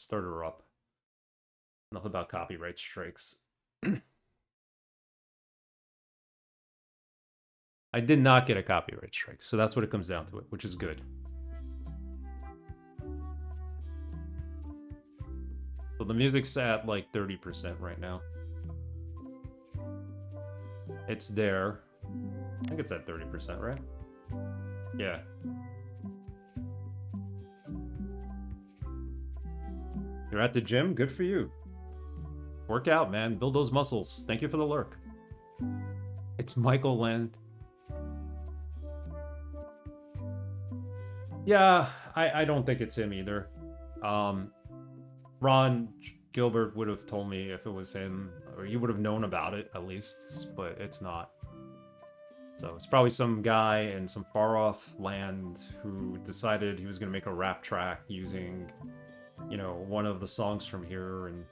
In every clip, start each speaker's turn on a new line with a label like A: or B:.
A: Start her up. Enough about copyright strikes. I did not get a copyright strike, so that's what it comes down to, which is good. So the music's at like 30% right now. It's there. I think it's at 30%, right? Yeah. You're at the gym? Good for you. Work out, man. Build those muscles. Thank you for the lurk. It's Michael Land. Yeah, I don't think it's him either. Ron Gilbert would have told me if it was him, or he would have known about it at least, but it's not. So it's probably some guy in some far-off land who decided he was going to make a rap track using, you know, one of the songs from here and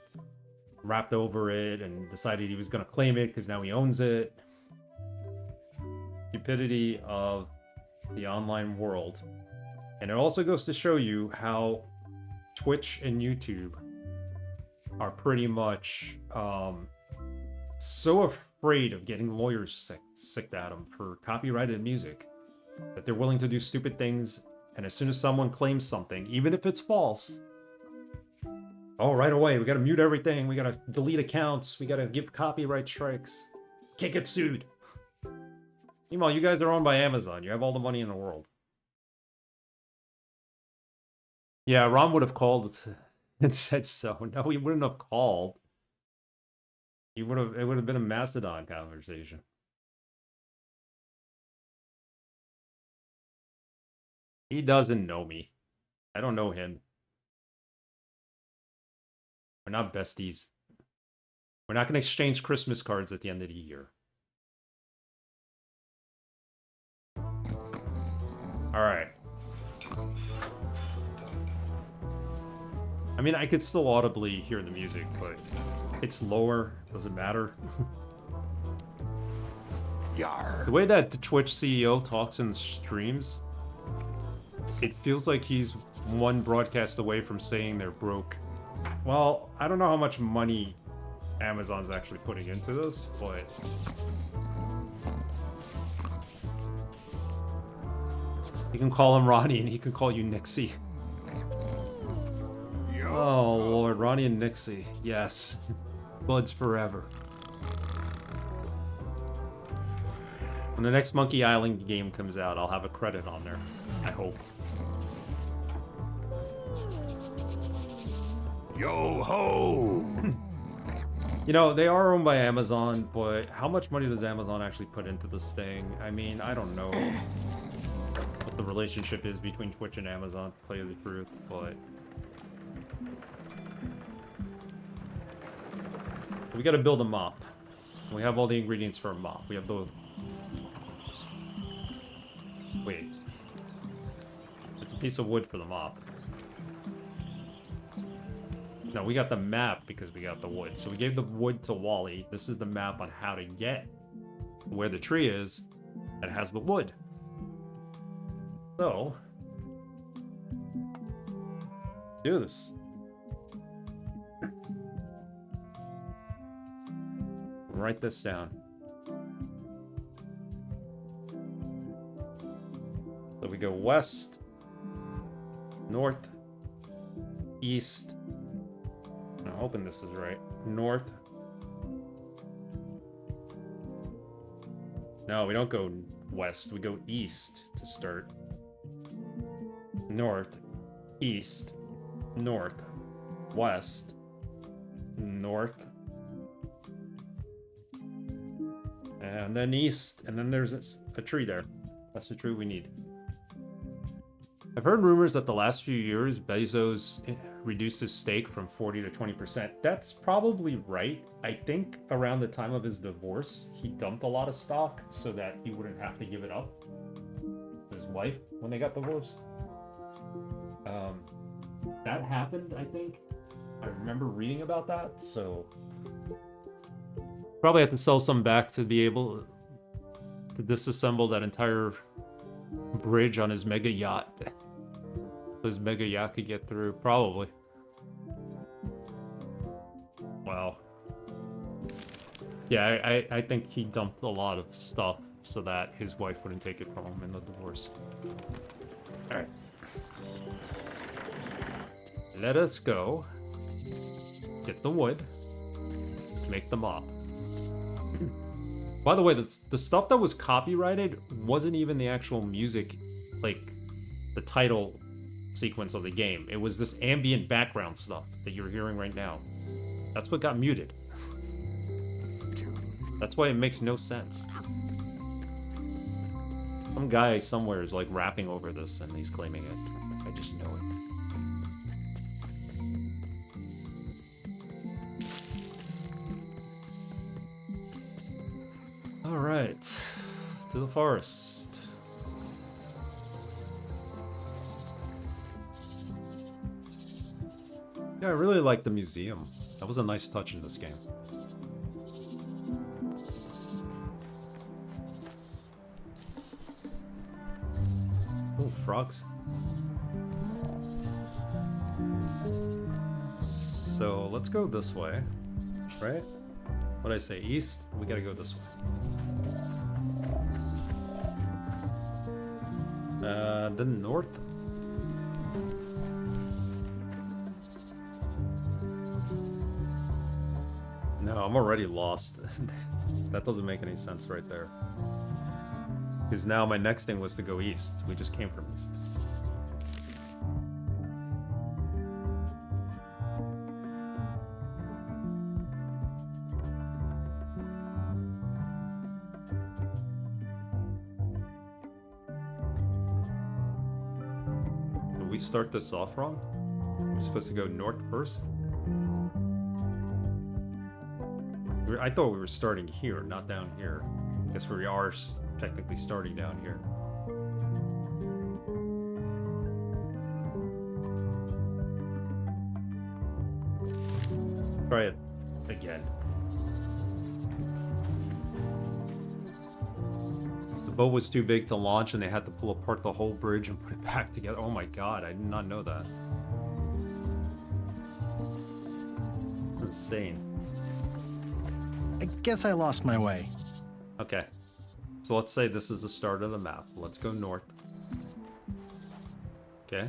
A: rapped over it and decided he was going to claim it because now he owns it. Stupidity of the online world. And it also goes to show you how Twitch and YouTube are pretty much so afraid of getting lawyers sicked at them for copyrighted music that they're willing to do stupid things, and as soon as someone claims something, even if it's false, oh, right away, we gotta mute everything, we gotta delete accounts, we gotta give copyright strikes. Can't get sued. Meanwhile, you guys are owned by Amazon. You have all the money in the world. Yeah, Ron would have called and said so. No, he wouldn't have called. It would have been a Mastodon conversation. He doesn't know me. I don't know him. We're not besties. We're not going to exchange Christmas cards at the end of the year. All right. I mean, I could still audibly hear the music, but it's lower. Doesn't matter.
B: Yar.
A: The way that the Twitch CEO talks in streams, it feels like he's one broadcast away from saying they're broke. Well, I don't know how much money Amazon's actually putting into this, but you can call him Ronnie and he can call you Nixie. Oh Lord, Ronnie and Nixie. Yes. Buds forever. When the next Monkey Island game comes out, I'll have a credit on there. I hope.
B: Yo ho!
A: You know, they are owned by Amazon, but how much money does Amazon actually put into this thing? I mean, I don't know what the relationship is between Twitch and Amazon, to tell you the truth, but we gotta build a mop. We have all the ingredients for a mop. We have the... Wait. It's a piece of wood for the mop. No, we got the map because we got the wood. So we gave the wood to Wally. This is the map on how to get where the tree is that has the wood. So, do this. Write this down. So we go west, north, east. I'm hoping this is right. North. No, we don't go west. We go east to start. North, east, north, west, north, and then east, and then there's a tree there. That's the tree we need. I've heard rumors that the last few years Bezos reduced his stake from 40 to 20%. That's probably right. I think around the time of his divorce, he dumped a lot of stock so that he wouldn't have to give it up to his wife when they got divorced. That happened, I think. I remember reading about that, so probably have to sell some back to be able to disassemble that entire bridge on his mega yacht. His mega yacht could get through, probably. Wow. Yeah, I think he dumped a lot of stuff so that his wife wouldn't take it from him in the divorce. Alright. Let us go. Get the wood. Let's make the mop. By the way, the stuff that was copyrighted wasn't even the actual music, like, the title sequence of the game. It was this ambient background stuff that you're hearing right now. That's what got muted. That's why it makes no sense. Some guy somewhere is like rapping over this and he's claiming it. I just know it. Alright. To the forest. Yeah, I really like the museum. That was a nice touch in this game. Oh, frogs. So let's go this way, right? What'd I say? East? We gotta go this way. Then north? No, I'm already lost. That doesn't make any sense right there. Because now my next thing was to go east. We just came from east. Did we start this off wrong? We're supposed to go north first? I thought we were starting here, not down here. I guess we are technically starting down here. Try it again. The boat was too big to launch and they had to pull apart the whole bridge and put it back together. Oh my god, I did not know that. Insane.
C: I guess I lost my way.
A: Okay. So let's say this is the start of the map. Let's go north. Okay.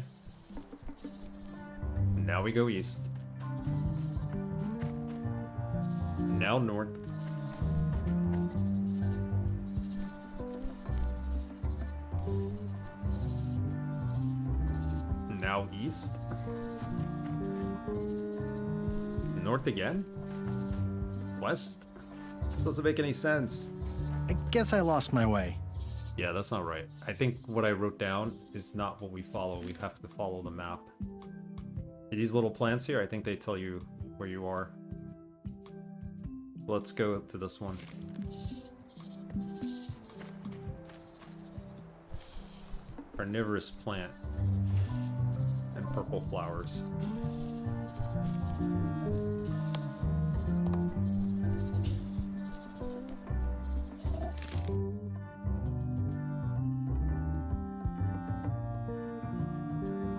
A: Now we go east. Now north. Now east. North again? West? This doesn't make any sense.
C: I guess I lost my way.
A: Yeah, that's not right. I think what I wrote down is not what we follow. We have to follow the map. These little plants here, I think they tell you where you are. Let's go to this one. Carnivorous plant. And purple flowers.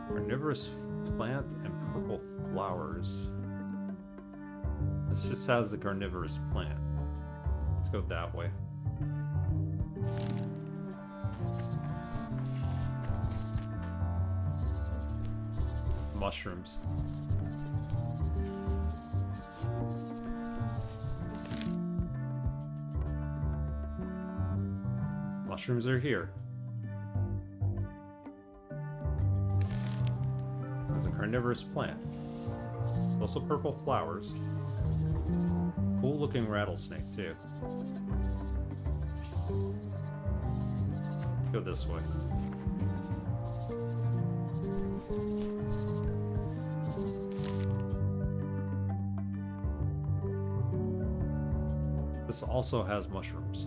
A: Carnivorous plant and purple flowers. This just has the carnivorous plant. Let's go that way. Mushrooms. Mushrooms are here. There's a carnivorous plant. Also purple flowers. Cool looking rattlesnake too. Go this way. This also has mushrooms.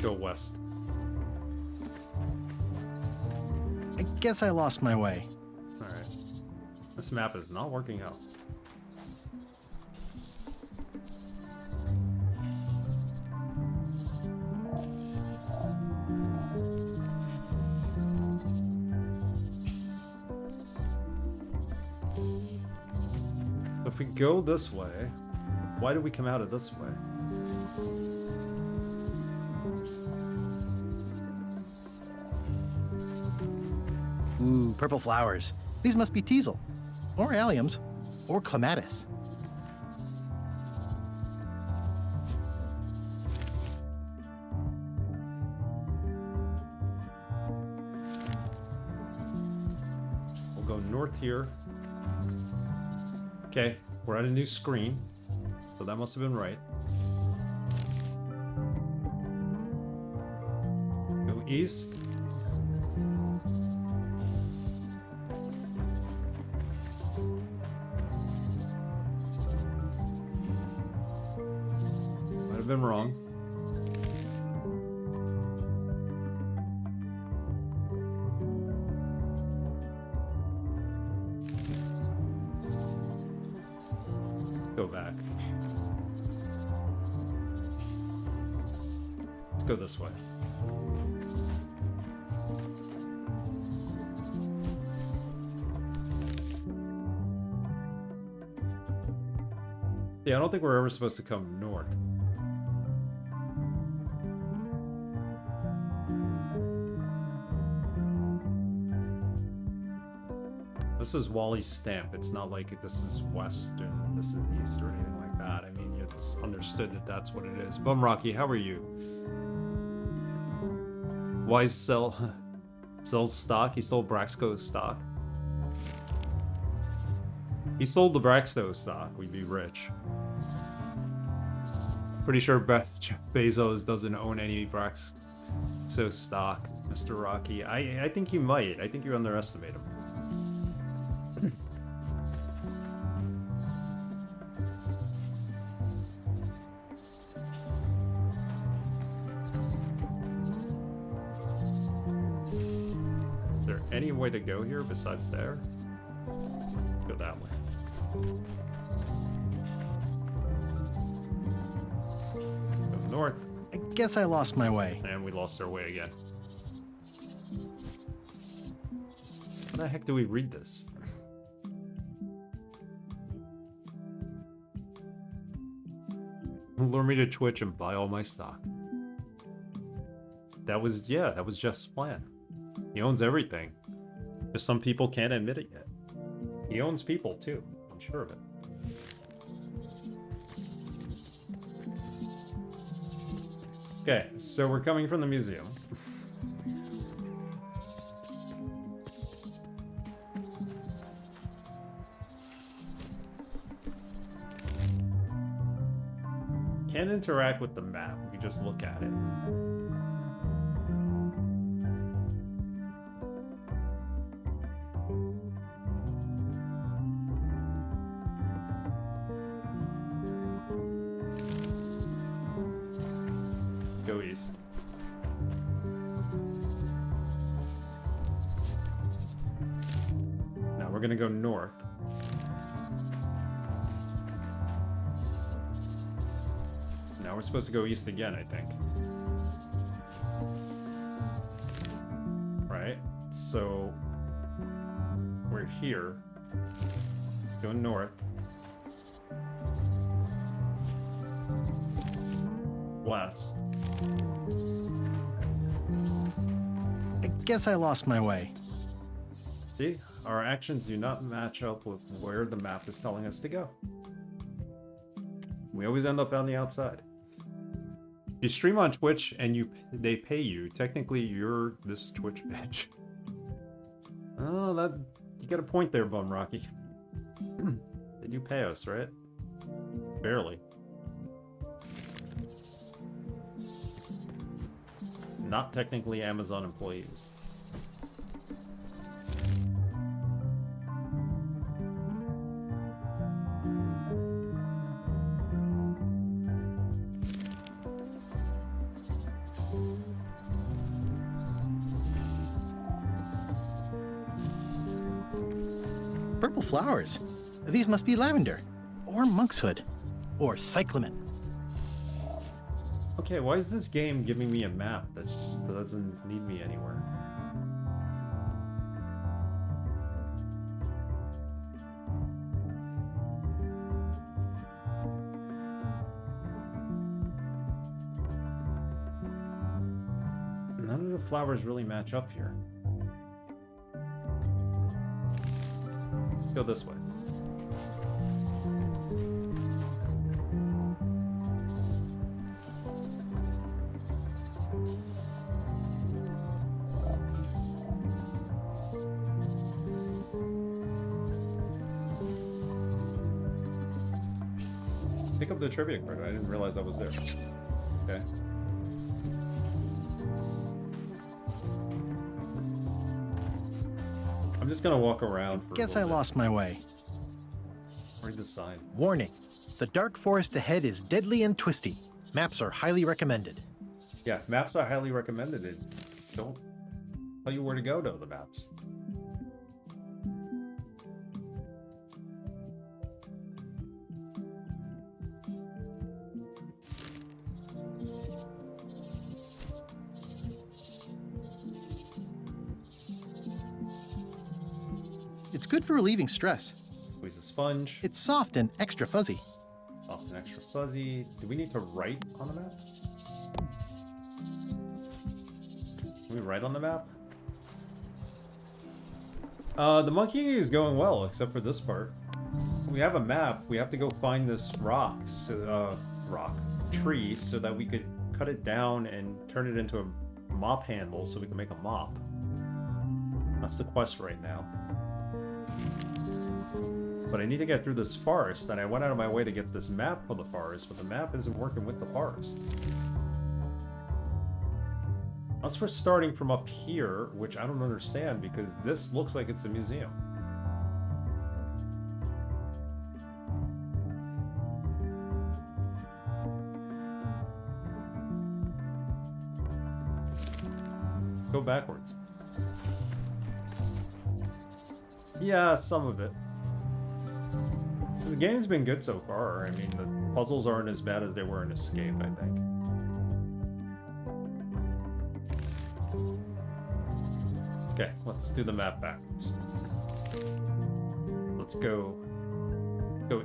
A: Go west.
C: I guess I lost my way.
A: Alright. This map is not working out. If we go this way, why did we come out of this way?
C: Ooh, purple flowers. These must be teasel, or alliums, or clematis.
A: We'll go north here. Okay, we're at a new screen, so that must have been right. Go east. Might have been wrong. Go back. Let's go this way. Yeah, I don't think we're ever supposed to come north. This is Wally's stamp. It's not like this is west and this is east or anything like that. I mean, it's understood that that's what it is. Bum Rocky, how are you? Why sells stock? He sold Braxco stock. He sold the Braxco stock. We'd be rich. Pretty sure Jeff Bezos doesn't own any Braxco stock, Mr. Rocky. I think he might. I think you underestimate him. Is there any way to go here besides there? Go that way. Go north.
C: I guess I lost my way.
A: And we lost our way again. How the heck do we read this? Lure me to Twitch and buy all my stock. That was Jeff's plan. He owns everything. Just some people can't admit it yet. He owns people too. I'm sure of it. Okay, so we're coming from the museum. Can't interact with the map. We just look at it. Go east. Now we're gonna go north. Now we're supposed to go east again, I think. Right? So we're here. Go north. West.
C: I guess I lost my way.
A: See? Our actions do not match up with where the map is telling us to go. We always end up on the outside. If you stream on Twitch and they pay you, technically you're this Twitch bitch. Oh, that you got a point there, Bum Rocky. They do pay us, right? Barely. Not technically Amazon employees.
C: Purple flowers. These must be lavender, or monkshood, or cyclamen.
A: Okay, why is this game giving me a map that doesn't lead me anywhere? flowers really match up here? Go this way. Pick up the trivia card. I didn't realize that was there. Okay. I'm just gonna walk around for
C: Guess
A: a
C: I
A: little bit.
C: lost my way.
A: Read the sign.
C: Warning. The dark forest ahead is deadly and twisty. Maps are highly recommended.
A: Yeah, if maps are highly recommended, it don't tell you where to go to the maps.
C: It's good for relieving stress.
A: Squeeze a sponge.
C: It's soft and extra fuzzy.
A: Soft and extra fuzzy. Do we need to write on the map? Can we write on the map? The monkeying is going well, except for this part. We have a map. We have to go find this tree so that we could cut it down and turn it into a mop handle so we can make a mop. That's the quest right now. But I need to get through this forest, and I went out of my way to get this map for the forest, but the map isn't working with the forest. Unless we're starting from up here, which I don't understand, because this looks like it's a museum. Go backwards. Yeah, some of it. The game's been good so far. I mean, the puzzles aren't as bad as they were in Escape, I think. Okay, let's do the map backwards. Let's go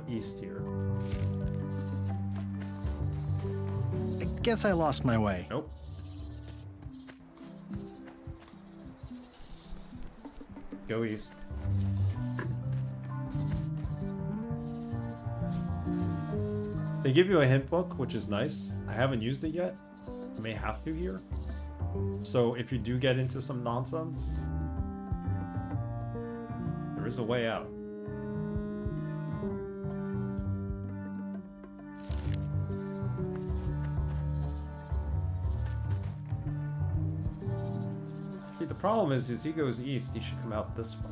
A: east here.
C: I guess I lost my way.
A: Nope. Go east. They give you a hint book, which is nice. I haven't used it yet. I may have to here. So if you do get into some nonsense, there is a way out. See, the problem is he goes east, he should come out this way.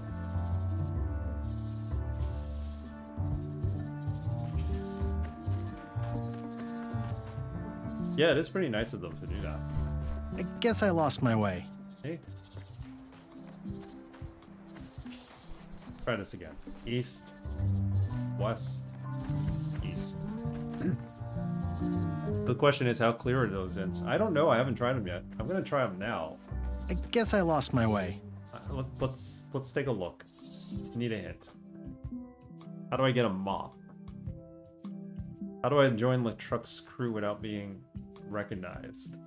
A: Yeah, it is pretty nice of them to do that.
C: I guess I lost my way.
A: Hey. Try this again. East, west, east. The question is, how clear are those ends? I don't know. I haven't tried them yet. I'm gonna try them now.
C: I guess I lost my way.
A: Let's take a look. Need a hint. How do I get a mop? How do I join the truck's crew without being recognized?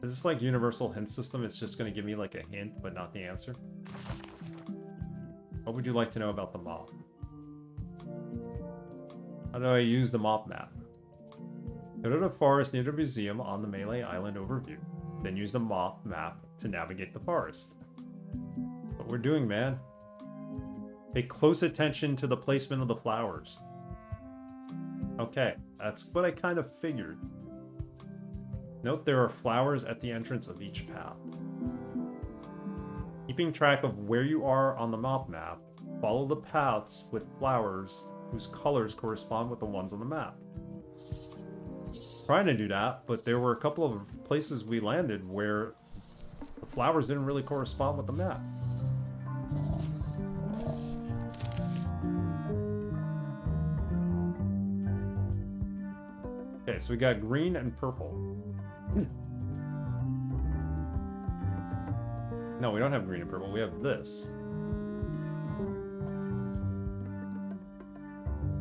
A: Is this like universal hint system? It's just going to give me like a hint, but not the answer. What would you like to know about the mop? How do I use the mop map? Go to the forest near the museum on the Melee Island overview. Then use the mop map to navigate the forest. What we're doing, man. Pay close attention to the placement of the flowers. Okay, that's what I kind of figured. Note there are flowers at the entrance of each path. Keeping track of where you are on the mop map, follow the paths with flowers whose colors correspond with the ones on the map. Trying to do that, but there were a couple of places we landed where the flowers didn't really correspond with the map. Okay, so we got green and purple. No, we don't have green and purple. We have this.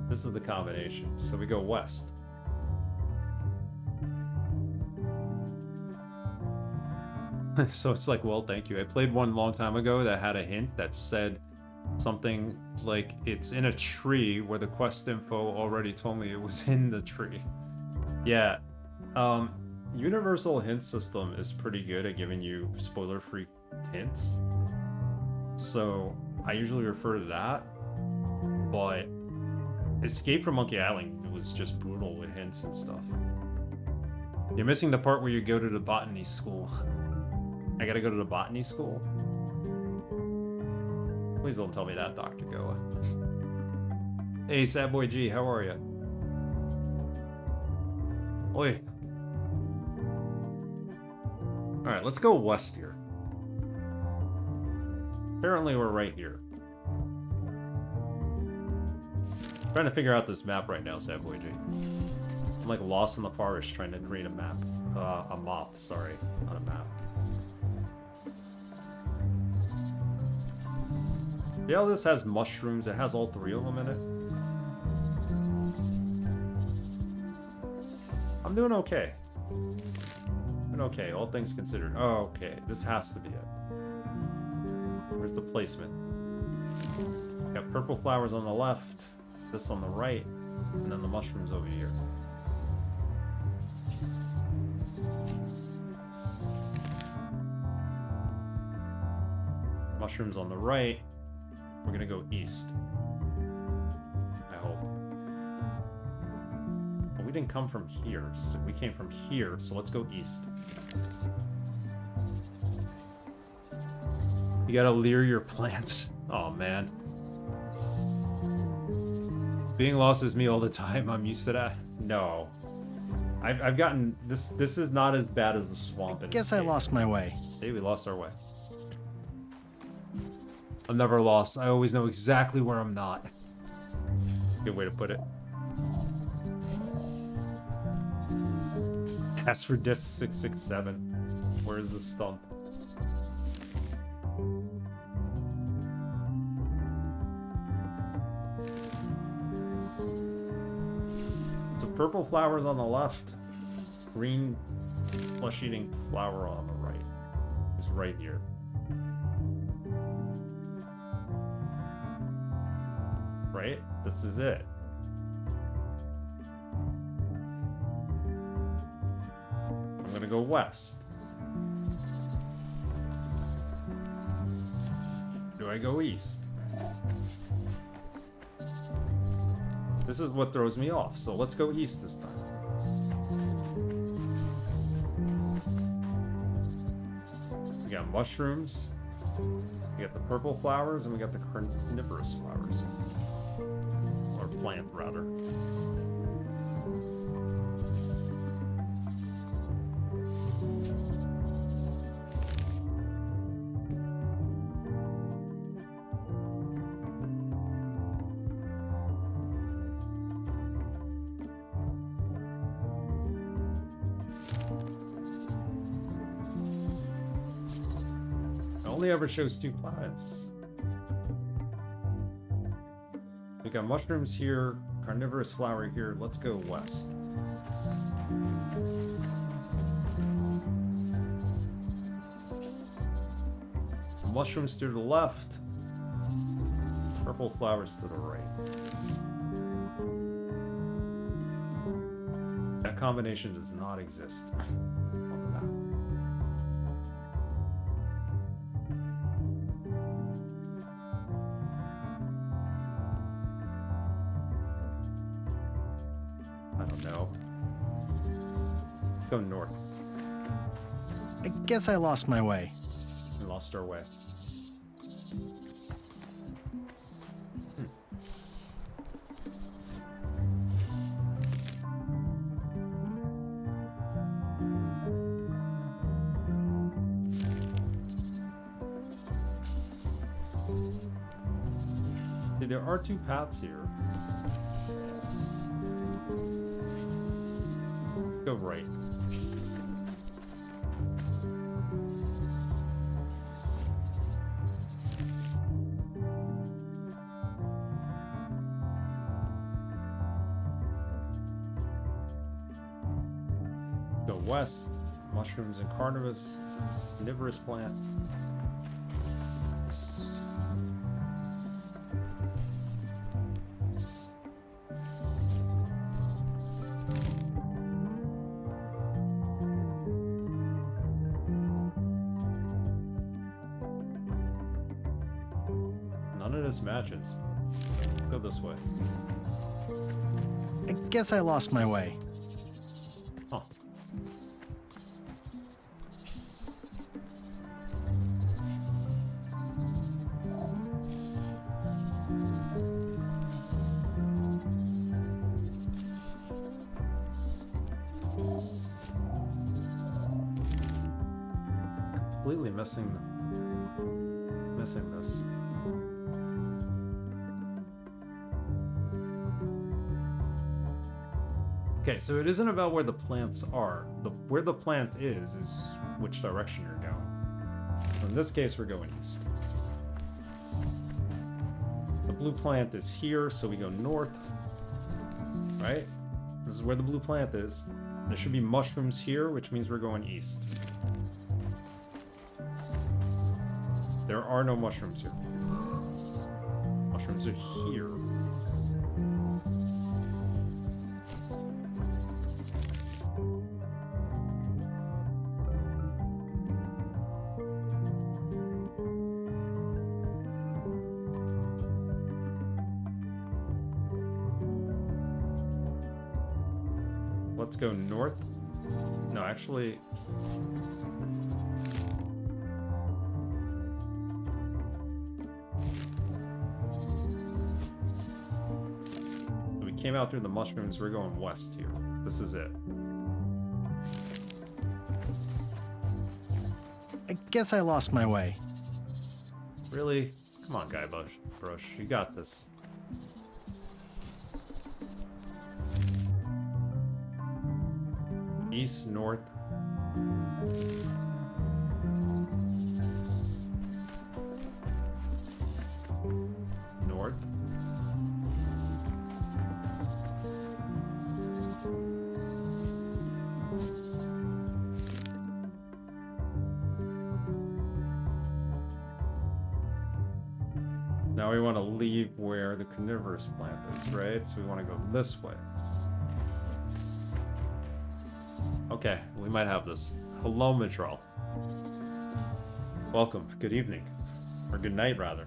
A: This is the combination. So we go west. So it's like, well, thank you. I played one long time ago that had a hint that said something like it's in a tree where the quest info already told me it was in the tree. Yeah. Universal hint system is pretty good at giving you spoiler-free hints. So I usually refer to that, but Escape from Monkey Island was just brutal with hints and stuff. You're missing the part where you go to the botany school. I gotta go to the botany school? Please don't tell me that, Dr. Goa. Hey, Sad Boy G, how are you? Oi. Alright, let's go west here. Apparently we're right here. I'm trying to figure out this map right now, Sad Boy G. I'm like lost in the forest trying to create a map. A mop, sorry, not a map. See how this has mushrooms? It has all three of them in it. I'm doing okay. Doing okay, all things considered. Oh, okay, this has to be it. Where's the placement? Got purple flowers on the left, this on the right, and then the mushrooms over here. Mushrooms on the right. We're gonna go east. I hope. Well, we didn't come from here, so we came from here, so let's go east. You gotta leer your plants. Oh man. Being lost is me all the time. I'm used to that. No. I've gotten this is not as bad as the swamp.
C: I guess I lost my way.
A: Hey, we lost our way. I'm never lost. I always know exactly where I'm not. Good way to put it. Ask for disc 667. Where's the stump? So purple flowers on the left, green flesh-eating flower on the right. It's right here. Right? This is it. I'm gonna go west. Do I go east? This is what throws me off, so let's go east this time. We got mushrooms, we got the purple flowers, and we got the carnivorous flowers. Or plant, rather. It only ever shows 2 planets. We got mushrooms here, carnivorous flower here. Let's go west. Mushrooms to the left, purple flowers to the right. That combination does not exist on the map. I don't know. Let's go north.
C: I guess I lost my way.
A: We lost our way. See, there are 2 paths here. Go right. Go west. Mushrooms and carnivorous plant. None of this matches. Go this way.
C: I guess I lost my way.
A: Huh. Completely missing this. Okay, so it isn't about where the plants are. Where the plant is which direction you're going. In this case, we're going east. The blue plant is here, so we go north. Right? This is where the blue plant is. There should be mushrooms here, which means we're going east. There are no mushrooms here. Mushrooms are here. Let's go north. No, actually... we came out through the mushrooms. We're going west here. This is it.
C: I guess I lost my way.
A: Really? Come on, Guybrush. You got this. East, north. North. Now we want to leave where the carnivorous plant is, right? So we want to go this way. Okay, we might have this. Hello, Mitral. Welcome. Good evening. Or good night, rather.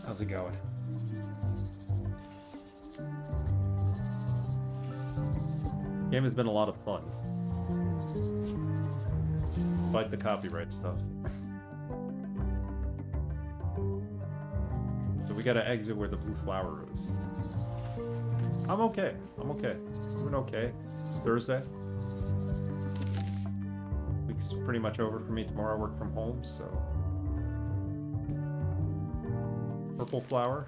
A: How's it going? Game has been a lot of fun. Despite the copyright stuff. So we gotta exit where the blue flower is. I'm okay. I'm doing okay. It's Thursday. Week's pretty much over for me. Tomorrow I work from home, so... Purple flower.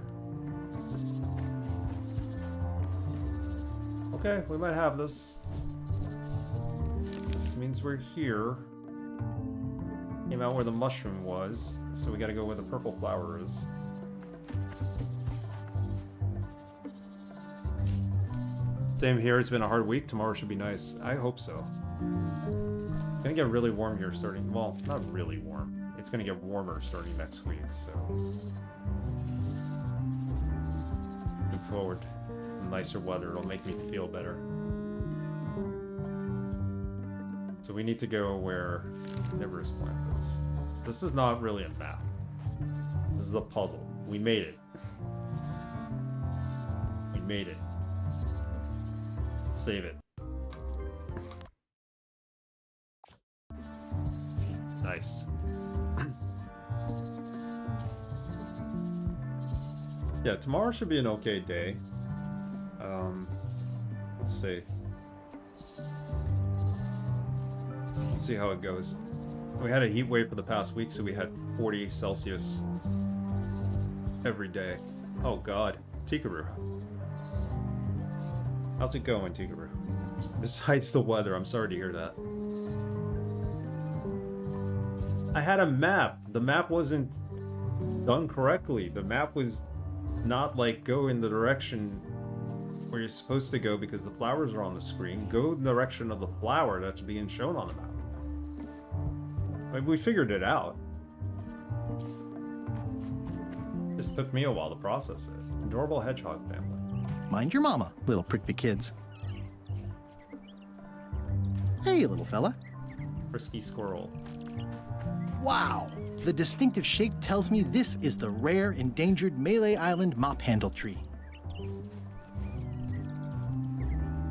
A: Okay, we might have this. It means we're here. Came out where the mushroom was, so we gotta go where the purple flower is. Same here, it's been a hard week. Tomorrow should be nice. I hope so. It's gonna get really warm here starting, well, not really warm. It's gonna get warmer starting next week, so. Look forward to some nicer weather, it'll make me feel better. So we need to go where Carnivorous plant is. This is not really a map. This is a puzzle. We made it. We made it. Save it. Nice. Yeah, tomorrow should be an okay day. Let's see. Let's see how it goes. We had a heat wave for the past week, so we had 40 Celsius every day. Oh god. Tikaru. How's it going, Tikaru? Besides the weather, I'm sorry to hear that. I had a map. The map wasn't done correctly. The map was not like go in the direction where you're supposed to go because the flowers are on the screen. Go in the direction of the flower that's being shown on the map. Like, we figured it out. Just took me a while to process it. Adorable hedgehog family.
C: Mind your mama, little prickly kids. Hey, little fella.
A: Frisky squirrel.
C: Wow! The distinctive shape tells me this is the rare, endangered Malay Island mop handle tree.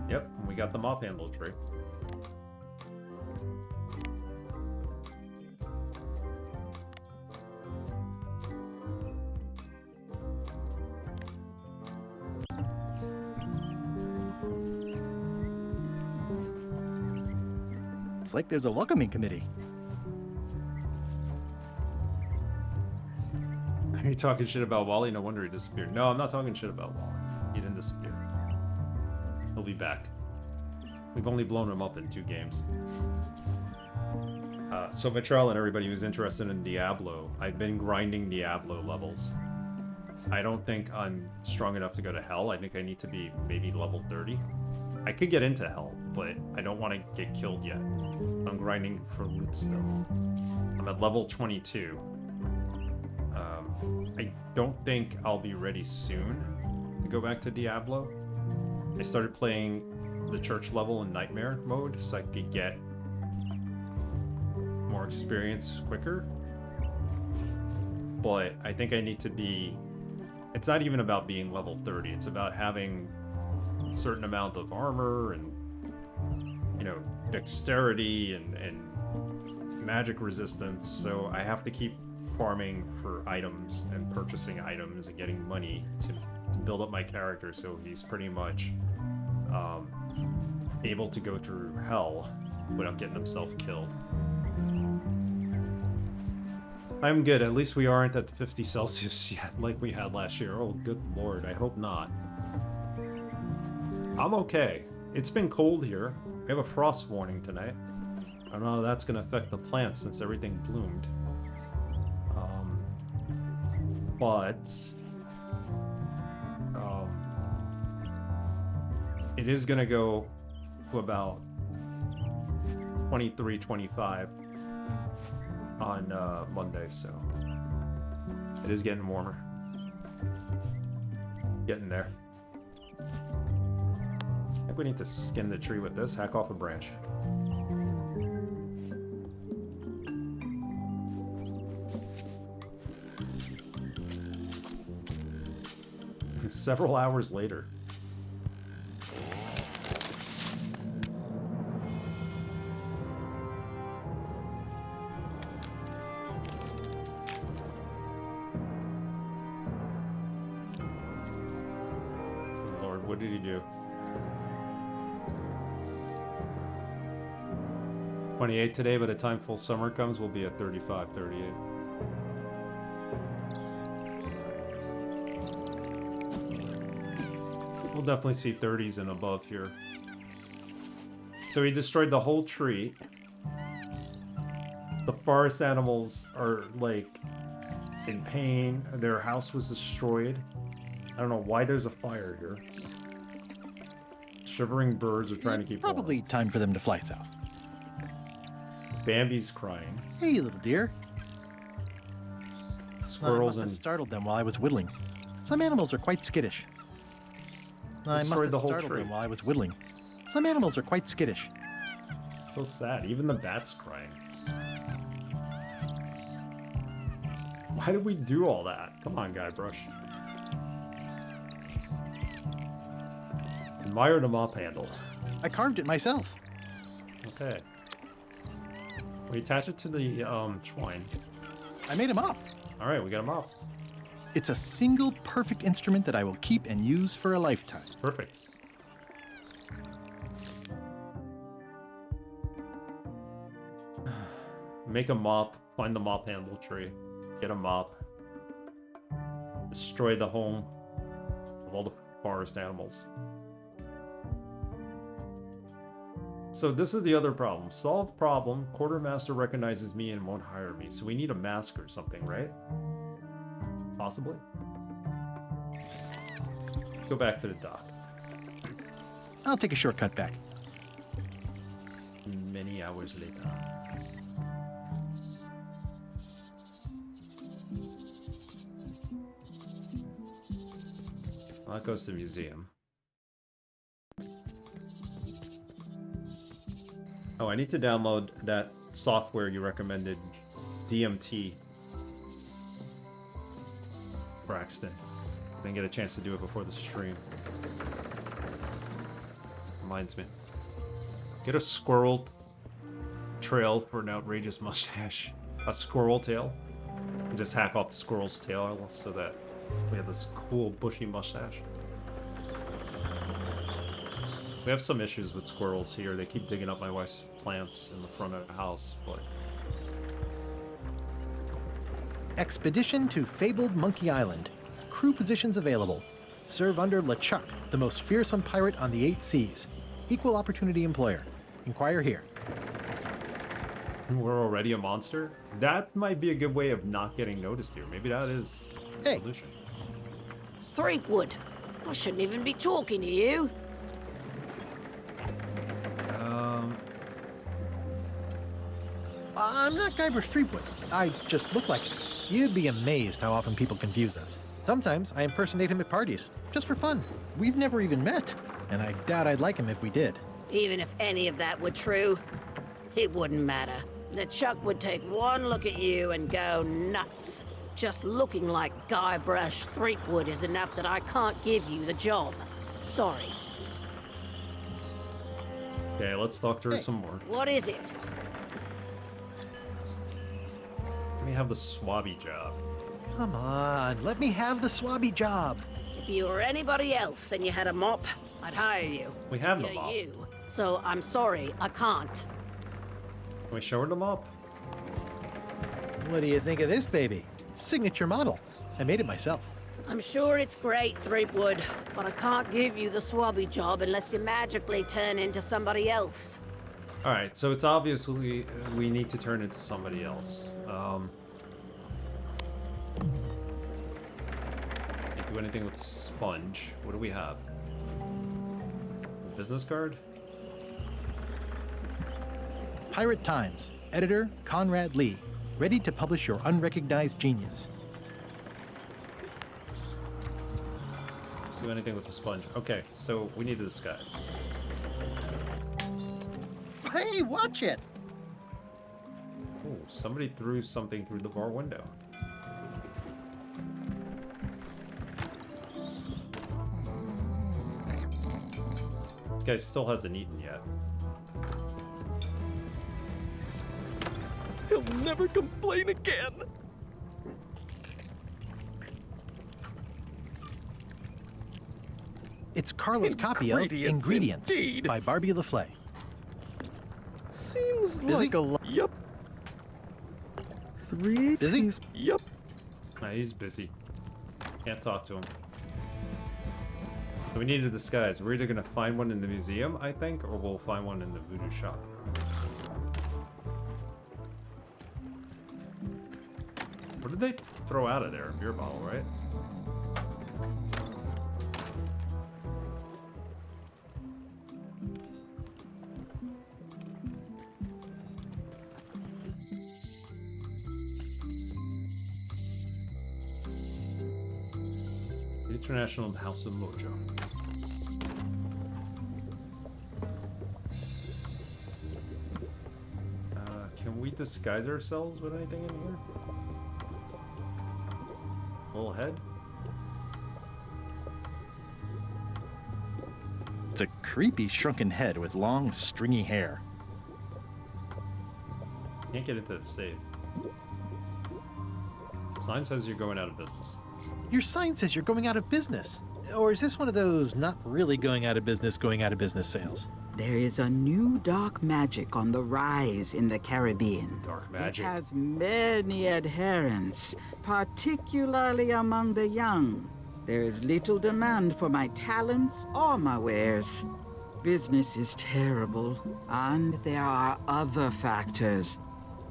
A: Yep, we got the mop handle tree.
C: It's like there's a welcoming committee.
A: Are you talking shit about Wally? No wonder he disappeared. No, I'm not talking shit about Wally. He didn't disappear. He'll be back. We've only blown him up in 2 games. So Mitrell and everybody who's interested in Diablo, I've been grinding Diablo levels. I don't think I'm strong enough to go to Hell. I think I need to be maybe level 30. I could get into Hell, but I don't want to get killed yet. I'm grinding for loot still. I'm at level 22. I don't think I'll be ready soon to go back to Diablo. I started playing the church level in Nightmare mode so I could get more experience quicker. But I think I need to be... It's not even about being level 30. It's about having a certain amount of armor and, you know, dexterity and magic resistance. So I have to keep farming for items and purchasing items and getting money to build up my character so he's pretty much able to go through hell without getting himself killed. I'm good. At least we aren't at 50 Celsius yet like we had last year. Oh, good lord. I hope not. I'm okay. It's been cold here. We have a frost warning tonight. I don't know how that's going to affect the plants since everything bloomed. But it is going to go to about 23, 25 on Monday, so it is getting warmer. Getting there. I think we need to skin the tree with this, hack off a branch. Several hours later. Lord, what did he do? 28 today, by the time full summer comes, we'll be at 35, 38. We'll definitely see 30s and above here. So he destroyed the whole tree. The forest animals are, like, in pain. Their house was destroyed. I don't know why there's a fire here. Shivering birds are trying to keep
C: Probably
A: warm.
C: time for them to fly south.
A: Bambi's crying.
C: Hey, little dear.
A: Squirrels
C: I must
A: and...
C: have startled them while I was whittling. Some animals are quite skittish. I must
A: Destroyed
C: have
A: the whole
C: startled
A: tree.
C: them while I was whittling. Some animals are quite skittish.
A: So sad. Even the bat's crying. Why did we do all that? Come on, Guybrush. Admire the mop handle.
C: I carved it myself.
A: Okay. We attach it to the twine.
C: I made him up.
A: All right, we got a mop.
C: It's a single perfect instrument that I will keep and use for a lifetime.
A: Perfect. Make a mop. Find the mop handle tree. Get a mop. Destroy the home of all the forest animals. So this is the other problem. Solve problem. Quartermaster recognizes me and won't hire me. So we need a mask or something, right? Possibly. Go back to the dock.
C: I'll take a shortcut back.
A: Many hours later. Well, that goes to the museum. Oh, I need to download that software you recommended, DMT. Braxton. Didn't get a chance to do it before the stream. Reminds me. Get a squirrel trail for an outrageous mustache. A squirrel tail. And just hack off the squirrel's tail so that we have this cool bushy mustache. We have some issues with squirrels here. They keep digging up my wife's plants in the front of the house, but...
C: Expedition to fabled Monkey Island. Crew positions available. Serve under LeChuck, the most fearsome pirate on the 8 seas. Equal opportunity employer. Inquire here.
A: We're already a monster? That might be a good way of not getting noticed here. Maybe that is the solution.
D: Threepwood, I shouldn't even be talking to you.
C: I'm not Guybrush Threepwood. I just look like him. You'd be amazed how often people confuse us. Sometimes I impersonate him at parties, just for fun. We've never even met, and I doubt I'd like him if we did.
D: Even if any of that were true, it wouldn't matter. LeChuck would take one look at you and go nuts. Just looking like Guybrush Threepwood is enough that I can't give you the job. Sorry.
A: Okay, let's talk to her some more.
D: What is it?
A: Let me have the swabby job.
C: Come on, let me have the swabby job.
D: If you were anybody else and you had a mop, I'd hire you.
A: We have the
D: You're
A: mop.
D: you. So I'm sorry, I can't.
A: Can we show her the mop?
C: What do you think of this baby? Signature model. I made it myself.
D: I'm sure it's great, Threepwood, but I can't give you the swabby job unless you magically turn into somebody else.
A: Alright, so it's obviously we need to turn into somebody else. Can't do anything with the sponge. What do we have? Business card?
C: Pirate Times. Editor Conrad Lee. Ready to publish your unrecognized genius.
A: Do anything with the sponge. Okay, so we need to disguise.
C: Hey, watch it!
A: Oh, somebody threw something through the bar window. This guy still hasn't eaten yet.
E: He'll never complain again.
C: It's Carla's copy of Ingredients
E: indeed.
C: by Barbie LaFlay.
E: Seems
C: Busy?
E: like a lot. Yup. 3
C: Busy?
E: teas- Yup.
A: Nah, he's busy. Can't talk to him. So we need a disguise. We're either gonna find one in the museum, I think, or we'll find one in the voodoo shop. What did they throw out of there? A beer bottle, right? The International House of Mojo. Can we disguise ourselves with anything in here? Little head?
C: It's a creepy shrunken head with long, stringy hair.
A: Can't get into the safe. Sign says you're going out of business.
C: Your sign says you're going out of business. Or is this one of those not really going out of business sales?
F: There is a new dark magic on the rise in the Caribbean.
A: Dark magic.
F: It has many adherents, particularly among the young. There is little demand for my talents or my wares. Business is terrible, and there are other factors.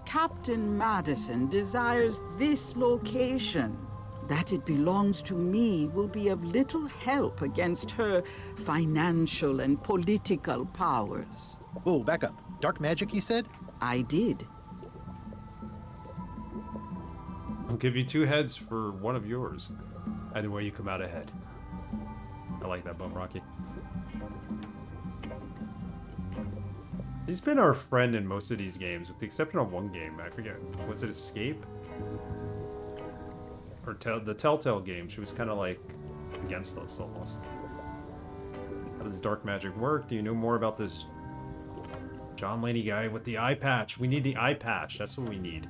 F: Captain Madison desires this location, that it belongs to me will be of little help against her financial and political powers.
C: Whoa, back up. Dark magic, you said?
F: I did.
A: I'll give you 2 heads for one of yours. Either way, you come out ahead. I like that, Bum Rocky. He's been our friend in most of these games, with the exception of one game. I forget. Was it Escape? Or the Telltale game. She was kind of like against us almost. How does dark magic work? Do you know more about this John Laney guy with the eye patch? We need the eye patch. That's what we need.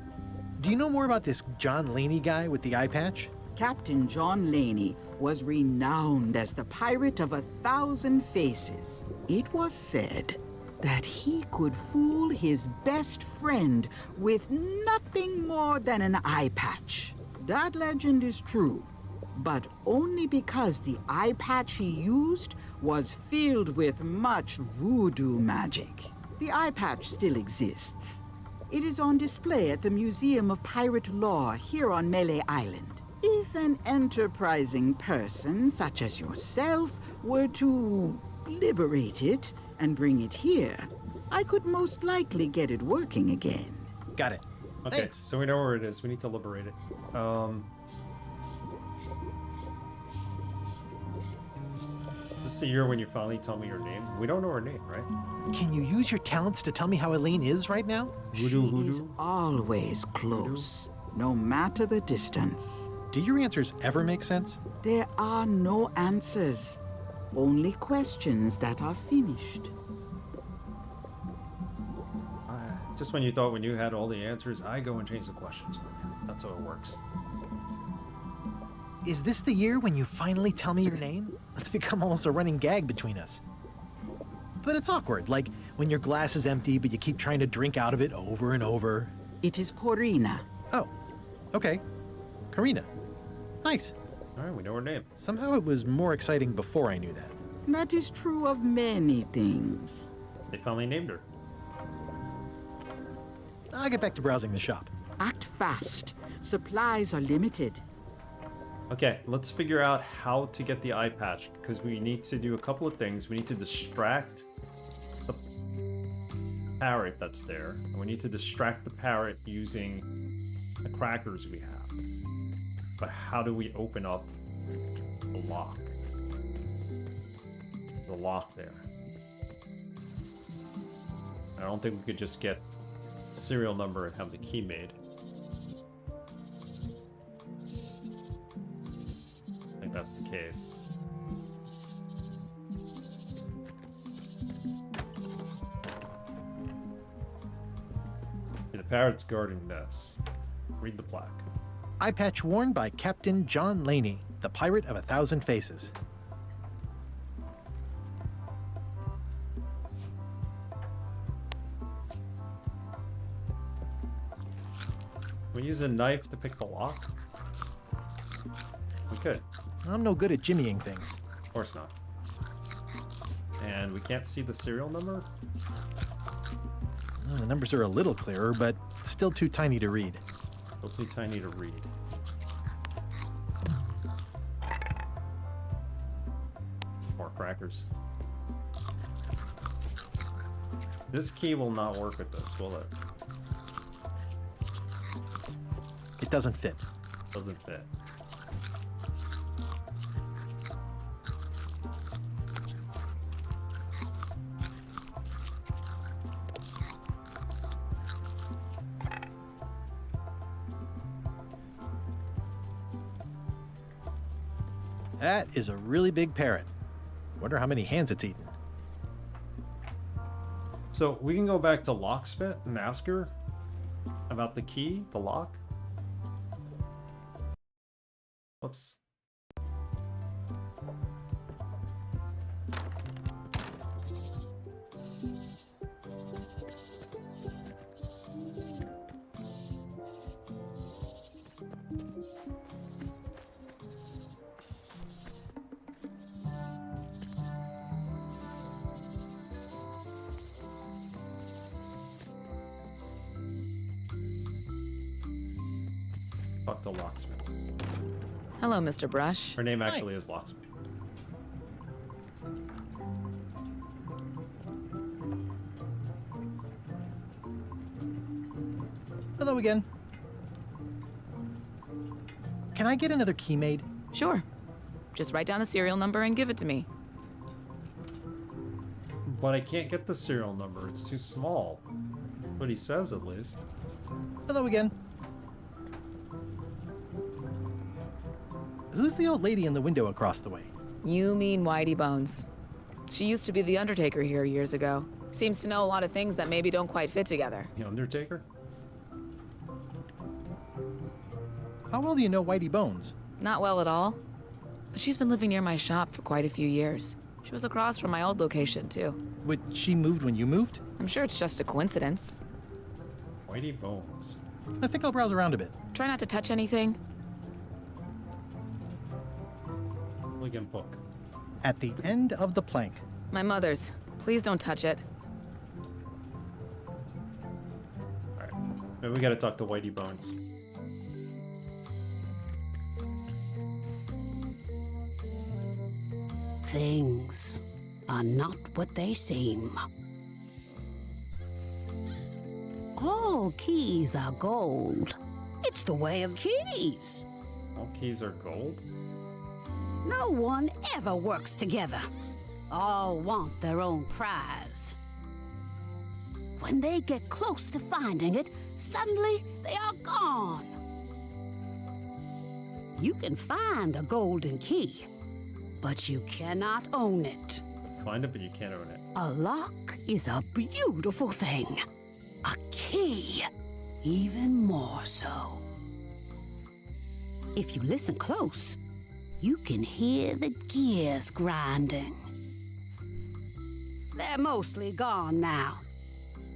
C: Do you know more about this John Laney guy with the eye patch?
F: Captain John Laney was renowned as the pirate of 1,000 faces. It was said that he could fool his best friend with nothing more than an eye patch. That legend is true, but only because the eye patch he used was filled with much voodoo magic. The eye patch still exists. It is on display at the Museum of Pirate Lore here on Melee Island. If an enterprising person such as yourself were to liberate it and bring it here, I could most likely get it working again.
C: Got it.
A: Okay,
C: Thanks.
A: so we know where it is. We need to liberate it. This is the year when you finally tell me your name. We don't know her name, right?
C: Can you use your talents to tell me how Elaine is right now?
F: She is always close, no matter the distance.
C: Do your answers ever make sense?
F: There are no answers, only questions that are finished.
A: Just when you thought when you had all the answers, I go and change the questions. That's how it works.
C: Is this the year when you finally tell me your name? It's become almost a running gag between us. But it's awkward, like when your glass is empty but you keep trying to drink out of it over and over.
F: It is Corina.
C: Oh, okay. Karina. Nice.
A: All right, we know her name.
C: Somehow it was more exciting before I knew that.
F: That is true of many things.
A: They finally named her.
C: I'll get back to browsing the shop.
F: Act fast. Supplies are limited.
A: Okay, let's figure out how to get the eye patch, because we need to do a couple of things. We need to distract the parrot that's there. And we need to distract the parrot using the crackers we have. But how do we open up the lock? The lock there. I don't think we could just get the serial number and have the key made. I think that's the case. The parrot's guarding this. Read the plaque.
C: Eye patch worn by Captain John Laney, the pirate of 1,000 faces.
A: Can we use a knife to pick the lock? We could.
C: I'm no good at jimmying things.
A: Of course not. And we can't see the serial number?
C: The numbers are a little clearer, but still too tiny to read.
A: Still too tiny to read. More crackers. This key will not work with this, will it?
C: It doesn't fit.
A: Doesn't fit.
C: That is a really big parrot. Wonder how many hands it's eaten.
A: So we can go back to Locksmith and ask her about the key, the lock. Whoops. Fuck the locksmith.
G: Hello, Mr. Brush.
A: Her name actually is Locksmith.
C: Hello again. Can I get another key made?
G: Sure. Just write down the serial number and give it to me.
A: But I can't get the serial number. It's too small. What he says, at least.
C: Hello again. Who's the old lady in the window across the way?
G: You mean Whitey Bones. She used to be the Undertaker here years ago. Seems to know a lot of things that maybe don't quite fit together.
A: The Undertaker?
C: How well do you know Whitey Bones?
G: Not well at all. But she's been living near my shop for quite a few years. She was across from my old location, too.
C: Would she moved when you moved?
G: I'm sure it's just a coincidence.
A: Whitey Bones.
C: I think I'll browse around a bit.
G: Try not to touch anything.
A: Hooligan book.
C: At the end of the plank.
G: My mother's. Please don't touch it.
A: Alright. Maybe we gotta talk to Whitey Bones.
D: Things are not what they seem. All keys are gold. It's the way of keys.
A: All keys are gold?
D: No one ever works together. All want their own prize. When they get close to finding it, suddenly they are gone. You can find a golden key, but you cannot own it.
A: Find it, but you can't own it.
D: A lock is a beautiful thing. A key, even more so. If you listen close, you can hear the gears grinding. They're mostly gone now.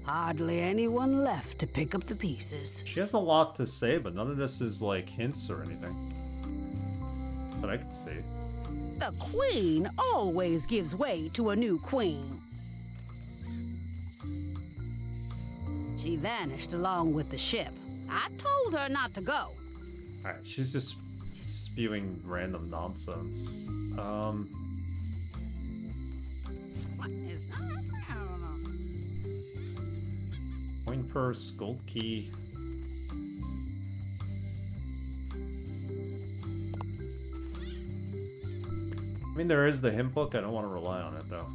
D: Hardly anyone left to pick up the pieces.
A: She has a lot to say, but none of this is like hints or anything that I could see.
D: The queen always gives way to a new queen. She vanished along with the ship. I told her not to go.
A: Alright, she's just spewing random nonsense.
D: What is that? I don't know.
A: Coin purse, gold key. I mean, there is the hymn book. I don't want to rely on it, though.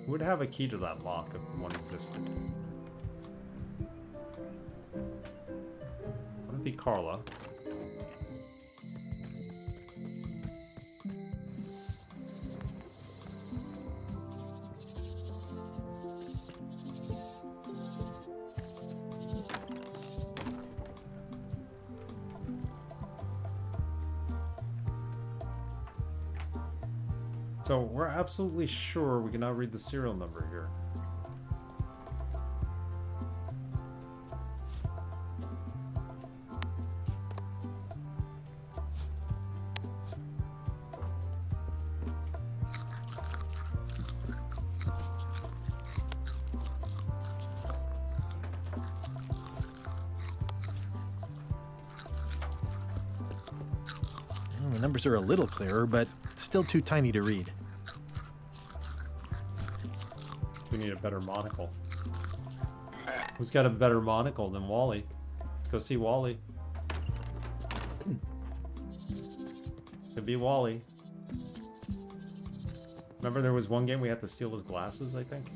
A: Who would have a key to that lock if one existed? Wouldn't be Carla. So we're absolutely sure we cannot read the serial number here.
C: The numbers are a little clearer, but still too tiny to read.
A: We need a better monocle. Who's got a better monocle than Wally? Let's go see Wally. Could be Wally. Remember there was one game we had to steal his glasses, I think?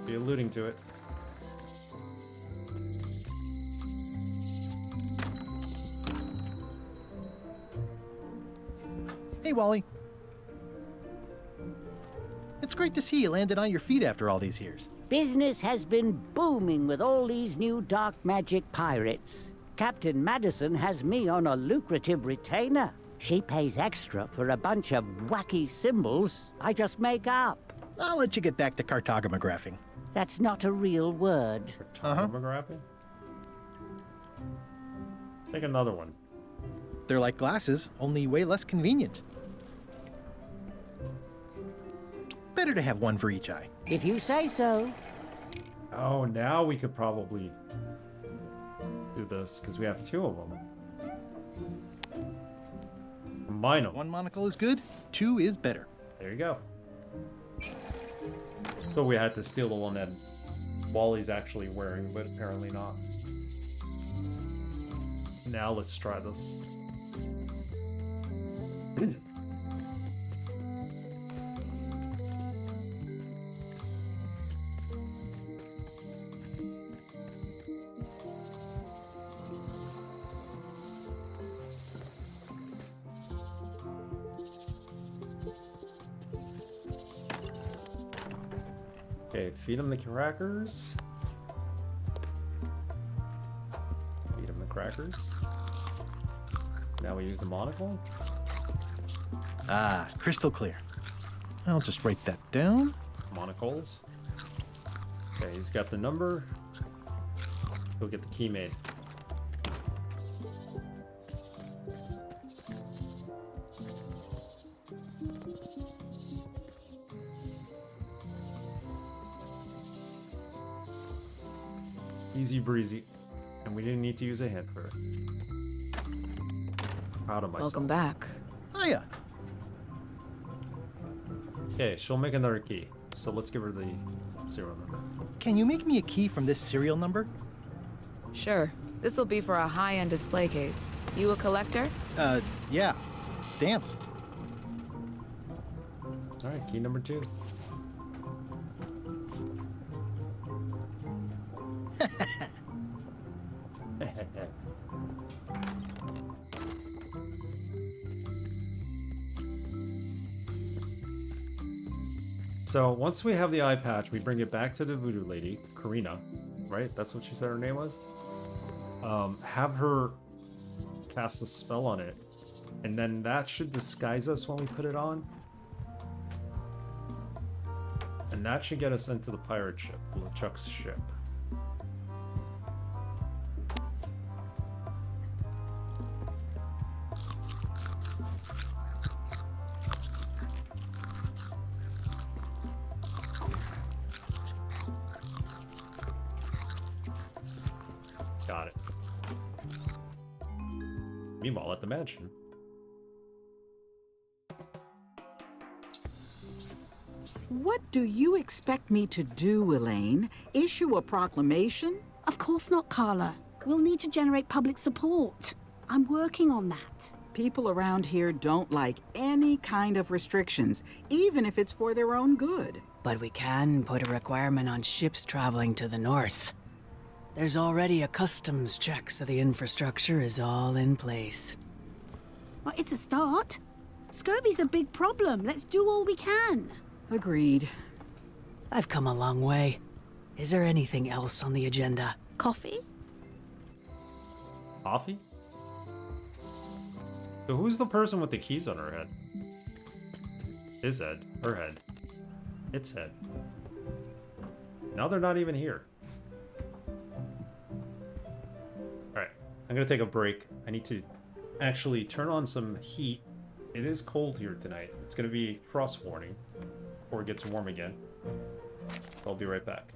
A: Be alluding to it.
C: Hey, Wally. It's great to see you landed on your feet after all these years.
H: Business has been booming with all these new dark magic pirates. Captain Madison has me on a lucrative retainer. She pays extra for a bunch of wacky symbols I just make up.
C: I'll let you get back to cartographing.
H: That's not a real word.
A: Cartographing? Take another one.
C: They're like glasses, only way less convenient. Better to have one for each eye.
H: If you say so.
A: Oh, now we could probably do this because we have two of them. Combine them.
C: One monocle is good, two is better.
A: There you go. So we had to steal the one that Wally's actually wearing, but apparently not. Now let's try this. Okay, feed him the crackers. Feed him the crackers. Now we use the monocle.
C: Ah, crystal clear. I'll just write that down.
A: Monocles. Okay, he's got the number. Go get the key made. Easy breezy. And we didn't need to use a hand for it. Proud of myself.
G: Welcome back.
C: Hiya.
A: Okay, she'll make another key. So let's give her the serial number.
C: Can you make me a key from this serial number?
G: Sure. This will be for a high-end display case. You a collector?
C: Yeah. Stamps.
A: Alright, key number 2. So once we have the eye patch, we bring it back to the voodoo lady, Karina, right? That's what she said her name was. Have her cast a spell on it, and then that should disguise us when we put it on. And that should get us into the pirate ship, LeChuck's ship. Got it. Meanwhile, at the mansion.
F: What do you expect me to do, Elaine? Issue a proclamation?
I: Of course not, Carla. We'll need to generate public support. I'm working on that.
F: People around here don't like any kind of restrictions, even if it's for their own good.
J: But we can put a requirement on ships traveling to the north. There's already a customs check, so the infrastructure is all in place.
I: Well, it's a start. Scurvy's a big problem. Let's do all we can.
F: Agreed.
J: I've come a long way. Is there anything else on the agenda?
I: Coffee?
A: Coffee? So who's the person with the keys on her head? His head. Her head. Its head. Now they're not even here. Alright. I'm gonna take a break. I need to actually turn on some heat. It is cold here tonight. It's gonna be frost warning before it gets warm again. I'll be right back.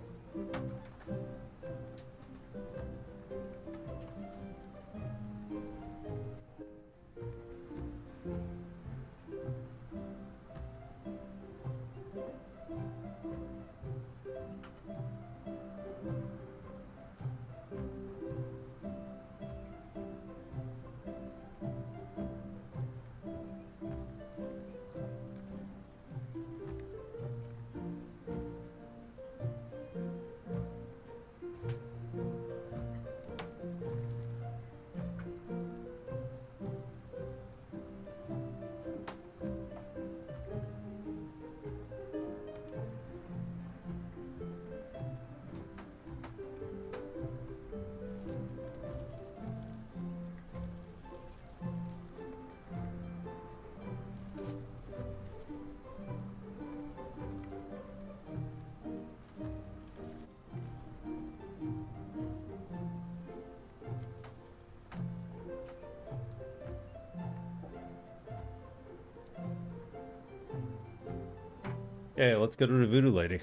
A: Yeah, let's go to the voodoo lady.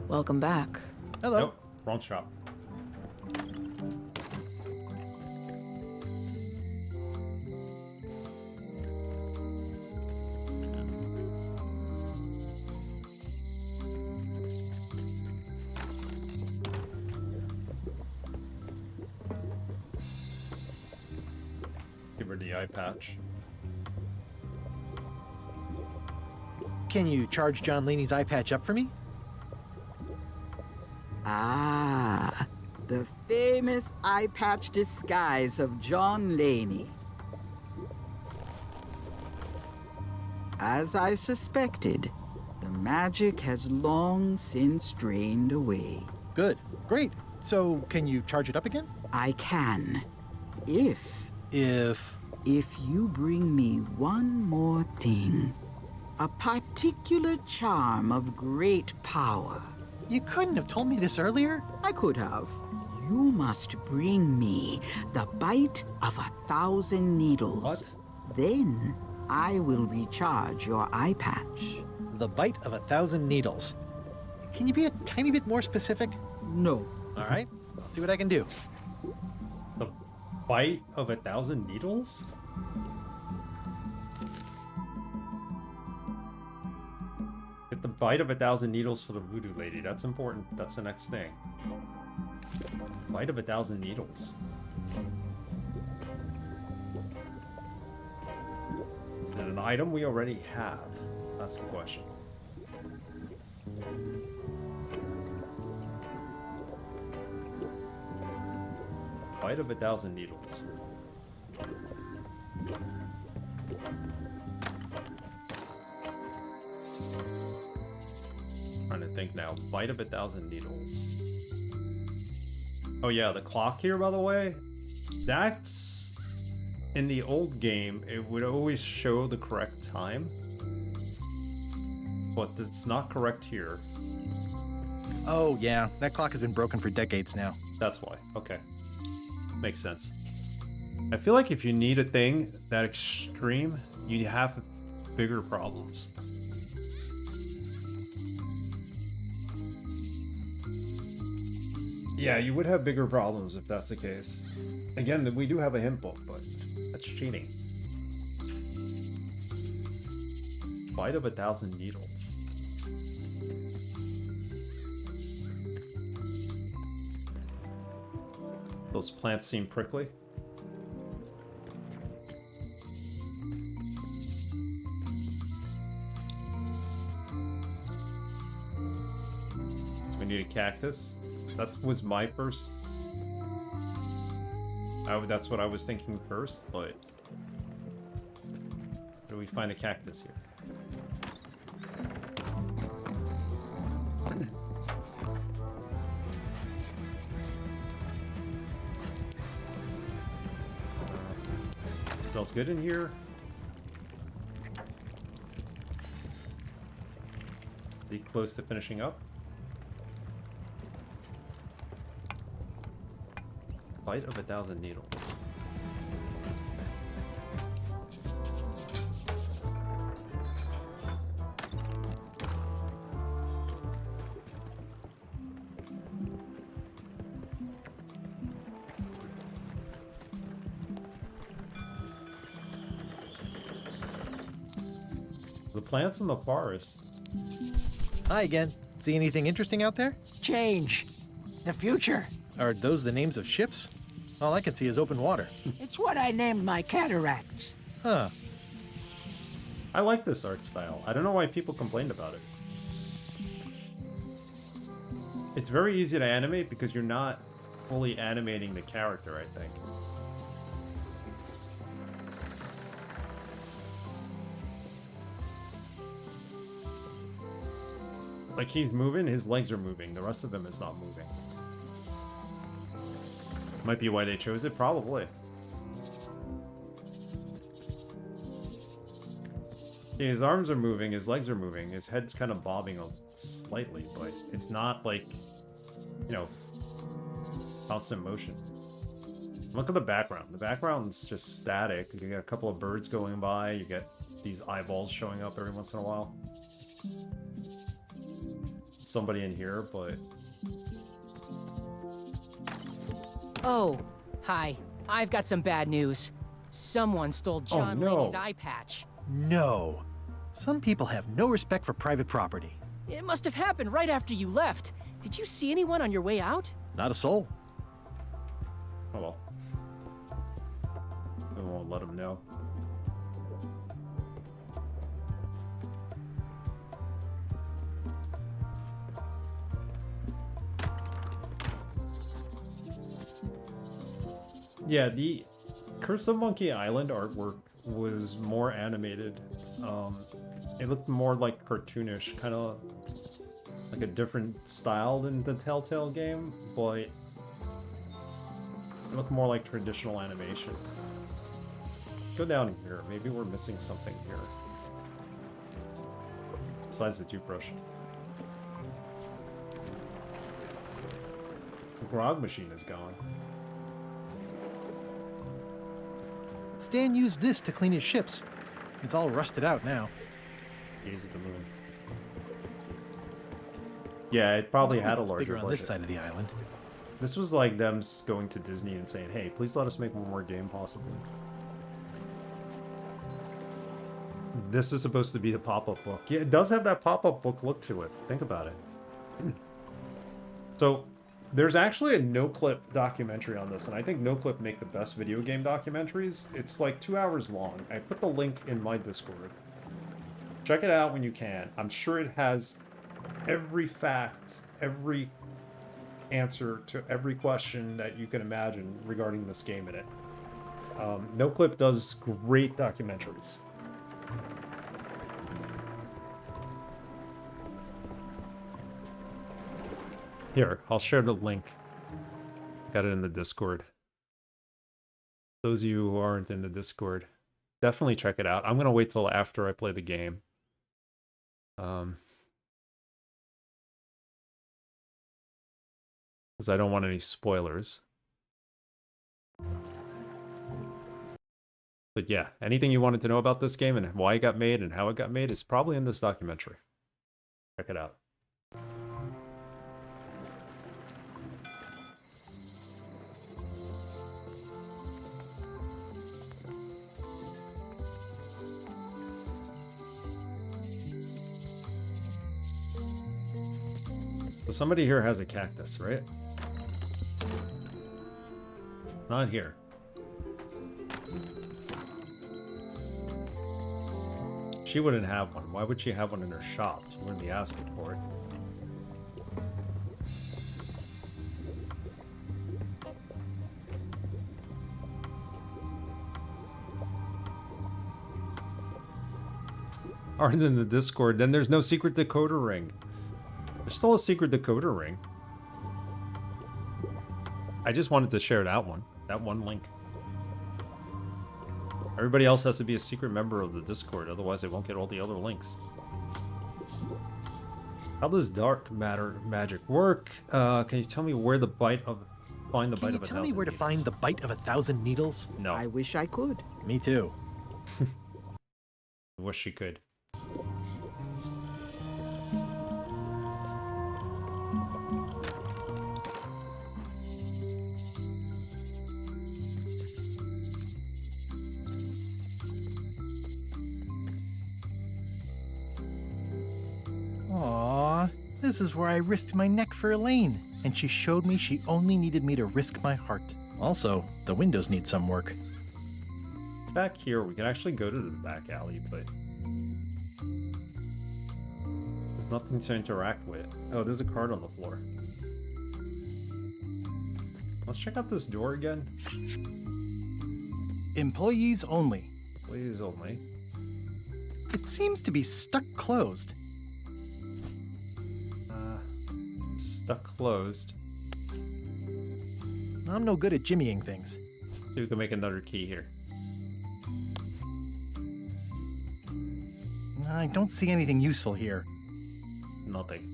G: Welcome back.
C: Hello.
A: Nope, wrong shop. Give her the eye patch.
C: Can you charge John Laney's eye patch up for me?
F: Ah, the famous eye patch disguise of John Laney. As I suspected, the magic has long since drained away.
C: Good. Great. So, can you charge it up again?
F: I can, if
C: If...
F: you bring me one more thing. A particular charm of great power.
C: You couldn't have told me this earlier?
F: I could have. You must bring me the bite of 1,000 needles.
A: What?
F: Then I will recharge your eye patch.
C: The bite of 1,000 needles. Can you be a tiny bit more specific?
F: No.
C: All right. I'll see what I can do.
A: The bite of 1,000 needles? Get the bite of 1,000 needles for the voodoo lady. That's important. That's the next thing. Bite of 1,000 needles. Is it an item we already have? That's the question. Bite of 1,000 needles. Trying to think now. Bite of 1,000 needles. Oh yeah, the clock here, by the way. That's in the old game. It would always show the correct time, but it's not correct here.
C: Oh, yeah. That clock has been broken for decades now.
A: That's why. Okay. Makes sense. I feel like if you need a thing that extreme, you have bigger problems. Yeah, you would have bigger problems if that's the case. Again, we do have a hint book, but that's cheating. Bite of 1,000 needles. Those plants seem prickly. We need a cactus. That was my first. That's what I was thinking first, but where do we find a cactus here? Smells good in here. Be close to finishing up. Bite of 1,000 needles. The plants in the forest.
C: Hi again. See anything interesting out there?
J: Change. The future.
C: Are those the names of ships? All I can see is open water.
J: It's what I named my cataracts.
C: Huh.
A: I like this art style. I don't know why people complained about it. It's very easy to animate because you're not fully animating the character, I think. Like, he's moving, his legs are moving, the rest of them is not moving. Might be why they chose it, probably. Yeah, his arms are moving, his legs are moving, his head's kind of bobbing slightly, but it's not like, you know, constant motion. Look at the background. The background's just static. You get a couple of birds going by, you get these eyeballs showing up every once in a while. Somebody in here, but...
K: Oh, hi. I've got some bad news. Someone stole John Laney's eye patch.
C: No. Some people have no respect for private property.
K: It must have happened right after you left. Did you see anyone on your way out?
C: Not a soul.
A: Oh well. I won't let him know. Yeah, the Curse of Monkey Island artwork was more animated. It looked more like cartoonish, kind of like a different style than the Telltale game, but it looked more like traditional animation. Go down here. Maybe we're missing something here. Besides the toothbrush. The grog machine is gone.
C: Stan used this to clean his ships. It's all rusted out now.
A: Gaze at the moon. Yeah, it probably had a larger
C: bigger on
A: budget.
C: this side of the island.
A: This was like them going to Disney and saying, hey, please let us make one more game possibly. This is supposed to be the pop-up book. Yeah, it does have that pop-up book look to it. Think about it. So, there's actually a no-clip documentary on this, and I think no-clip make the best video game documentaries. It's like 2 hours long. I put the link in my Discord. Check it out when you can. I'm sure it has every fact, every answer to every question that you can imagine regarding this game in it. No-clip does great documentaries. Here, I'll share the link. Got it in the Discord. Those of you who aren't in the Discord, definitely check it out. I'm going to wait till after I play the game. Because I don't want any spoilers. But yeah, anything you wanted to know about this game and why it got made and how it got made is probably in this documentary. Check it out. So somebody here has a cactus, right? Not here. She wouldn't have one. Why would she have one in her shop? She wouldn't be asking for it. Aren't in the Discord, then there's no secret decoder ring. There's still a secret decoder ring. I just wanted to share that one link. Everybody else has to be a secret member of the Discord, otherwise they won't get all the other links. How does dark matter magic work? Can you tell me where the bite of find the bite of a thousand needles?
C: Can you tell me where to find the bite of 1,000 needles?
A: No.
F: I wish I could.
C: Me too.
A: I wish she could.
C: Aww, this is where I risked my neck for Elaine, and she showed me she only needed me to risk my heart. Also, the windows need some work.
A: Back here, we can actually go to the back alley, but there's nothing to interact with. Oh, there's a card on the floor. Let's check out this door again.
C: Employees only.
A: Please only.
C: It seems to be stuck closed.
A: Stuck closed.
C: I'm no good at jimmying things.
A: See if we can make another key here.
C: I don't see anything useful here.
A: Nothing.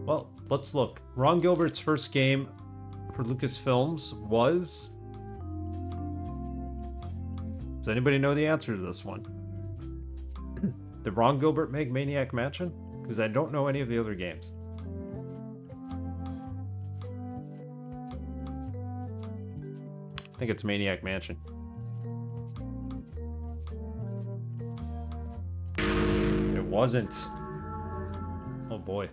A: Well, let's look. Ron Gilbert's first game for Lucasfilms was... Does anybody know the answer to this one? Did Ron Gilbert make Maniac Mansion? Because I don't know any of the other games. I think it's Maniac Mansion. It wasn't. Oh boy.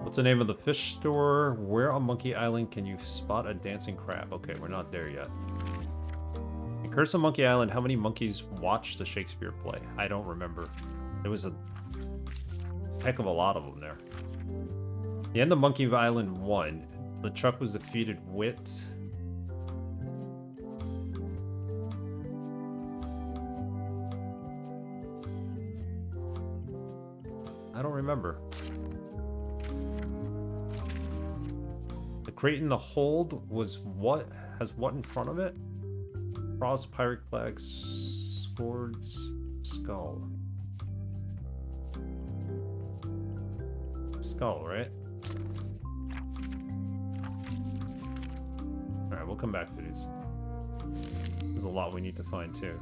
A: What's the name of the fish store? Where on Monkey Island can you spot a dancing crab? Okay, we're not there yet. In Curse of Monkey Island, how many monkeys watched the Shakespeare play? I don't remember. There was a heck of a lot of them there. The end of Monkey Island 1. LeChuck was defeated with... I don't remember. The crate in the hold was what? Has what in front of it? Cross, pirate flag, swords, skull. Skull, right? Alright, we'll come back to these. There's a lot we need to find too.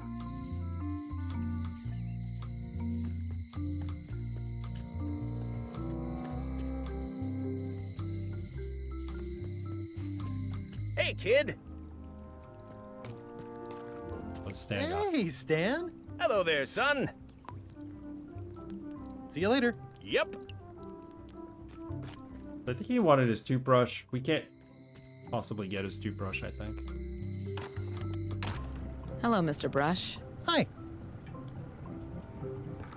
L: Hey, kid!
A: What's Stan got?
C: Hey, Stan!
L: Hello there, son!
C: See you later.
L: Yep.
A: I think he wanted his toothbrush. We can't possibly get his toothbrush, I think.
G: Hello, Mr. Brush.
C: Hi.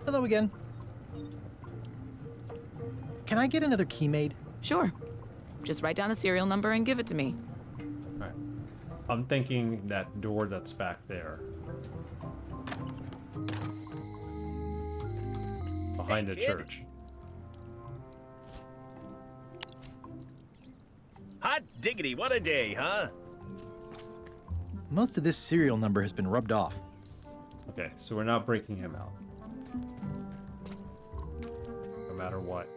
C: Hello again. Can I get another key made?
G: Sure. Just write down the serial number and give it to me.
A: Alright. I'm thinking that door that's back there. Behind the church.
L: Hot diggity, what a day, huh?
C: Most of this serial number has been rubbed off.
A: Okay, so we're not breaking him out. No matter what.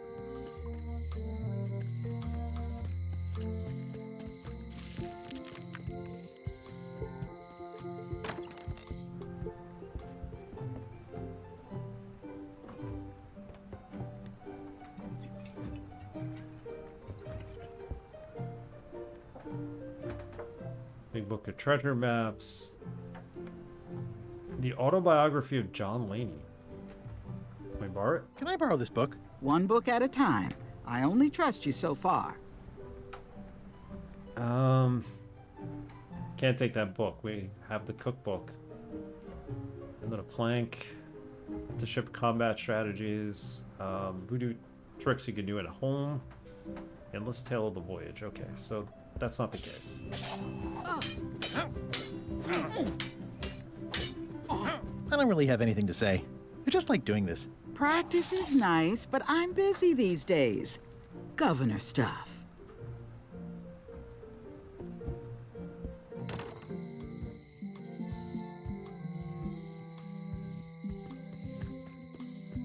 A: Big Book of Treasure Maps. The Autobiography of John Laney. Can I borrow it?
C: Can I borrow this book?
F: One book at a time. I only trust you so far.
A: Can't take that book. We have the cookbook. And then a plank. The ship combat strategies. Voodoo tricks you can do at home. Endless Tale of the Voyage. Okay, so that's not the case.
C: I don't really have anything to say. I just like doing this.
F: Practice is nice, but I'm busy these days. Governor stuff.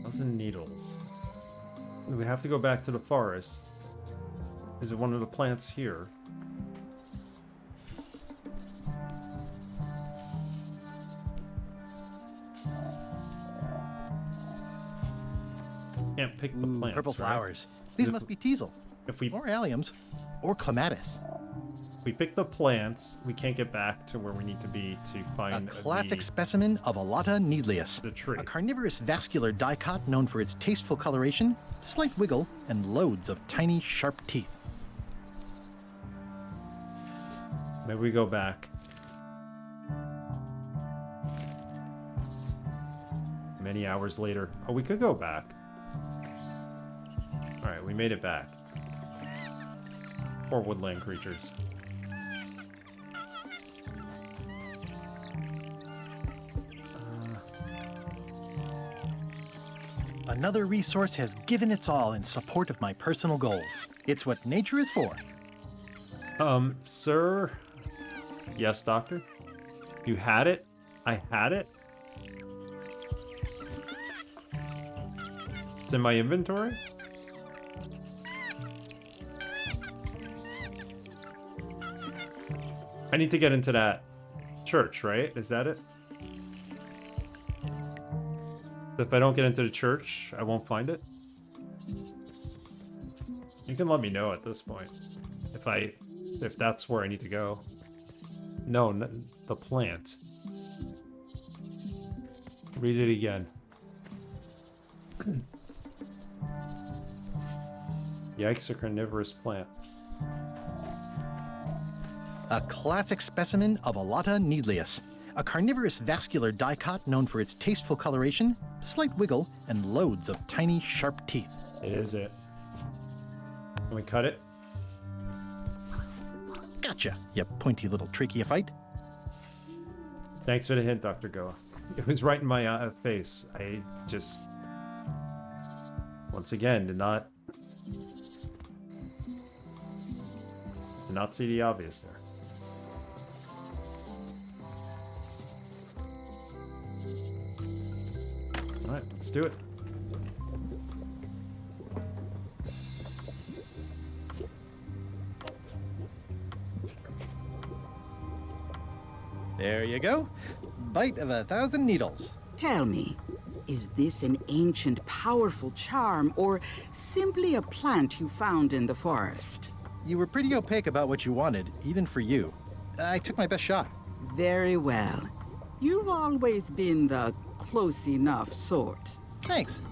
A: Thousand needles. We have to go back to the forest. Is it one of the plants here? Can't pick the plants.
C: Purple
A: right?
C: flowers. These must be teasel.
A: If we
C: Or alliums. Or clematis.
A: pick the plants, we can't get back to where we need to be to find
C: A classic specimen of Alata needleus.
A: the tree.
C: A carnivorous vascular dicot known for its tasteful coloration, slight wiggle, and loads of tiny, sharp teeth.
A: Maybe we go back. Many hours later. Oh, we could go back. Alright, we made it back. Poor woodland creatures.
C: Another resource has given its all in support of my personal goals. It's what nature is for.
A: Sir? Yes, doctor? You had it? I had it? It's in my inventory? I need to get into that church, right? Is that it? If I don't get into the church, I won't find it? You can let me know at this point. If that's where I need to go. No, the plant. Read it again. Yikes, a carnivorous plant.
C: A classic specimen of Alata needleus, a carnivorous vascular dicot known for its tasteful coloration, slight wiggle, and loads of tiny, sharp teeth.
A: It is it. Can we cut it?
C: Gotcha, you pointy little tracheophyte.
A: Thanks for the hint, Dr. Goa. It was right in my face. I just... Once again, did not see the obvious there. Alright, let's do it.
C: There you go. Bite of 1,000 needles.
F: Tell me, is this an ancient, powerful charm, or simply a plant you found in the forest?
C: You were pretty opaque about what you wanted, even for you. I took my best shot.
F: Very well. You've always been the close enough sort.
C: Thanks.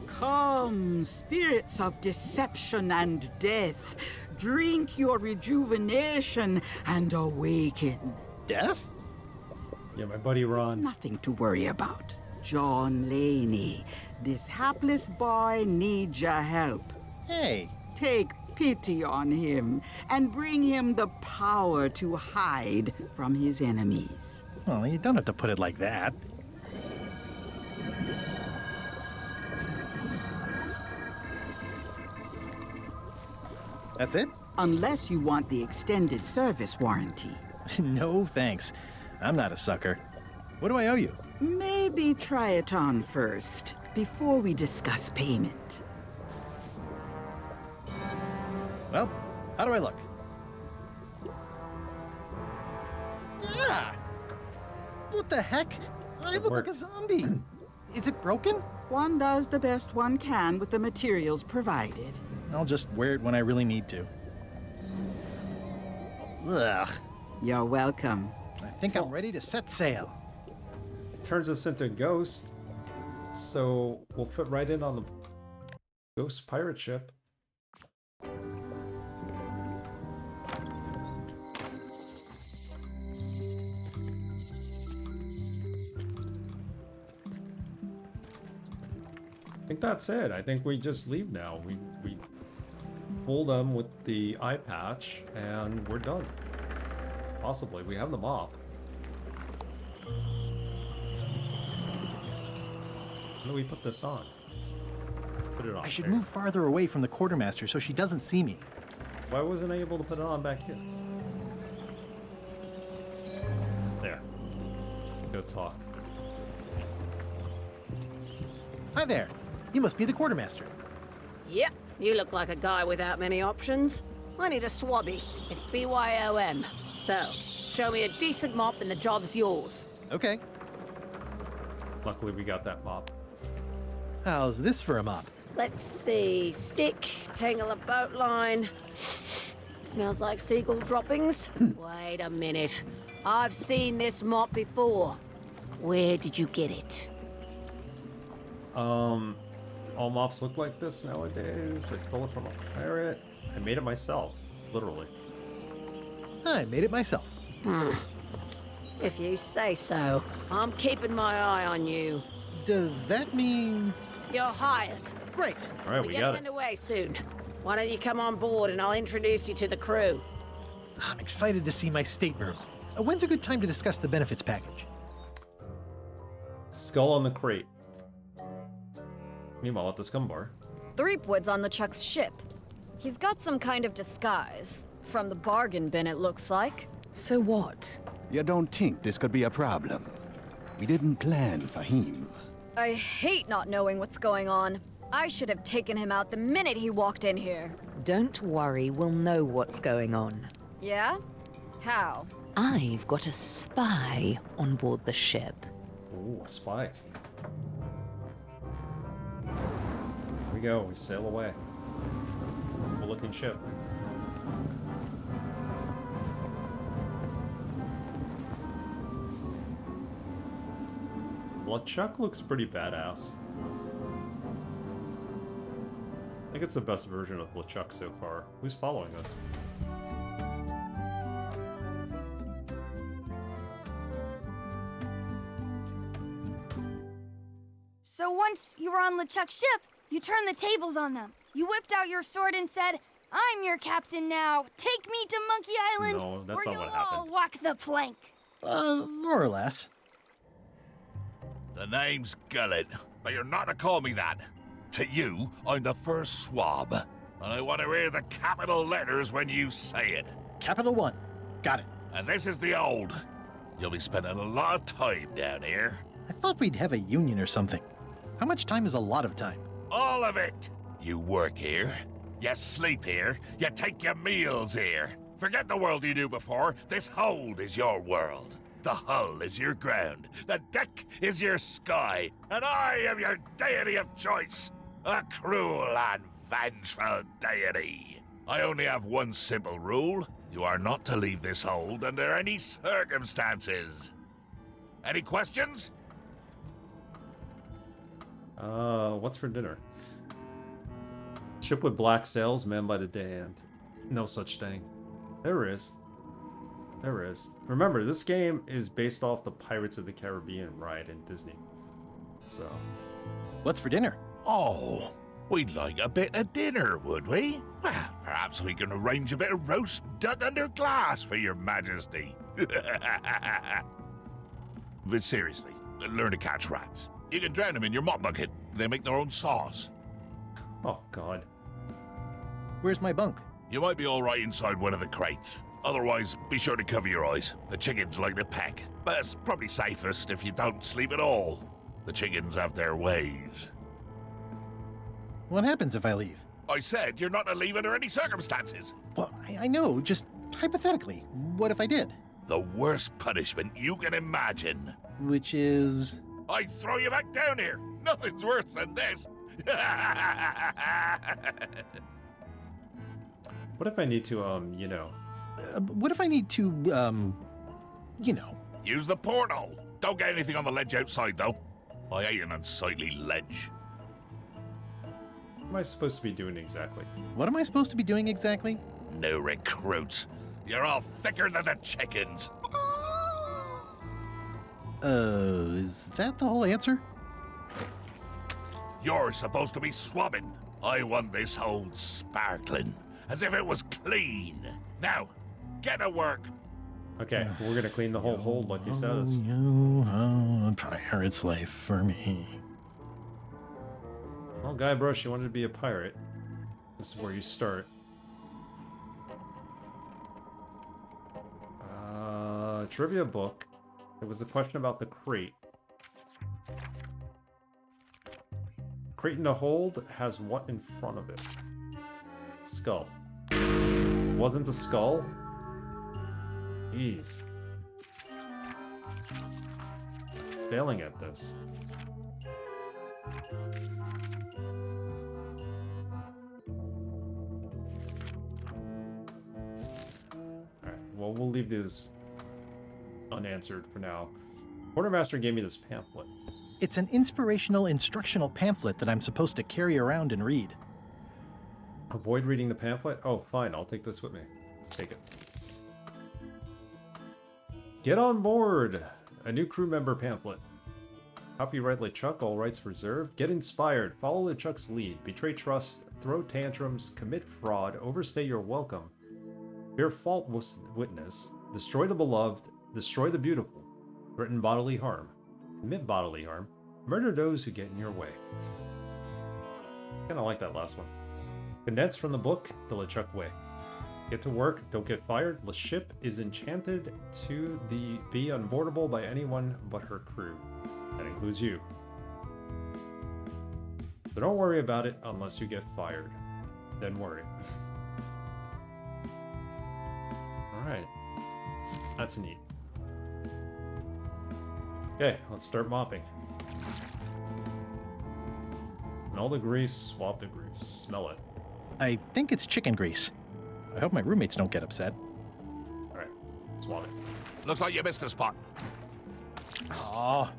F: Come, spirits of deception and death, drink your rejuvenation and awaken.
C: Death?
A: Yeah, my buddy Ron.
F: Nothing to worry about. John Laney, this hapless boy needs your help.
C: Hey.
F: Take pity on him and bring him the power to hide from his enemies.
C: Well, you don't have to put it like that. That's it?
F: Unless you want the extended service warranty.
C: No, thanks. I'm not a sucker. What do I owe you?
F: Maybe try it on first, before we discuss payment.
C: Well, how do I look? Ah! What the heck? I look like a zombie. Is it broken?
F: One does the best one can with the materials provided.
C: I'll just wear it when I really need to. Ugh.
F: You're welcome.
C: I think I'm ready to set sail.
A: It turns us into a ghost, so we'll fit right in on the ghost pirate ship. I think that's it. I think we just leave now. We fool them with the eye patch, and we're done. Possibly. We have the mop. How do we put this on? Put it on.
C: I should
A: there.
C: move farther away from the quartermaster so she doesn't see me.
A: Why wasn't I able to put it on back here? There. Go talk.
C: Hi there. You must be the quartermaster.
D: Yep, you look like a guy without many options. I need a swabby. It's BYOM. So, show me a decent mop and the job's yours.
C: Okay.
A: Luckily we got that mop.
C: How's this for a mop?
D: Let's see. Stick, tangle a boat line. Smells like seagull droppings. Wait a minute. I've seen this mop before. Where did you get it?
A: All mops look like this nowadays. I stole it from a pirate. I made it myself, literally.
C: I made it myself.
D: If you say so. I'm keeping my eye on you.
C: Does that mean...
D: You're hired.
C: Great.
A: All right,
D: We're
A: we got
D: getting
A: it.
D: underway soon. Why don't you come on board and I'll introduce you to the crew?
C: I'm excited to see my stateroom. When's a good time to discuss the benefits package?
A: Skull on the crate. Meanwhile, at the scum bar.
M: Threepwood's on the Chuck's ship. He's got some kind of disguise. From the bargain bin, it looks like.
J: So what?
B: You don't think this could be a problem? We didn't plan for him.
M: I hate not knowing what's going on. I should have taken him out the minute he walked in here.
N: Don't worry, we'll know what's going on.
M: Yeah? How?
N: I've got a spy on board the ship.
A: Ooh, a spy. Here we go, we sail away. Cool looking ship. LeChuck looks pretty badass. I think it's the best version of LeChuck so far. Who's following us?
O: So once you were on LeChuck's ship, you turned the tables on them. You whipped out your sword and said, "I'm your captain now. Take me to Monkey Island,
A: No, that's
O: or
A: not
O: you'll
A: what happened.
O: all walk the plank."
C: More or less.
B: The name's Gullet, but you're not to call me that. To you, I'm the first swab, and I want to hear the capital letters when you say it.
C: Capital 1. Got it.
B: And this is the old. You'll be spending a lot of time down here.
C: I thought we'd have a union or something. How much time is a lot of time?
B: All of it. You work here, you sleep here, you take your meals here. Forget the world you knew before. This hold is your world. The hull is your ground. The deck is your sky. And I am your deity of choice. A cruel and vengeful deity. I only have one simple rule. You are not to leave this hold under any circumstances. Any questions?
A: What's for dinner? Ship with black sails, manned by the day hand. No such thing. There is. There is. Remember, this game is based off the Pirates of the Caribbean ride in Disney. So.
C: What's for dinner?
B: Oh, we'd like a bit of dinner, would we? Well, perhaps we can arrange a bit of roast duck under glass for your majesty. But seriously, learn to catch rats. You can drown them in your mop bucket. They make their own sauce.
A: Oh, God.
C: Where's my bunk?
B: You might be all right inside one of the crates. Otherwise, be sure to cover your eyes. The chickens like to peck. But it's probably safest if you don't sleep at all. The chickens have their ways.
C: What happens if I leave?
B: I said you're not to leave under any circumstances.
C: Well, I know, just hypothetically. What if I did?
B: The worst punishment you can imagine.
C: Which is?
B: I throw you back down here. Nothing's worse than this.
A: What if I need to, you know?
C: What if I need to, you know?
B: Use the porthole. Don't get anything on the ledge outside, though. I hate an unsightly ledge.
A: What am I supposed to be doing exactly?
C: What am I supposed to be doing exactly?
B: No recruits. You're all thicker than the chickens.
C: Is that the whole answer?
B: You're supposed to be swabbing. I want this hold sparkling, as if it was clean. Now, get to work.
A: Okay, we're gonna clean the whole hold like you said.
C: A pirate's life for me.
A: Well, Guybrush, you wanted to be a pirate. This is where you start. Trivia book. It was a question about the crate. Crate in the hold has what in front of it? Skull. Wasn't the skull? Jeez. Failing at this. Alright, well, we'll leave these unanswered for now. Quartermaster gave me this pamphlet.
C: It's an inspirational instructional pamphlet that I'm supposed to carry around and read.
A: Avoid reading the pamphlet? Oh, fine, I'll take this with me. Let's take it. Get on board! A new crew member pamphlet. Copyright LeChuck, all rights reserved. Get inspired, follow LeChuck's lead, betray trust, throw tantrums, commit fraud, overstay your welcome, bear false witness, destroy the beloved, destroy the beautiful, threaten bodily harm, Commit bodily harm. Murder those who get in your way. Kinda like that last one. Condensed from the book, The LeChuck Way. Get to work, don't get fired. The ship is enchanted to be unboardable by anyone but her crew. That includes you. So don't worry about it unless you get fired. Then worry. Alright. That's neat. Okay, let's start mopping. Smell the grease, swap the grease. Smell it.
C: I think it's chicken grease. I hope my roommates don't get upset.
A: Alright, swap it.
B: Looks like you missed a spot.
C: Aw.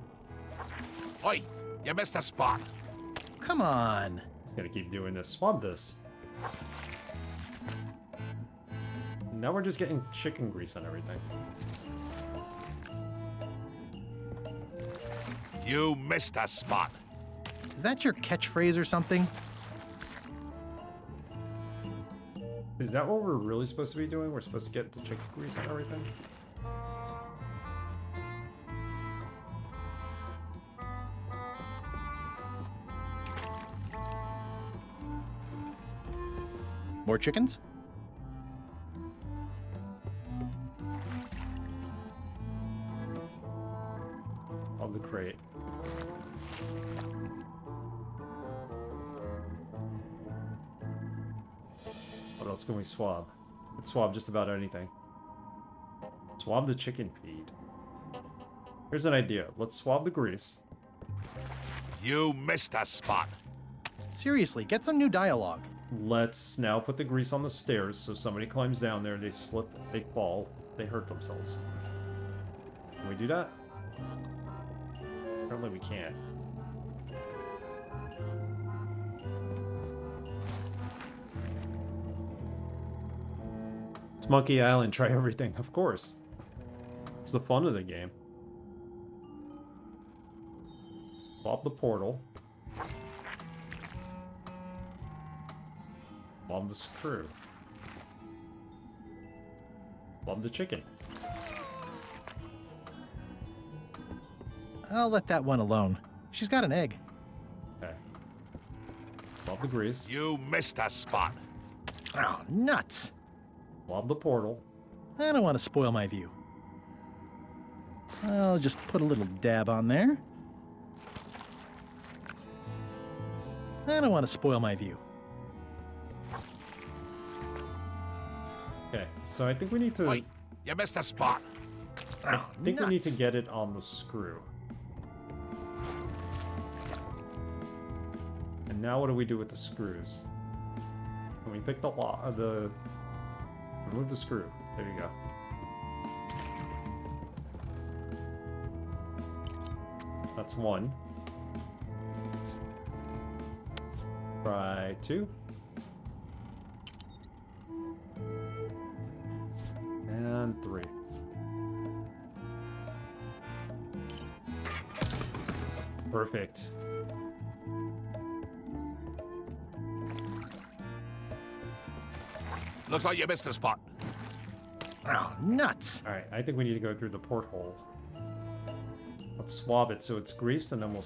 B: Oi, you missed a spot.
C: Come on.
A: He's gonna keep doing this. Swab this. Now we're just getting chicken grease on everything.
B: You missed a spot.
C: Is that your catchphrase or something?
A: Is that what we're really supposed to be doing? We're supposed to get the chicken grease on everything?
C: More chickens?
A: On the crate. What else can we swab? Let's swab just about anything. Swab the chicken feed. Here's an idea. Let's swab the grease.
B: You missed a spot.
C: Seriously, get some new dialogue.
A: Let's now put the grease on the stairs so somebody climbs down there, they slip, they fall, they hurt themselves. Can we do that? Apparently we can't. It's Monkey Island, try everything, of course. It's the fun of the game. Swap the portal. Swab the screw. Swab the chicken.
C: I'll let that one alone. She's got an egg.
A: Okay. Swab the grease.
B: You missed a spot.
C: Oh, nuts!
A: Swab the portal.
C: I don't want to spoil my view. I'll just put a little dab on there. I don't want to spoil my view.
A: Okay, so I think we need to...
B: Wait, you missed a spot.
A: I think we need to get it on the screw. And now what do we do with the screws? Can we pick the remove the screw. There you go. That's one. Try two. And three. Perfect.
B: Looks like you missed a spot.
C: Oh, nuts!
A: Alright, I think we need to go through the porthole. Let's swab it so it's greased, and then we'll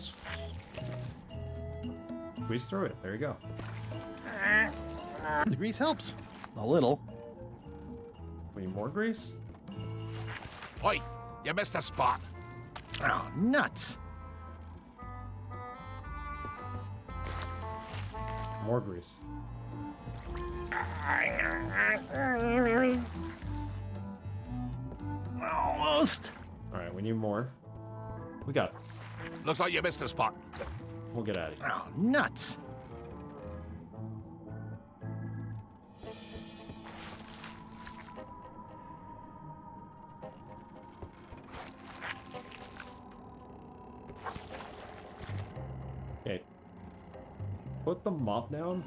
A: squeeze through it. There you go.
C: The grease helps. A little.
A: We need more grease?
B: Oi, you missed a spot.
C: Oh, nuts!
A: More grease.
C: Almost.
A: Alright, we need more. We got this.
B: Looks like you missed a spot.
A: We'll get out of here.
C: Oh, nuts!
A: Okay. Put the mop down.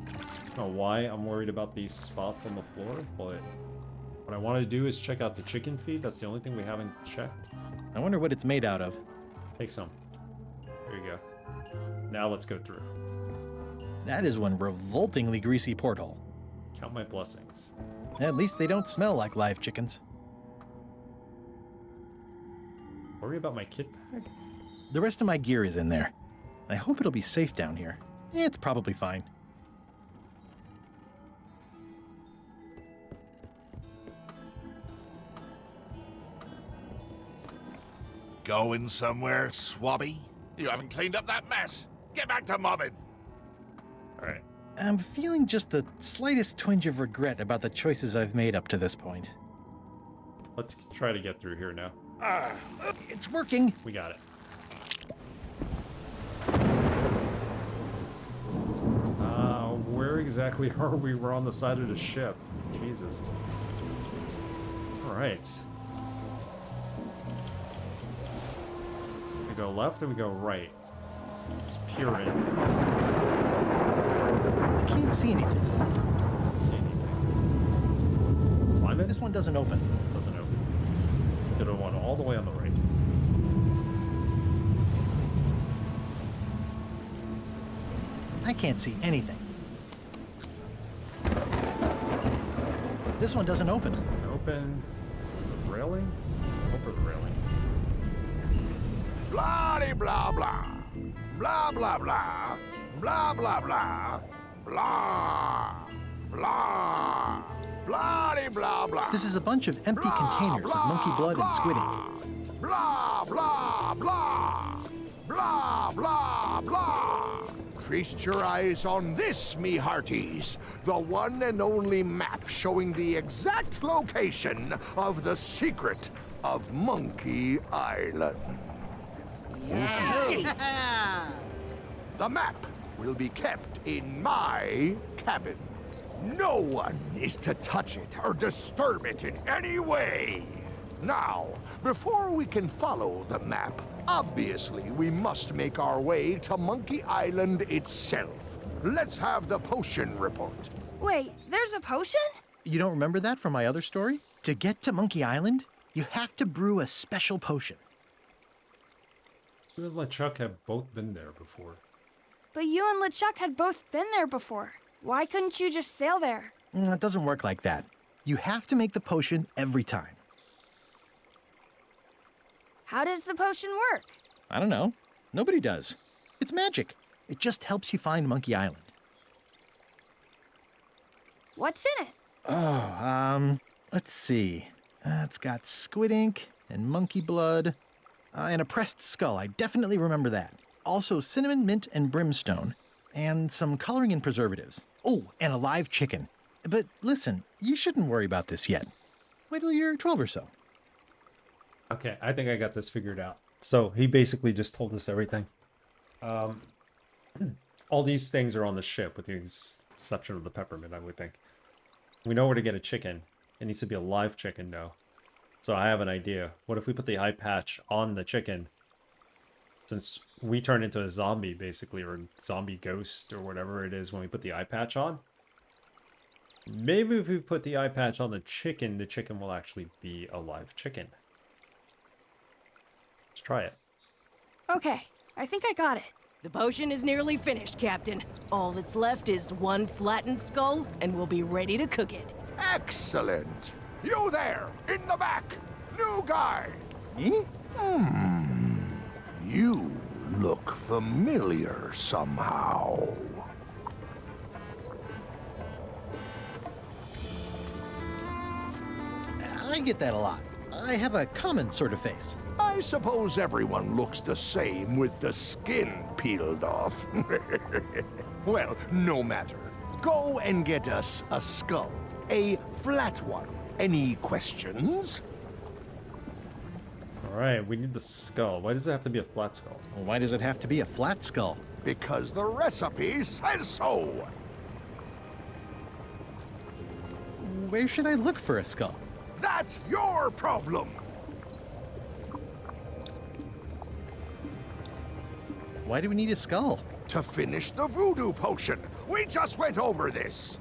A: I don't know why I'm worried about these spots on the floor, but what I want to do is check out the chicken feed. That's the only thing we haven't checked.
C: I wonder what it's made out of.
A: Take some. There you go. Now let's go through.
C: That is one revoltingly greasy porthole.
A: Count my blessings.
C: At least they don't smell like live chickens.
A: Worry about my kit bag?
C: The rest of my gear is in there. I hope it'll be safe down here. It's probably fine.
B: Going somewhere, swabby? You haven't cleaned up that mess. Get back to mobbing.
A: All right.
C: I'm feeling just the slightest twinge of regret about the choices I've made up to this point.
A: Let's try to get through here now.
C: It's working.
A: We got it. Where exactly are we? We're on the side of the ship. Jesus. All right. We go left and we go right. It's pyramid.
C: I can't see anything.
A: Can't see anything. Climb it?
C: This one doesn't open.
A: Doesn't open. Go to one all the way on the right.
C: I can't see anything. This one doesn't open.
A: Open the railing? Over the railing.
B: Blah blah blah. Blah blah blah. Blah blah blah. Blah. Blah. Blah blah blah.
C: This is a bunch of empty containers of monkey blood and squid ink.
B: Blah blah blah. Blah blah blah. Feast your eyes on this, me hearties. The one and only map showing the exact location of the secret of Monkey Island.
H: Yeah.
B: The map will be kept in my cabin. No one is to touch it or disturb it in any way. Now, before we can follow the map, obviously we must make our way to Monkey Island itself. Let's have the potion report.
O: Wait, there's a potion?
C: You don't remember that from my other story? To get to Monkey Island, you have to brew a special potion.
A: You and LeChuck have both been there before.
O: But you and LeChuck had both been there before. Why couldn't you just sail there?
C: It doesn't work like that. You have to make the potion every time.
O: How does the potion work?
C: I don't know. Nobody does. It's magic. It just helps you find Monkey Island.
O: What's in it?
C: Oh, let's see. It's got squid ink and monkey blood and a pressed skull. I definitely remember that. Also cinnamon, mint, and brimstone, and some coloring and preservatives. Oh, and a live chicken. But listen, you shouldn't worry about this yet. Wait till you're 12 or so.
A: Okay, I think I got this figured out. So he basically just told us everything. All these things are on the ship, with the exception of the peppermint, I would think. We know where to get a chicken. It needs to be a live chicken, though. So I have an idea. What if we put the eye patch on the chicken? Since we turn into a zombie, basically, or a zombie ghost, or whatever it is when we put the eye patch on. Maybe if we put the eye patch on the chicken will actually be a live chicken. Let's try it.
O: Okay, I think I got it.
P: The potion is nearly finished, Captain. All that's left is one flattened skull, and we'll be ready to cook it.
B: Excellent. You there, in the back. New guy.
C: Me?
B: You look familiar somehow.
C: I get that a lot. I have a common sort of face.
B: I suppose everyone looks the same with the skin peeled off. Well, no matter. Go and get us a skull. A flat one. Any questions?
A: Alright, we need the skull. Why does it have to be a flat skull?
C: Well, why does it have to be a flat skull?
B: Because the recipe says so.
C: Where should I look for a skull?
B: That's your problem.
C: Why do we need a skull?
B: To finish the voodoo potion. We just went over this.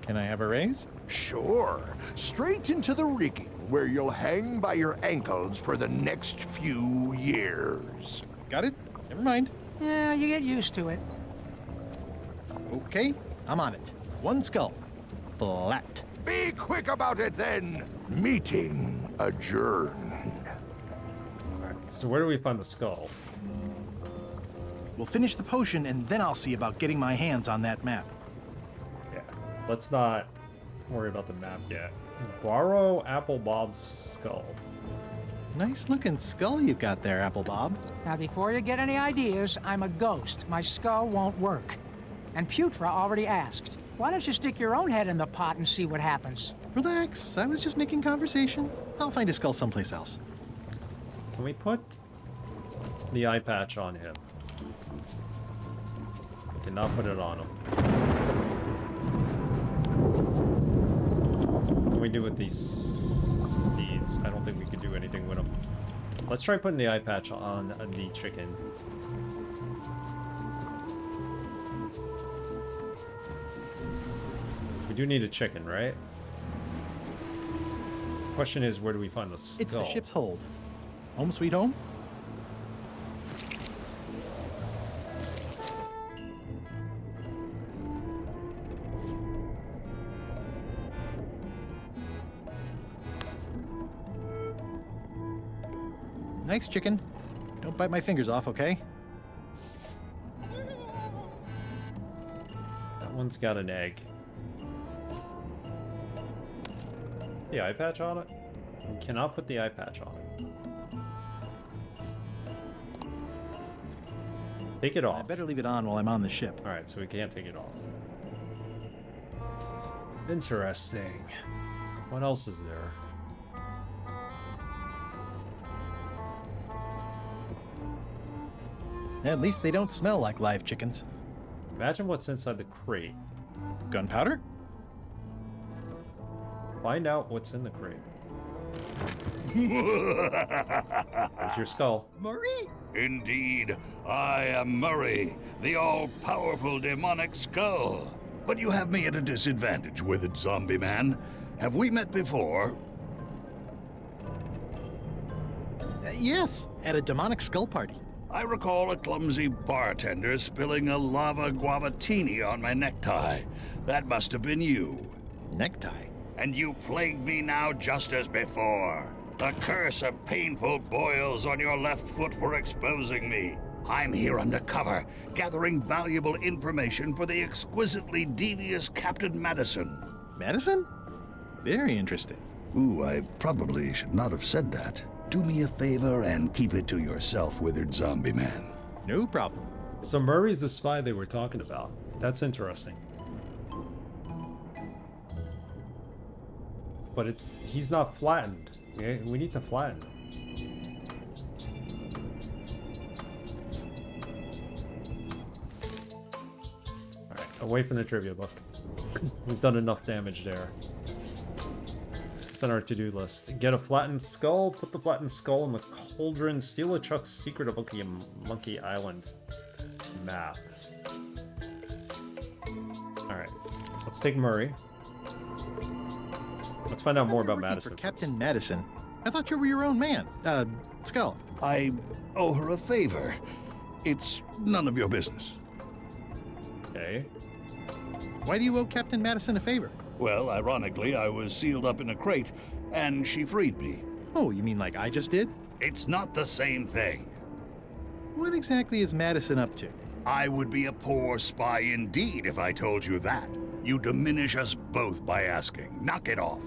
C: Can I have a raise?
B: Sure. Straight into the rigging, where you'll hang by your ankles for the next few years.
C: Got it? Never mind.
K: Yeah, you get used to it.
C: Okay, I'm on it. One skull. Flat.
B: Be quick about it then. Meeting adjourned.
A: So where do we find the skull?
C: We'll finish the potion, and then I'll see about getting my hands on that map.
A: Yeah, let's not worry about the map yet. Borrow Apple Bob's skull.
C: Nice looking skull you've got there, Apple Bob.
Q: Now, before you get any ideas, I'm a ghost. My skull won't work. And Putra already asked. Why don't you stick your own head in the pot and see what happens?
C: Relax, I was just making conversation. I'll find a skull someplace else.
A: Can we put the eye patch on him? We cannot put it on him. What can we do with these seeds? I don't think we can do anything with them. Let's try putting the eye patch on the chicken. We do need a chicken, right? Question is, where do we find the skull?
C: It's the ship's hold. Home sweet home? Nice chicken. Don't bite my fingers off, okay?
A: That one's got an egg. The eye patch on it? We cannot put the eye patch on it. Take it off.
C: I better leave it on while I'm on the ship.
A: Alright, so we can't take it off. Interesting. What else is there?
C: At least they don't smell like live chickens.
A: Imagine what's inside the crate.
C: Gunpowder?
A: Find out what's in the crate. There's your skull.
R: Murray? Indeed, I am Murray, the all-powerful demonic skull. But you have me at a disadvantage, withered zombie man. Have we met before?
C: Yes, at a demonic skull party.
R: I recall a clumsy bartender spilling a lava guavatini on my necktie. That must have been you.
C: Necktie?
R: And you plague me now just as before. The curse of painful boils on your left foot for exposing me. I'm here undercover, gathering valuable information for the exquisitely devious Captain Madison.
C: Madison? Very interesting.
R: Ooh, I probably should not have said that. Do me a favor and keep it to yourself, withered zombie man.
C: No problem.
A: So Murray's the spy they were talking about. That's interesting. But he's not flattened. Okay? We need to flatten. Alright, away from the trivia book. We've done enough damage there. It's on our to-do list. Get a flattened skull, put the flattened skull in the cauldron, steal a Chuck's secret of Monkey Island map. Alright, let's take Murray. Let's find out more about Madison.
C: For Captain Madison. I thought you were your own man. Skull.
R: I owe her a favor. It's none of your business.
A: Okay.
C: Why do you owe Captain Madison a favor?
R: Well, ironically, I was sealed up in a crate, and she freed me.
C: Oh, you mean like I just did?
R: It's not the same thing.
C: What exactly is Madison up to?
R: I would be a poor spy indeed if I told you that. You diminish us both by asking. Knock it off.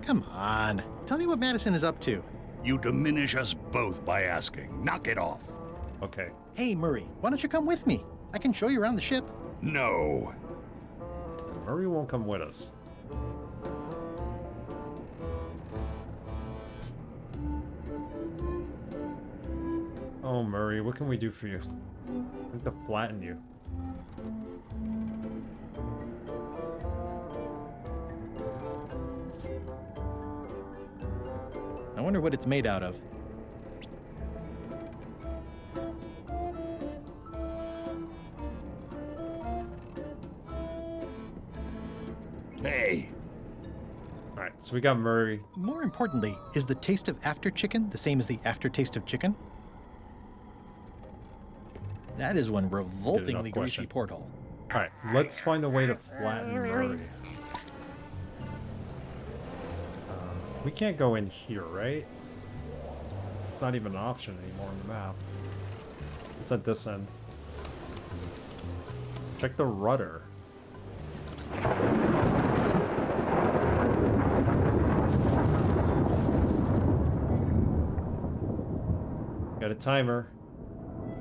C: Come on. Tell me what Madison is up to.
R: You diminish us both by asking. Knock it off.
A: Okay.
C: Hey, Murray, why don't you come with me? I can show you around the ship.
R: No.
A: Murray won't come with us. Oh, Murray, what can we do for you? We have to flatten you.
C: I wonder what it's made out of.
R: Hey.
A: Alright, so we got Murray.
C: More importantly, is the taste of after chicken the same as the aftertaste of chicken? That is one revoltingly greasy porthole.
A: Alright, let's find a way to flatten Murray. We can't go in here, right? It's not even an option anymore on the map. It's at this end. Check the rudder. Got a timer.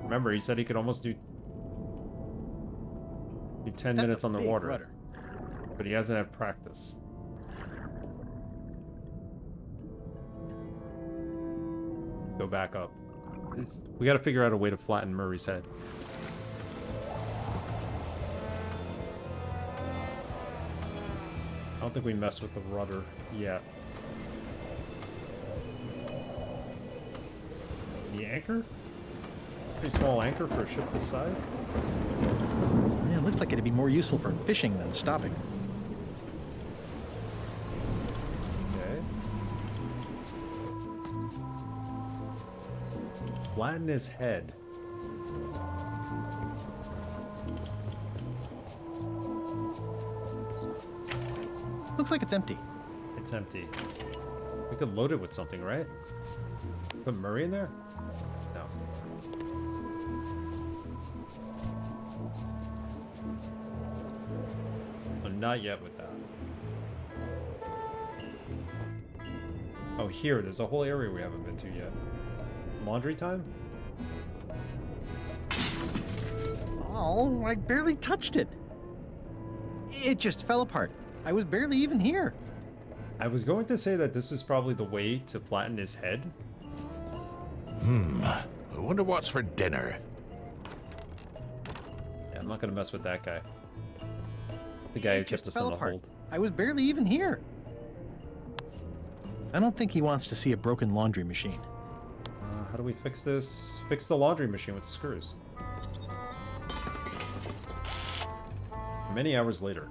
A: Remember, he said he could almost do 10 minutes on the water.
C: Rudder.
A: But he hasn't had practice. Go back up. We gotta figure out a way to flatten Murray's head. I don't think we messed with the rudder yet. The anchor? Pretty small anchor for a ship this size.
C: Yeah, it looks like it'd be more useful for fishing than stopping.
A: Okay. Flatten his head.
C: Looks like it's empty.
A: It's empty. We could load it with something, right? Put Murray in there? No. Oh, not yet with that. Oh, here. There's a whole area we haven't been to yet. Laundry time?
C: Oh, I barely touched it. It just fell apart. I was barely even here.
A: I was going to say that this is probably the way to flatten his head.
B: I wonder what's for dinner.
A: Yeah, I'm not going to mess with that guy. The guy who kept us in the hold.
C: I was barely even here. I don't think he wants to see a broken laundry machine.
A: How do we fix this? Fix the laundry machine with the screws. Many hours later.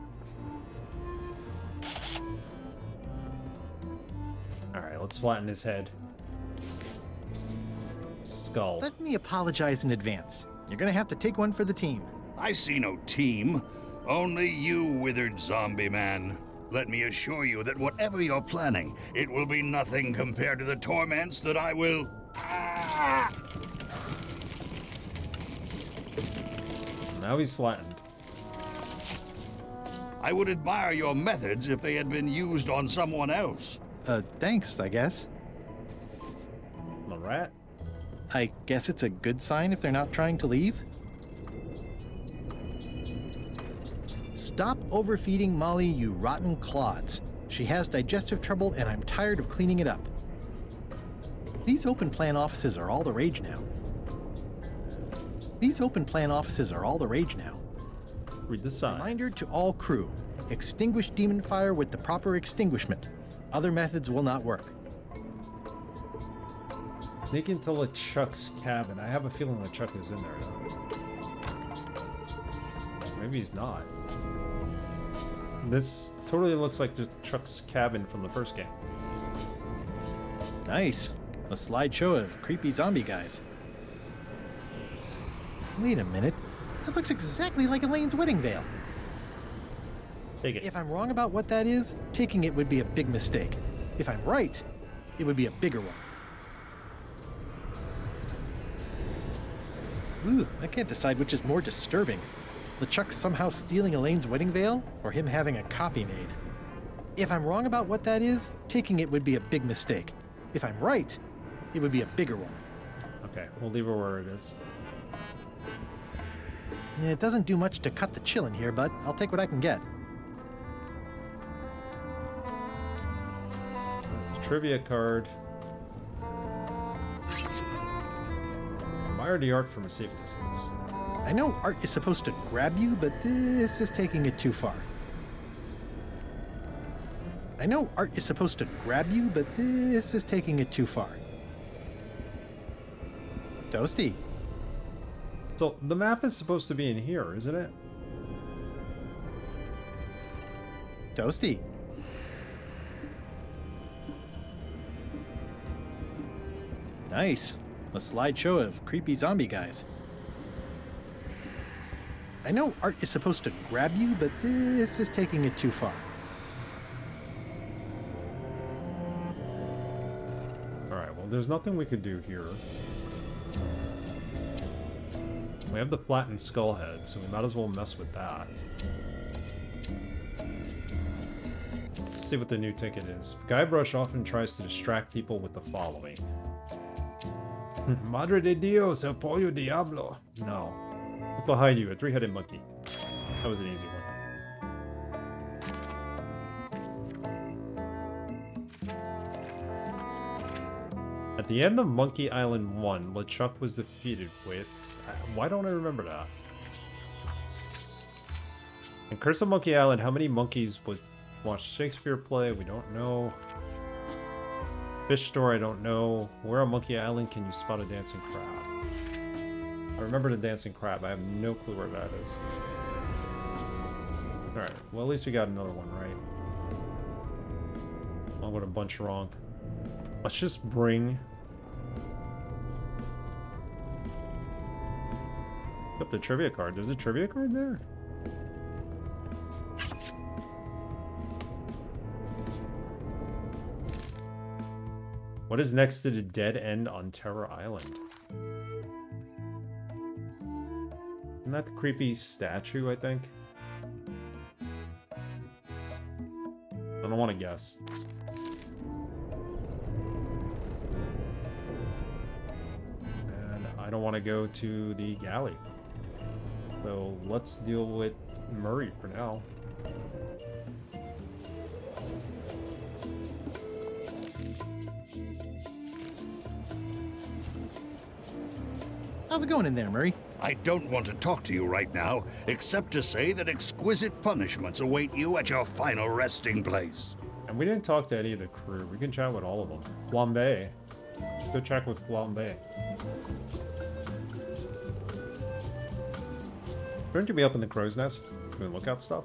A: Alright, let's flatten his head. Skull.
C: Let me apologize in advance. You're gonna have to take one for the team.
R: I see no team. Only you, withered zombie man. Let me assure you that whatever you're planning, it will be nothing compared to the torments that I will...
A: Now he's flattened.
R: I would admire your methods if they had been used on someone else.
C: Thanks, I guess.
A: The rat?
C: I guess it's a good sign if they're not trying to leave. Stop overfeeding Molly, you rotten clods. She has digestive trouble and I'm tired of cleaning it up. These open plan offices are all the rage now.
A: Read the sign.
C: Reminder to all crew. Extinguish demon fire with the proper extinguishment. Other methods will not work.
A: Sneak into LeChuck's cabin. I have a feeling LeChuck is in there though. Maybe he's not. This totally looks like LeChuck's cabin from the first game.
C: Nice. A slideshow of creepy zombie guys. Wait a minute. That looks exactly like Elaine's wedding veil.
A: Take it.
C: If I'm wrong about what that is, taking it would be a big mistake. If I'm right, it would be a bigger one. Ooh, I can't decide which is more disturbing. LeChuck somehow stealing Elaine's wedding veil, or him having a copy made. If I'm wrong about what that is, taking it would be a big mistake. If I'm right, it would be a bigger one.
A: Okay, we'll leave her where it is.
C: It doesn't do much to cut the chill in here, but I'll take what I can get.
A: Trivia card. Admire the art from a safe distance.
C: I know art is supposed to grab you, but this is taking it too far. Toasty.
A: So the map is supposed to be in here, isn't it?
C: Toasty. Nice. A slideshow of creepy zombie guys. I know art is supposed to grab you, but this is taking it too far.
A: Alright, well there's nothing we could do here. We have the flattened skull head, so we might as well mess with that. Let's see what the new ticket is. Guybrush often tries to distract people with the following. Madre de Dios, el pollo diablo. No. Look behind you, a three-headed monkey. That was an easy one. At the end of Monkey Island 1, LeChuck was defeated with... Why don't I remember that? In Curse of Monkey Island, how many monkeys would watch Shakespeare play? We don't know. Fish store, I don't know. Where on Monkey Island can you spot a dancing crab? I remember the dancing crab. I have no clue where that is. Alright, well at least we got another one right. I got a bunch wrong. Let's just bring up the trivia card. There's a trivia card there? What is next to the dead end on Terror Island? Isn't that the creepy statue, I think? I don't want to guess. I don't want to go to the galley. So let's deal with Murray for now.
C: How's it going in there, Murray?
R: I don't want to talk to you right now, except to say that exquisite punishments await you at your final resting place.
A: And we didn't talk to any of the crew. We can chat with all of them. Flambe. Let's go check with Flambe. Shouldn't you be up in the crow's nest doing lookout stuff?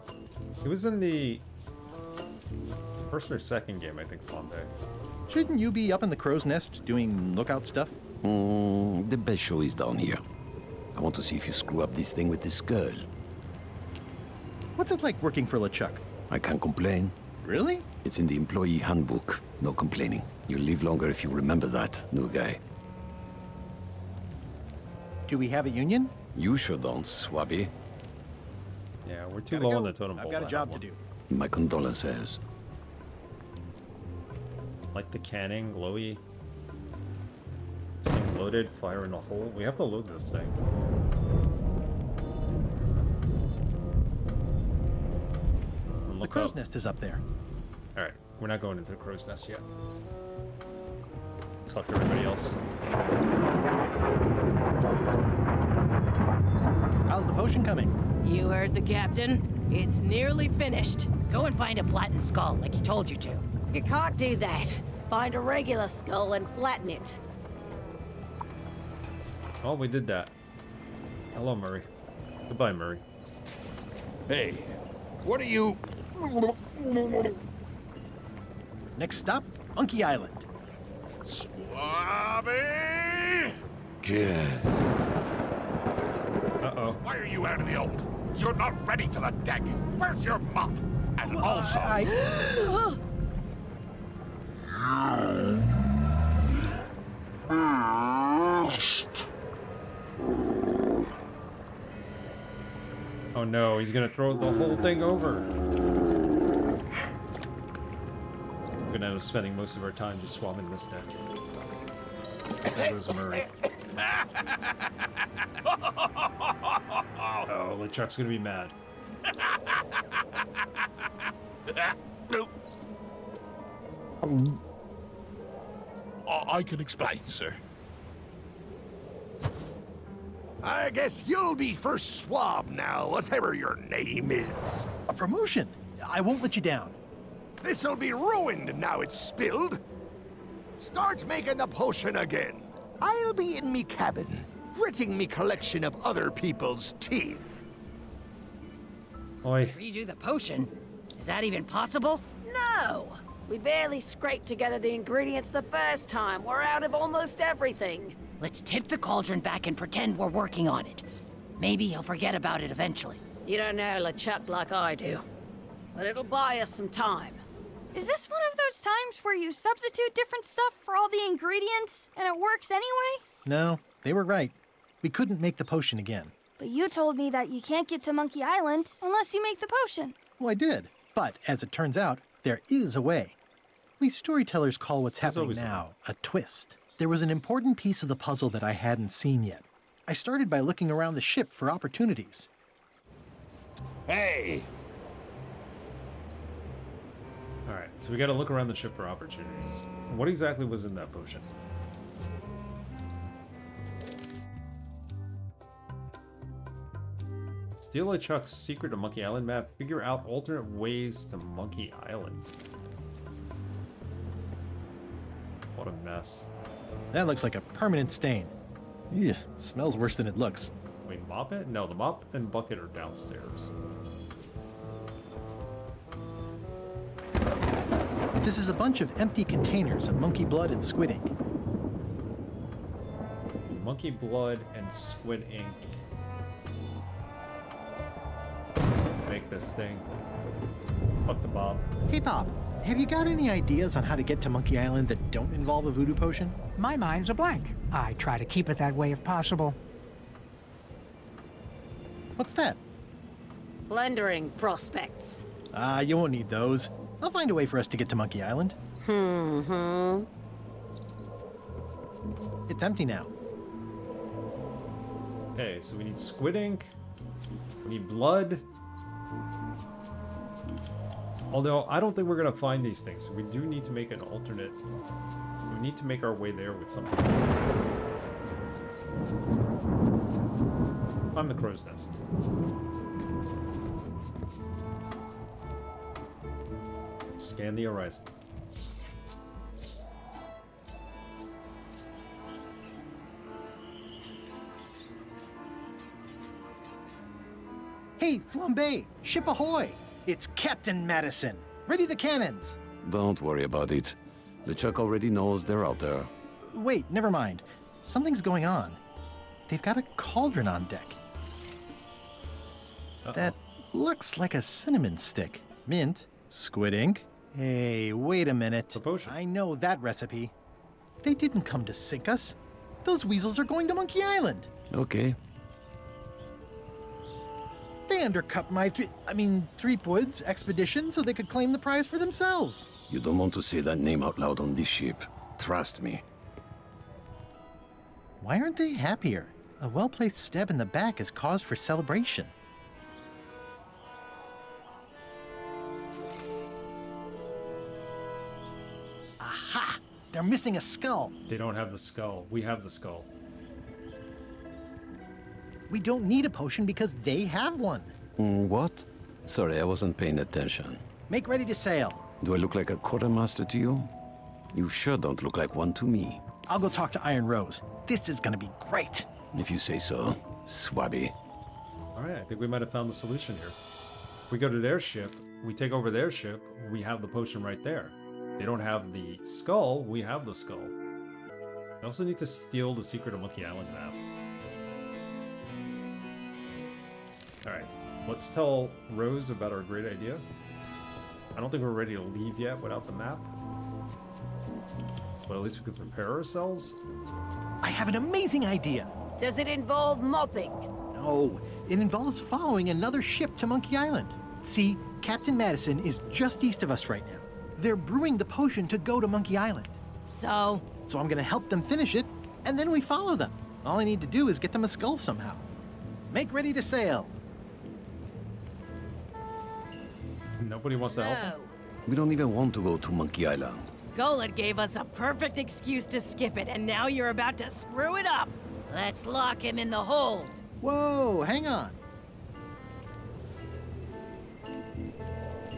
A: It was in the first or second game, I think, Flambe.
C: Shouldn't you be up in the crow's nest doing lookout stuff?
E: The best show is down here. I want to see if you screw up this thing with this girl.
C: What's it like working for LeChuck?
E: I can't complain.
C: Really?
E: It's in the employee handbook. No complaining. You'll live longer if you remember that, new guy.
C: Do we have a union?
E: You sure don't, Swabby.
A: Yeah, we're too low on the totem pole.
C: I've got a job to do.
E: My condolences.
A: Like the canning, glowy. This thing loaded, fire in a hole. We have to load this thing.
C: The crow's nest is up there.
A: Alright, we're not going into the crow's nest yet. Fuck everybody else.
C: How's the potion coming?
P: You heard the captain. It's nearly finished.
D: Go and find a flattened skull, like he told you to. If you can't do that, find a regular skull and flatten it.
A: Oh, we did that. Hello, Murray. Goodbye, Murray.
R: Hey, what are you...
C: Next stop, Monkey Island.
B: Swabby!
R: Good.
A: Uh-oh.
B: Why are you out of the old? You're not ready for the deck. Where's your mop? And also...
A: Oh no, he's gonna throw the whole thing over. We're gonna end up spending most of our time just swabbing this deck. There goes Murray. Oh, LeChuck's gonna be mad.
B: I can explain, sir. I guess you'll be first swab now, whatever your name is.
C: A promotion. I won't let you down.
B: This'll be ruined now it's spilled. Start making the potion again. I'll be in me cabin, gritting me collection of other people's teeth.
A: Oi.
D: Redo the potion? Is that even possible? No! We barely scraped together the ingredients the first time. We're out of almost everything. Let's tip the cauldron back and pretend we're working on it. Maybe he'll forget about it eventually. You don't know LeChuck like I do. But it'll buy us some time.
O: Is this one of those times where you substitute different stuff for all the ingredients and it works anyway?
C: No, they were right. We couldn't make the potion again.
O: But you told me that you can't get to Monkey Island unless you make the potion.
C: Well, I did. But as it turns out, there is a way. We storytellers call what's happening now a twist. There was an important piece of the puzzle that I hadn't seen yet. I started by looking around the ship for opportunities.
R: Hey!
A: Alright, so we gotta look around the ship for opportunities. What exactly was in that potion? Steal LeChuck's secret to Monkey Island map. Figure out alternate ways to Monkey Island. What a mess.
C: That looks like a permanent stain. Ew, smells worse than it looks.
A: Wait, mop it? No, the mop and bucket are downstairs.
C: This is a bunch of empty containers of monkey blood and squid ink.
A: Monkey blood and squid ink. Make this thing. Fuck the Bob.
C: Hey Bob, have you got any ideas on how to get to Monkey Island that don't involve a voodoo potion?
Q: My mind's a blank. I try to keep it that way if possible.
C: What's that?
D: Plundering prospects.
C: You won't need those. I'll find a way for us to get to Monkey Island. It's empty now.
A: Okay, so we need squid ink. We need blood. Although, I don't think we're gonna find these things. We do need to make an alternate. We need to make our way there with something. Find the crow's nest. Scan the horizon.
C: Hey, Flambe! Ship ahoy! It's Captain Madison. Ready the cannons!
E: Don't worry about it. LeChuck already knows they're out there.
C: Wait, never mind. Something's going on. They've got a cauldron on deck. That looks like a cinnamon stick. Mint, squid ink. Hey, wait a minute. I know that recipe. They didn't come to sink us. Those weasels are going to Monkey Island.
E: Okay.
C: They undercut my Threepwood's expedition so they could claim the prize for themselves.
E: You don't want to say that name out loud on this ship. Trust me.
C: Why aren't they happier? A well-placed stab in the back is cause for celebration. Aha! They're missing a skull.
A: They don't have the skull. We have the skull.
C: We don't need a potion because they have one.
E: What? Sorry, I wasn't paying attention.
C: Make ready to sail.
E: Do I look like a quartermaster to you? You sure don't look like one to me.
C: I'll go talk to Iron Rose. This is gonna be great.
E: If you say so, Swabby.
A: Alright, I think we might have found the solution here. We go to their ship, we take over their ship, we have the potion right there. They don't have the skull, we have the skull. We also need to steal the secret of Monkey Island map. Alright, let's tell Rose about our great idea. I don't think we're ready to leave yet without the map. But at least we could prepare ourselves.
C: I have an amazing idea.
D: Does it involve mopping?
C: No, it involves following another ship to Monkey Island. See, Captain Madison is just east of us right now. They're brewing the potion to go to Monkey Island.
I: So
C: I'm gonna help them finish it, and then we follow them. All I need to do is get them a skull somehow. Make ready to sail.
A: Nobody wants to help them?
E: We don't even want to go to Monkey Island.
P: Gullet gave us a perfect excuse to skip it, and now you're about to screw it up.
D: Let's lock him in the hold.
C: Whoa, hang on.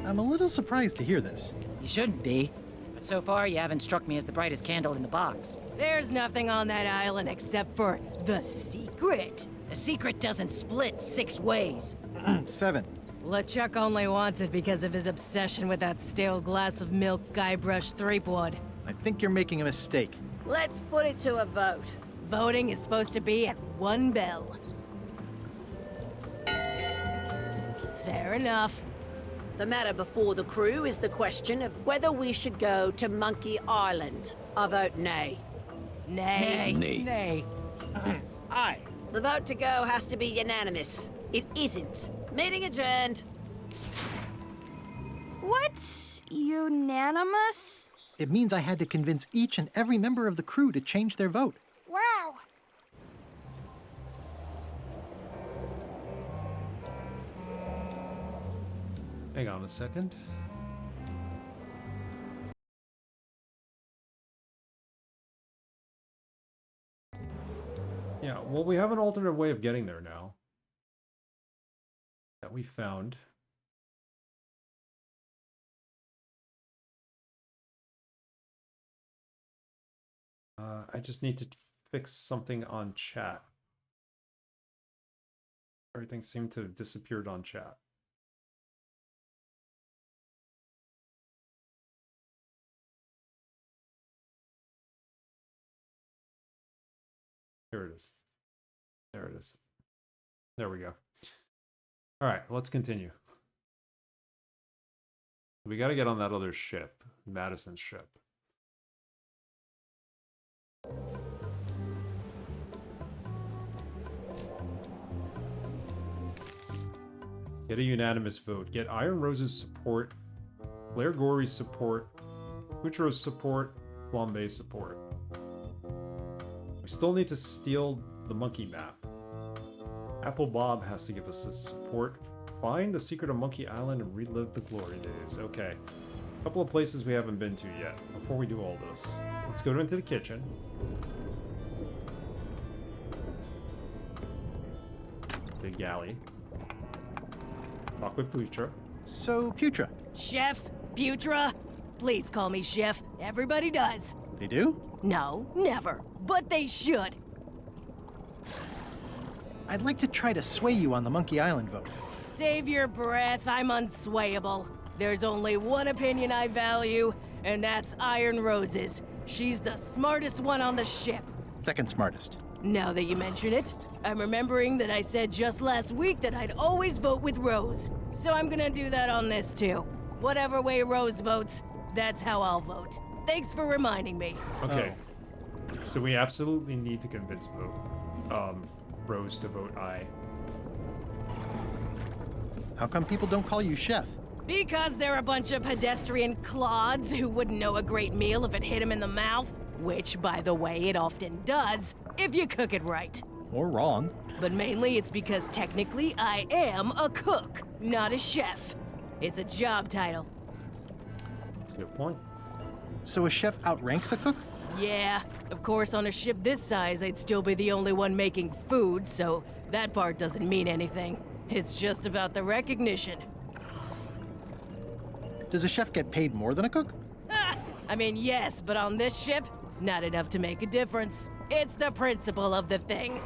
C: I'm a little surprised to hear this.
K: You shouldn't be. But so far, you haven't struck me as the brightest candle in the box.
P: There's nothing on that island except for the secret.
D: The secret doesn't split 6 ways.
C: 7.
P: LeChuck only wants it because of his obsession with that stale glass of milk Guybrush Threepwood.
C: I think you're making a mistake.
D: Let's put it to a vote.
P: Voting is supposed to be at 1 bell. Fair enough.
D: The matter before the crew is the question of whether we should go to Monkey Island. I vote nay.
P: Nay.
E: Nay.
C: Aye.
D: The vote to go has to be unanimous. It isn't. Meeting adjourned.
O: What's unanimous?
C: It means I had to convince each and every member of the crew to change their vote.
O: Wow.
A: Hang on a second. Yeah, well, we have an alternate way of getting there now. That we found. I just need to fix something on chat. Everything seemed to have disappeared on chat. Here it is. There it is. There we go. All right, let's continue. We got to get on that other ship, Madison's ship. Get a unanimous vote. Get Iron Rose's support, Blair Gory's support, Putro's support, Flambe's support. We still need to steal the monkey map. Apple Bob has to give us his support. Find the secret of Monkey Island and relive the glory days. Okay. A couple of places we haven't been to yet. Before we do all this, let's go into the kitchen. Big galley. Talk with Putra.
C: So, Putra.
P: Chef? Putra? Please call me Chef. Everybody does.
C: They do?
P: No, never. But they should.
C: I'd like to try to sway you on the Monkey Island vote.
P: Save your breath. I'm unswayable. There's only one opinion I value, and that's Iron Rose's. She's the smartest one on the ship.
C: Second smartest.
P: Now that you mention it, I'm remembering that I said just last week that I'd always vote with Rose. So I'm gonna do that on this too. Whatever way Rose votes, that's how I'll vote. Thanks for reminding me.
A: Okay. So we absolutely need to convince Rose to vote aye.
C: How come people don't call you Chef?
P: Because they're a bunch of pedestrian clods who wouldn't know a great meal if it hit them in the mouth. Which, by the way, it often does, if you cook it right.
C: Or wrong.
P: But mainly it's because technically I am a cook, not a chef. It's a job title.
A: Good point.
C: So a chef outranks a cook?
P: Yeah, of course on a ship this size I'd still be the only one making food, so that part doesn't mean anything. It's just about the recognition.
C: Does a chef get paid more than a cook?
P: I mean, yes, but on this ship, not enough to make a difference. It's the principle of the thing.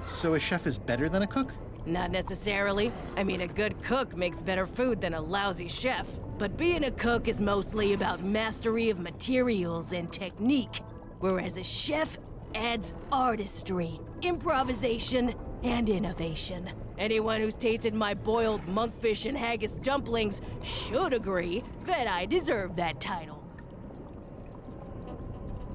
C: So a chef is better than a cook?
P: Not necessarily. I mean, a good cook makes better food than a lousy chef. But being a cook is mostly about mastery of materials and technique, whereas a chef adds artistry, improvisation, and innovation. Anyone who's tasted my boiled monkfish and haggis dumplings should agree that I deserve that title.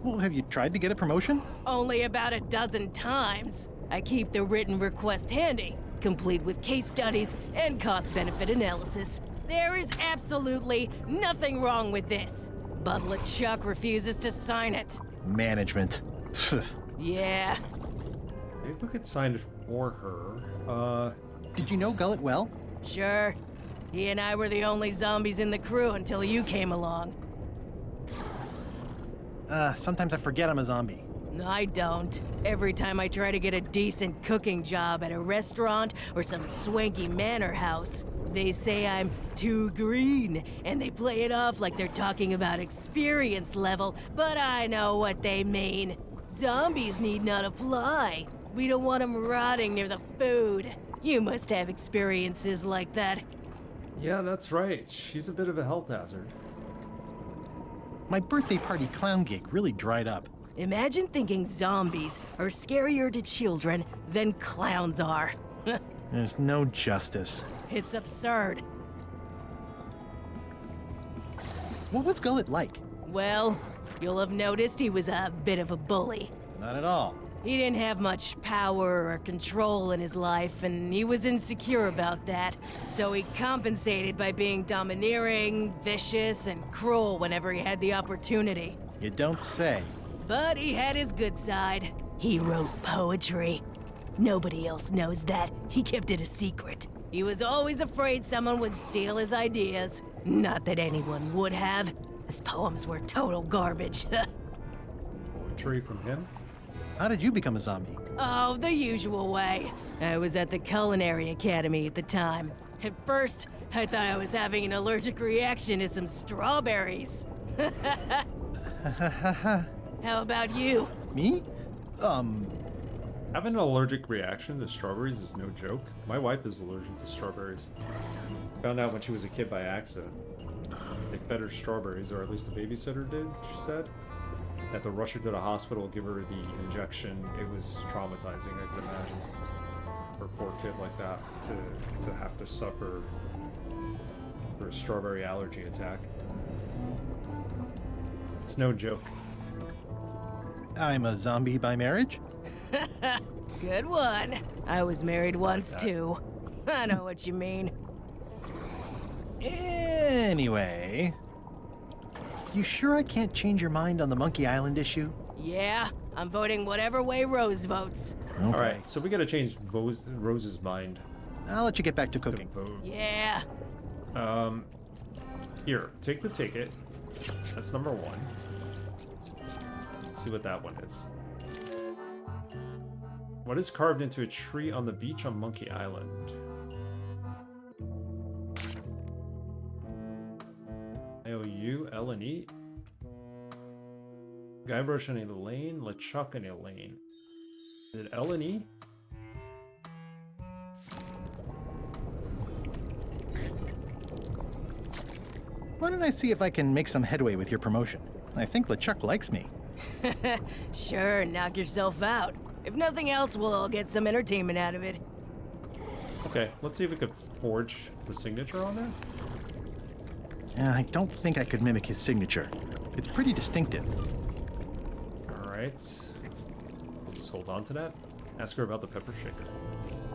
C: Well, have you tried to get a promotion?
P: Only about a dozen times. I keep the written request handy, complete with case studies and cost-benefit analysis. There is absolutely nothing wrong with this. But LeChuck refuses to sign it.
C: Management.
P: Yeah.
A: Maybe we could sign it for her.
C: Did you know Gullet well?
P: Sure. He and I were the only zombies in the crew until you came along.
C: Sometimes I forget I'm a zombie.
P: No, I don't. Every time I try to get a decent cooking job at a restaurant or some swanky manor house, they say I'm too green, and they play it off like they're talking about experience level, but I know what they mean. Zombies need not apply. We don't want them rotting near the food. You must have experiences like that.
A: Yeah, that's right. She's a bit of a health hazard.
C: My birthday party clown gig really dried up.
P: Imagine thinking zombies are scarier to children than clowns are.
C: There's no justice.
P: It's absurd.
C: What was Gullet like?
P: Well, you'll have noticed he was a bit of a bully.
C: Not at all.
P: He didn't have much power or control in his life, and he was insecure about that. So he compensated by being domineering, vicious, and cruel whenever he had the opportunity.
C: You don't say.
P: But he had his good side. He wrote poetry. Nobody else knows that. He kept it a secret. He was always afraid someone would steal his ideas. Not that anyone would have. His poems were total garbage.
A: Poetry from him?
C: How did you become a zombie?
P: Oh, the usual way. I was at the Culinary Academy at the time. At first, I thought I was having an allergic reaction to some strawberries. How about you?
C: Me?
A: Having an allergic reaction to strawberries is no joke. My wife is allergic to strawberries. Found out when she was a kid by accident. They fed her strawberries, or at least the babysitter did, she said. Had to rush her to the hospital, give her the injection. It was traumatizing, I could imagine. For a poor kid like that to have to suffer for a strawberry allergy attack. It's no joke.
C: I'm a zombie by marriage?
P: Good one. I was married once too. I know what you mean.
C: Anyway, you sure I can't change your mind on the Monkey Island issue?
P: Yeah, I'm voting whatever way Rose votes.
C: Okay.
A: Alright, so we gotta change Rose's mind.
C: I'll let you get back to cooking.
P: Yeah.
A: Here, take the ticket. That's number 1. Let's see what that one is. What is carved into a tree on the beach on Monkey Island? IOU, L and E. Guybrush in a lane, LeChuck in a lane. Is it L and E?
C: Why don't I see if I can make some headway with your promotion? I think LeChuck likes me.
P: Sure, knock yourself out. If nothing else, we'll all get some entertainment out of it.
A: Okay, let's see if we could forge the signature on there.
C: I don't think I could mimic his signature. It's pretty distinctive.
A: Alright. We'll just hold on to that. Ask her about the pepper shaker.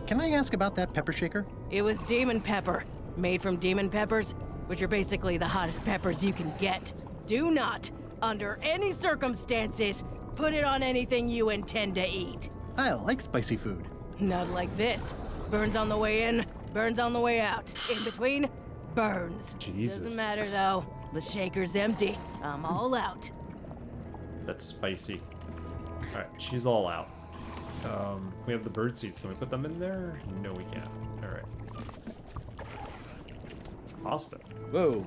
C: Can I ask about that pepper shaker?
P: It was demon pepper, made from demon peppers, which are basically the hottest peppers you can get. Do not, under any circumstances, put it on anything you intend to eat.
C: I like spicy food.
P: Not like this. Burns on the way in, burns on the way out. In between, burns.
A: Jesus.
P: Doesn't matter though. The shaker's empty. I'm all out.
A: That's spicy. Alright, she's all out. We have the bird seeds. Can we put them in there? No, we can't. Alright. Pasta.
C: Whoa.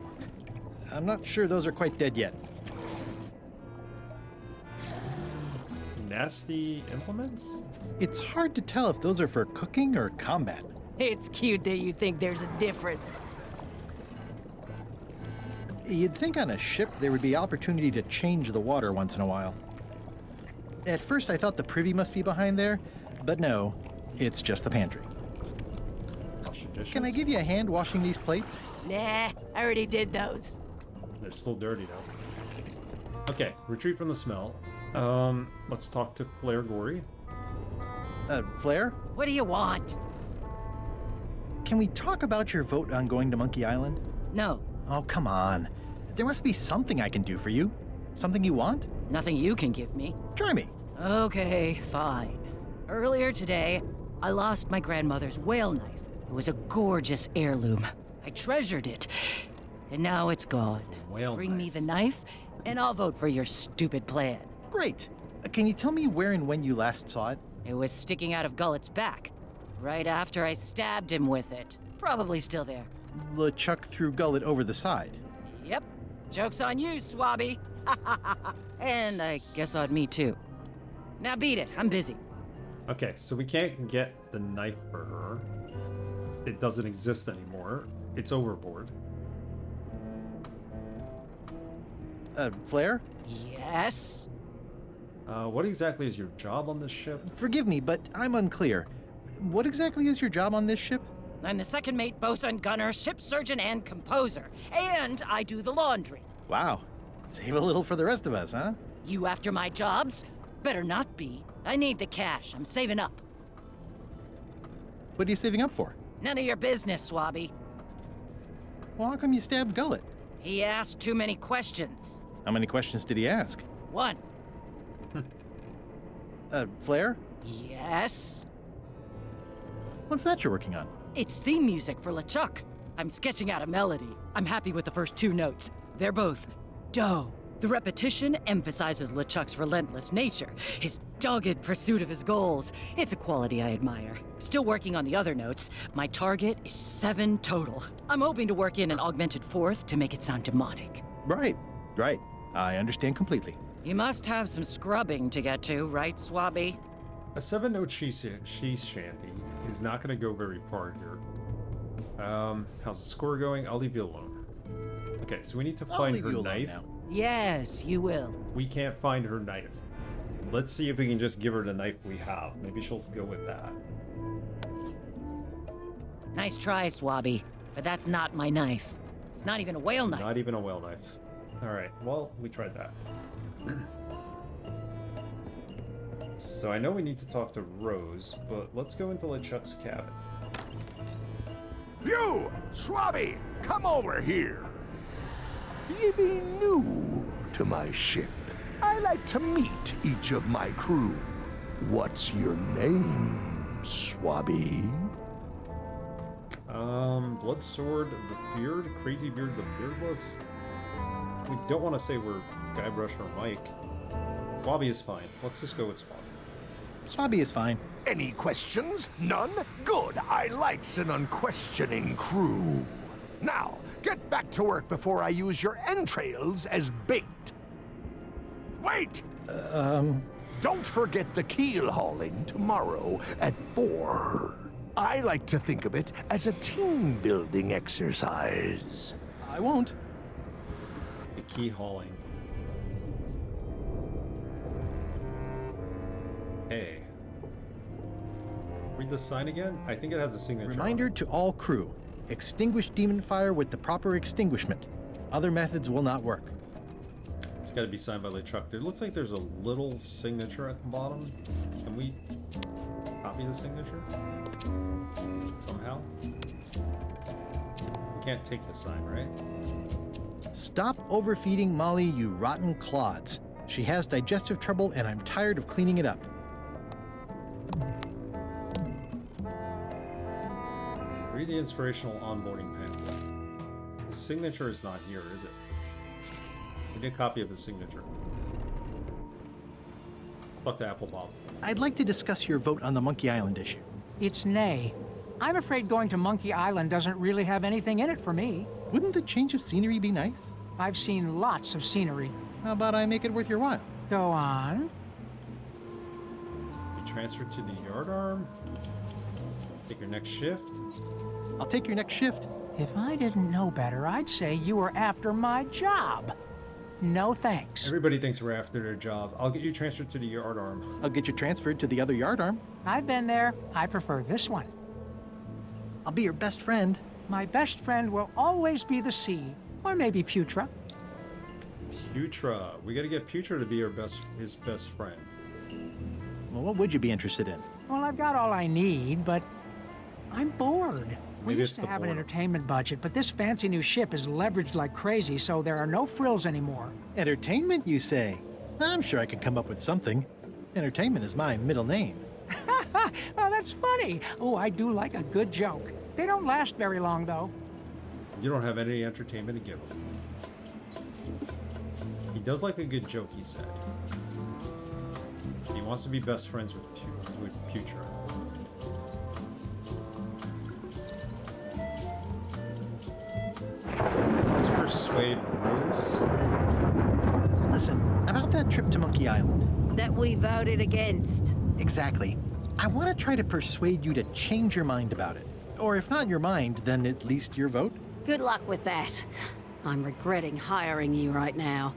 C: I'm not sure those are quite dead yet.
A: Nasty implements?
C: It's hard to tell if those are for cooking or combat.
P: It's cute that you think there's a difference.
C: You'd think on a ship there would be opportunity to change the water once in a while. At first I thought the privy must be behind there, but no, it's just the pantry.
A: Wash your dishes?
C: Can I give you a hand washing these plates?
P: Nah, I already did those.
A: They're still dirty though. Okay, retreat from the smell. Let's talk to Flair Gory.
C: Flair?
P: What do you want?
C: Can we talk about your vote on going to Monkey Island?
J: No.
C: Oh, come on. There must be something I can do for you. Something you want?
J: Nothing you can give me.
C: Try me.
J: Okay, fine. Earlier today, I lost my grandmother's whale knife. It was a gorgeous heirloom. I treasured it. And now it's gone. Bring me the knife, and I'll vote for your stupid plan.
C: Great. Can you tell me where and when you last saw it?
J: It was sticking out of Gullet's back, right after I stabbed him with it. Probably still there.
C: LeChuck threw Gullet over the side.
J: Yep. Joke's on you, Swabby. And I guess on me too. Now beat it. I'm busy.
A: Okay, so we can't get the knife for her. It doesn't exist anymore. It's overboard.
C: Flair?
J: Yes?
A: What exactly is your job on this ship?
C: Forgive me, but I'm unclear. What exactly is your job on this ship?
J: I'm the second mate, bosun, gunner, ship surgeon, and composer. And I do the laundry.
C: Wow. Save a little for the rest of us, huh?
J: You after my jobs? Better not be. I need the cash. I'm saving up.
C: What are you saving up for?
J: None of your business, Swabby.
C: Well, how come you stabbed Gullet?
J: He asked too many questions.
C: How many questions did he ask?
J: One.
C: Flair?
J: Yes?
C: What's that you're working on?
J: It's theme music for LeChuck. I'm sketching out a melody. I'm happy with the first 2 notes. They're both do. The repetition emphasizes LeChuck's relentless nature, his dogged pursuit of his goals. It's a quality I admire. Still working on the other notes. My target is 7 total. I'm hoping to work in an augmented 4th to make it sound demonic.
C: Right. I understand completely.
J: You must have some scrubbing to get to, right, Swabby?
A: A 7-note she shanty is not going to go very far here. How's the score going? I'll leave you alone. Okay, so we need to find her knife.
J: Yes, you will.
A: We can't find her knife. Let's see if we can just give her the knife we have. Maybe she'll go with that.
J: Nice try, Swabby, but that's not my knife. It's not even a whale knife.
A: Not even a whale knife. Alright, well, we tried that. So I know we need to talk to Rose, but let's go into LeChuck's cabin.
B: You, Swabby, come over here. Ye be new to my ship. I like to meet each of my crew. What's your name, Swabby?
A: Bloodsword the Feared, Crazy Beard the Beardless. We don't want to say we're Guybrush or Mike. Swabby is fine. Let's just go with Swabby.
C: Swabby is fine.
B: Any questions? None? Good. I likes an unquestioning crew. Now, get back to work before I use your entrails as bait. Wait! Don't forget the keel hauling tomorrow at 4. I like to think of it as a team-building exercise.
C: I won't.
A: The key hauling. Hey. Read the sign again? I think it has a signature.
C: Reminder to all crew. Extinguish demon fire with the proper extinguishment. Other methods will not work.
A: It's got to be signed by LeChuck. There looks like there's a little signature at the bottom. Can we copy the signature? Somehow? We can't take the sign, right?
C: Stop overfeeding Molly, you rotten clods. She has digestive trouble and I'm tired of cleaning it up.
A: Read the inspirational onboarding pamphlet. The signature is not here, is it? We need a copy of the signature. Talk to Applebob.
C: I'd like to discuss your vote on the Monkey Island issue.
Q: It's nay. I'm afraid going to Monkey Island doesn't really have anything in it for me.
C: Wouldn't the change of scenery be nice?
Q: I've seen lots of scenery.
C: How about I make it worth your while?
Q: Go on.
A: Transfer to the yardarm. Take your next shift.
C: I'll take your next shift.
Q: If I didn't know better, I'd say you were after my job. No thanks.
A: Everybody thinks we're after their job. I'll get you transferred to the yardarm.
C: I'll get you transferred to the other yardarm.
Q: I've been there. I prefer this one.
C: I'll be your best friend.
Q: My best friend will always be the sea, or maybe Putra.
A: Putra. We gotta get Putra to be his best friend.
C: Well, what would you be interested in?
Q: Well, I've got all I need, but I'm bored. We
A: Maybe
Q: used
A: it's
Q: to
A: the
Q: have an
A: boredom.
Q: entertainment budget, but this fancy new ship is leveraged like crazy, so there are no frills anymore.
C: Entertainment, you say? I'm sure I can come up with something. Entertainment is my middle name.
Q: Well, that's funny. Oh, I do like a good joke. They don't last very long, though.
A: You don't have any entertainment to give him. He does like a good joke, he said. He wants to be best friends with Putra. Let's persuade Rose.
C: Listen, about that trip to Monkey Island.
D: That we voted against.
C: Exactly. I want to try to persuade you to change your mind about it. Or if not your mind, then at least your vote.
D: Good luck with that. I'm regretting hiring you right now.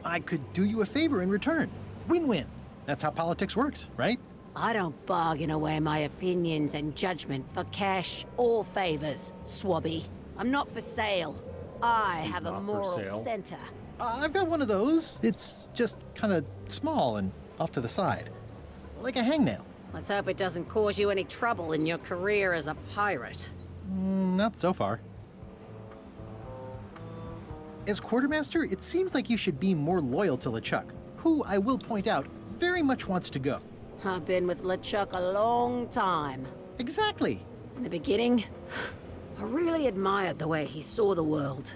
C: I could do you a favor in return. Win-win. That's how politics works, right?
D: I don't bargain away my opinions and judgment for cash or favors, Swabby. I'm not for sale. I have a moral center.
C: I've got one of those. It's just kind of small and off to the side. Like a hangnail.
D: Let's hope it doesn't cause you any trouble in your career as a pirate.
C: Not so far. As quartermaster, it seems like you should be more loyal to LeChuck, who, I will point out, very much wants to go.
D: I've been with LeChuck a long time.
C: Exactly.
D: In the beginning, I really admired the way he saw the world.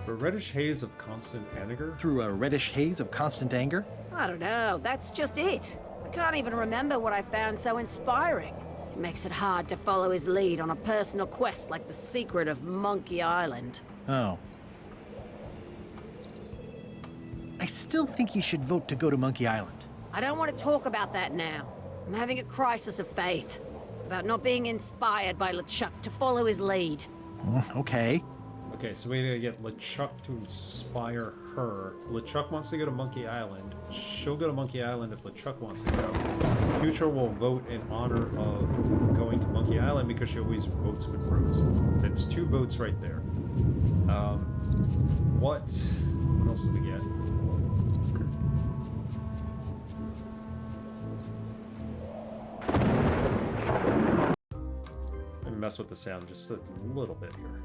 A: A reddish haze of constant anger?
C: Through a reddish haze of constant anger?
D: I don't know, that's just it. I can't even remember what I found so inspiring. It makes it hard to follow his lead on a personal quest like the secret of Monkey Island.
C: Oh. I still think you should vote to go to Monkey Island.
D: I don't want to talk about that now. I'm having a crisis of faith. About not being inspired by LeChuck to follow his lead.
C: Okay.
A: Okay, so we gotta get LeChuck to inspire her. LeChuck wants to go to Monkey Island. She'll go to Monkey Island if LeChuck wants to go. Future will vote in honor of going to Monkey Island because she always votes with Rose. That's 2 votes right there. What else do we get? Let me mess with the sound just a little bit here.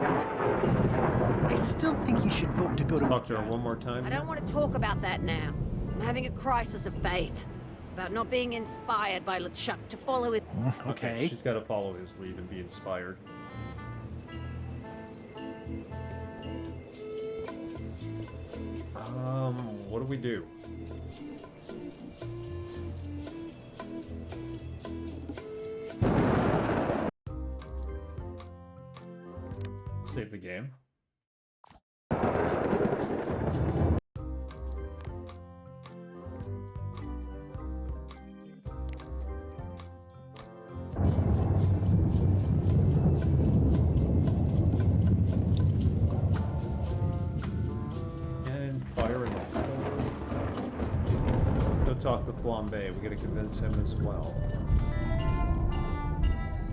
C: I still think you should vote to go to
A: Talk to her one more time.
D: I don't want to talk about that now. I'm having a crisis of faith. About not being inspired by LeChuck to follow it.
C: Okay.
A: She's got to follow his lead and be inspired. What do we do? Save the game. And fire in the corner. Go talk to Flambe. We gotta convince him as well.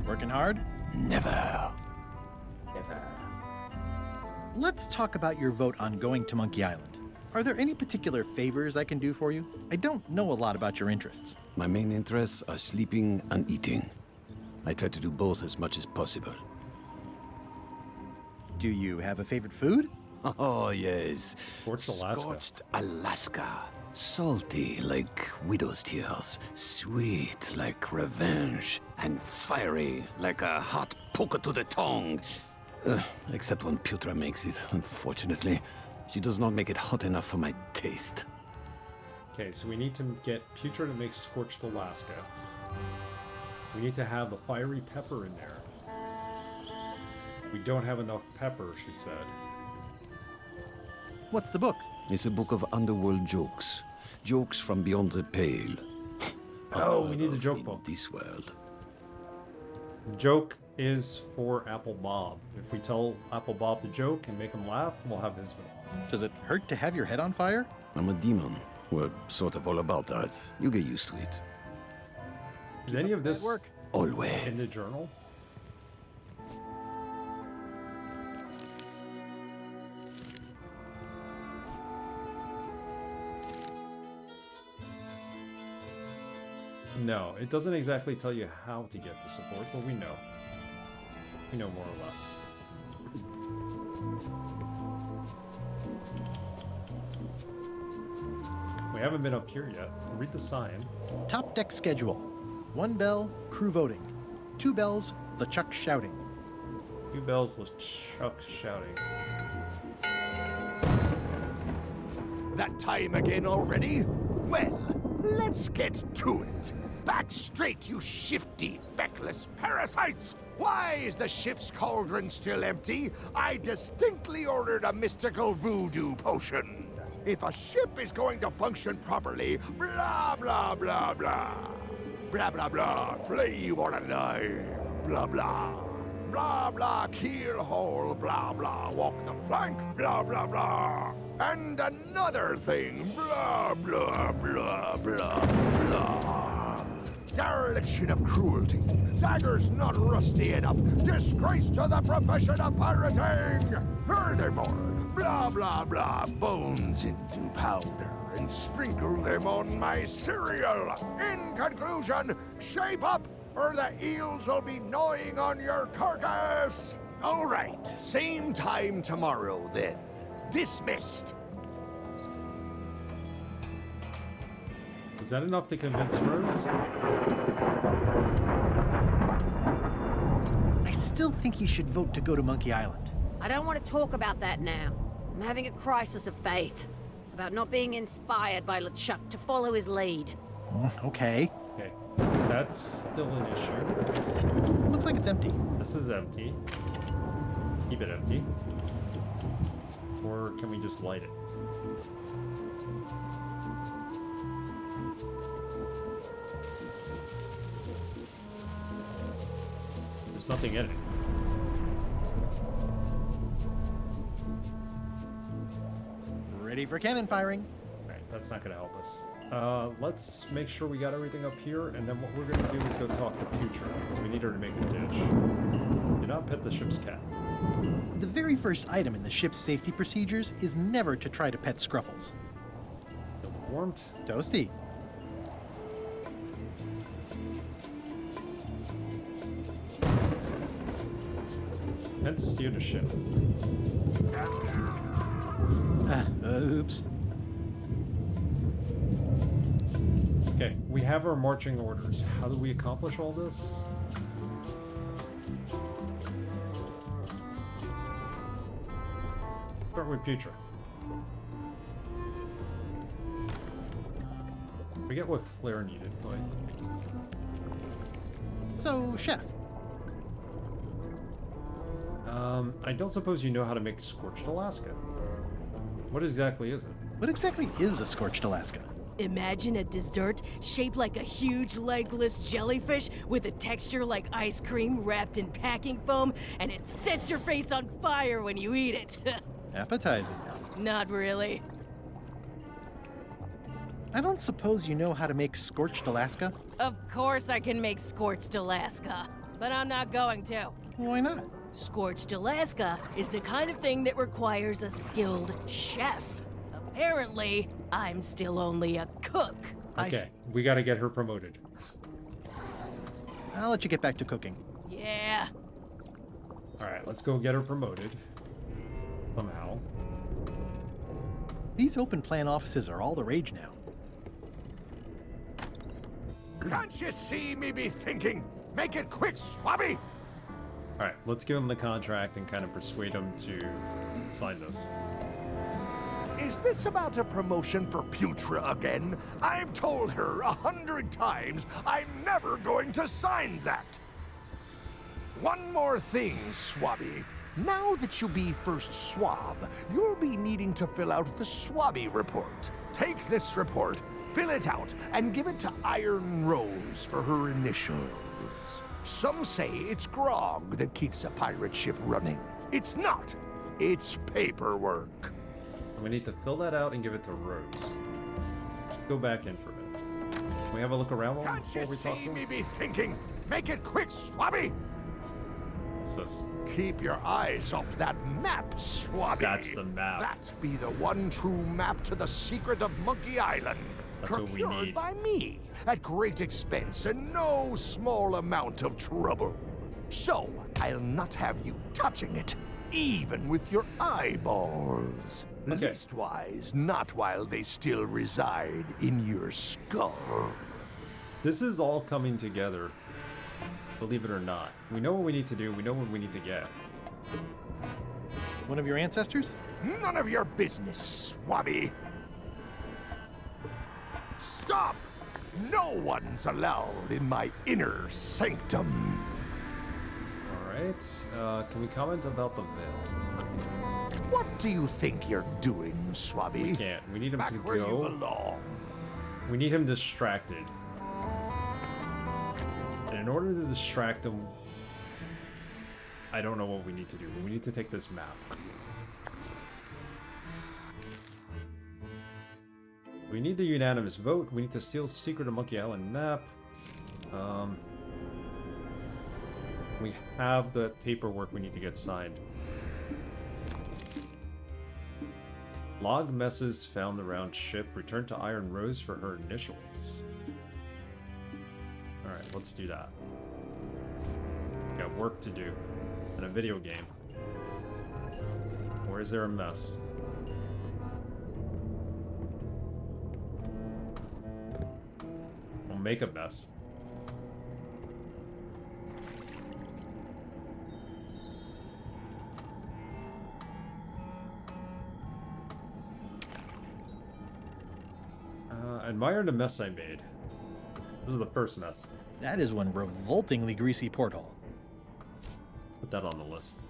C: Working hard?
E: Never.
C: Let's talk about your vote on going to Monkey Island. Are there any particular favors I can do for you? I don't know a lot about your interests.
E: My main interests are sleeping and eating. I try to do both as much as possible.
C: Do you have a favorite food?
E: Oh, yes.
A: Scorched Alaska.
E: Scorched Alaska. Salty like widow's tears. Sweet like revenge. And fiery like a hot poker to the tongue. Except when Putra makes it, unfortunately. She does not make it hot enough for my taste.
A: Okay, so we need to get Putra to make Scorched Alaska. We need to have the fiery pepper in there. We don't have enough pepper, she said.
C: What's the book?
E: It's a book of underworld jokes. Jokes from beyond the pale.
A: Oh, we need the joke book.
E: This world.
A: Joke is for Apple Bob. If we tell Apple Bob the joke and make him laugh, we'll have his vote.
C: Does it hurt to have your head on fire?
E: I'm a demon. We're sort of all about that. You get used to it.
A: Is any of this
C: work?
E: Always.
A: In the journal? No, it doesn't exactly tell you how to get the support, but we know. We know more or less. We haven't been up here yet. Read the sign.
C: Top deck schedule. 1 bell, crew voting. 2 bells, LeChuck shouting.
A: 2 bells, LeChuck shouting.
B: That time again already? Well, let's get to it. Back straight, you shifty, feckless parasites! Why is the ship's cauldron still empty? I distinctly ordered a mystical voodoo potion. If a ship is going to function properly, blah, blah, blah, blah. Blah, blah, blah, flay you all alive. Blah, blah. blah blah, keel hole, blah blah, walk the plank, blah blah blah. And another thing, blah blah blah blah blah. Dereliction of cruelty, daggers not rusty enough, disgrace to the profession of pirating. Furthermore, blah blah blah, bones into powder and sprinkle them on my cereal. In conclusion, shape up or the eels will be gnawing on your carcass. All right, same time tomorrow then. Dismissed.
A: Is that enough to convince Rose?
C: I still think you should vote to go to Monkey Island.
D: I don't want to talk about that now. I'm having a crisis of faith about not being inspired by LeChuck to follow his lead.
C: Okay.
A: Okay, that's still an issue.
C: Looks like it's empty.
A: This is empty. Keep it empty. Or can we just light it? There's nothing in it.
C: Ready for cannon firing.
A: Alright, that's not gonna help us. Let's make sure we got everything up here, and then what we're gonna do is go talk to Putra, because we need her to make a dish. Do not pet the ship's cat.
C: The very first item in the ship's safety procedures is never to try to pet Scruffles.
A: Feel the warmth.
C: Toasty.
A: Meant to steer the ship.
C: Oops.
A: Okay, we have our marching orders. How do we accomplish all this? Start with Putra. Forget what Flair needed, but...
C: So, Chef.
A: I don't suppose you know how to make scorched Alaska. What exactly is it?
C: What exactly is a scorched Alaska?
P: Imagine a dessert shaped like a huge legless jellyfish with a texture like ice cream wrapped in packing foam, and it sets your face on fire when you eat it.
C: Appetizing.
P: Not really.
C: I don't suppose you know how to make scorched Alaska?
P: Of course I can make scorched Alaska, but I'm not going to.
C: Why not?
P: Scorched Alaska is the kind of thing that requires a skilled chef. Apparently, I'm still only a cook.
A: Okay, we gotta get her promoted.
C: I'll let you get back to cooking.
P: Yeah.
A: Alright, let's go get her promoted. Somehow.
C: These open plan offices are all the rage now.
B: Can't you see me be thinking? Make it quick, Swabby!
A: Alright, let's give him the contract and kind of persuade him to sign this.
B: Is this about a promotion for Putra again? I've told her 100 times I'm never going to sign that. One more thing, Swabby. Now that you be first swab, you'll be needing to fill out the Swabby report. Take this report, fill it out, and give it to Iron Rose for her initials. Some say it's grog that keeps a pirate ship running. It's not. It's paperwork.
A: We need to fill that out and give it to Rose. Go back in for a minute. Can we have a look around
B: Can't
A: before
B: you
A: we talk to
B: see
A: him?
B: me be thinking? Make it quick, Swabby!
A: What's this?
B: Keep your eyes off that map, Swabby.
A: That's the map.
B: That be the one true map to the secret of Monkey Island.
A: That's what we
B: Procured
A: need.
B: by me at great expense and no small amount of trouble. So, I'll not have you touching it, even with your eyeballs.
A: Okay.
B: Leastwise, not while they still reside in your skull.
A: This is all coming together, believe it or not. We know what we need to do, we know what we need to get.
C: One of your ancestors?
B: None of your business, Swabby. Stop! No one's allowed in my inner sanctum.
A: Alright, can we comment about the veil?
B: What do you think you're doing, Swabby?
A: We can't. We need him
B: Back
A: to
B: where
A: go.
B: you belong.
A: We need him distracted. And in order to distract him, I don't know what we need to do, but we need to take this map. We need the unanimous vote. We need to steal Secret of Monkey Island map. We have the paperwork we need to get signed. Log messes found around ship. Return to Iron Rose for her initials. Alright, let's do that. We got work to do. And a video game. Or is there a mess? We'll make a mess. Admire the mess I made. This is the first mess.
C: That is one revoltingly greasy porthole.
A: Put that on the list.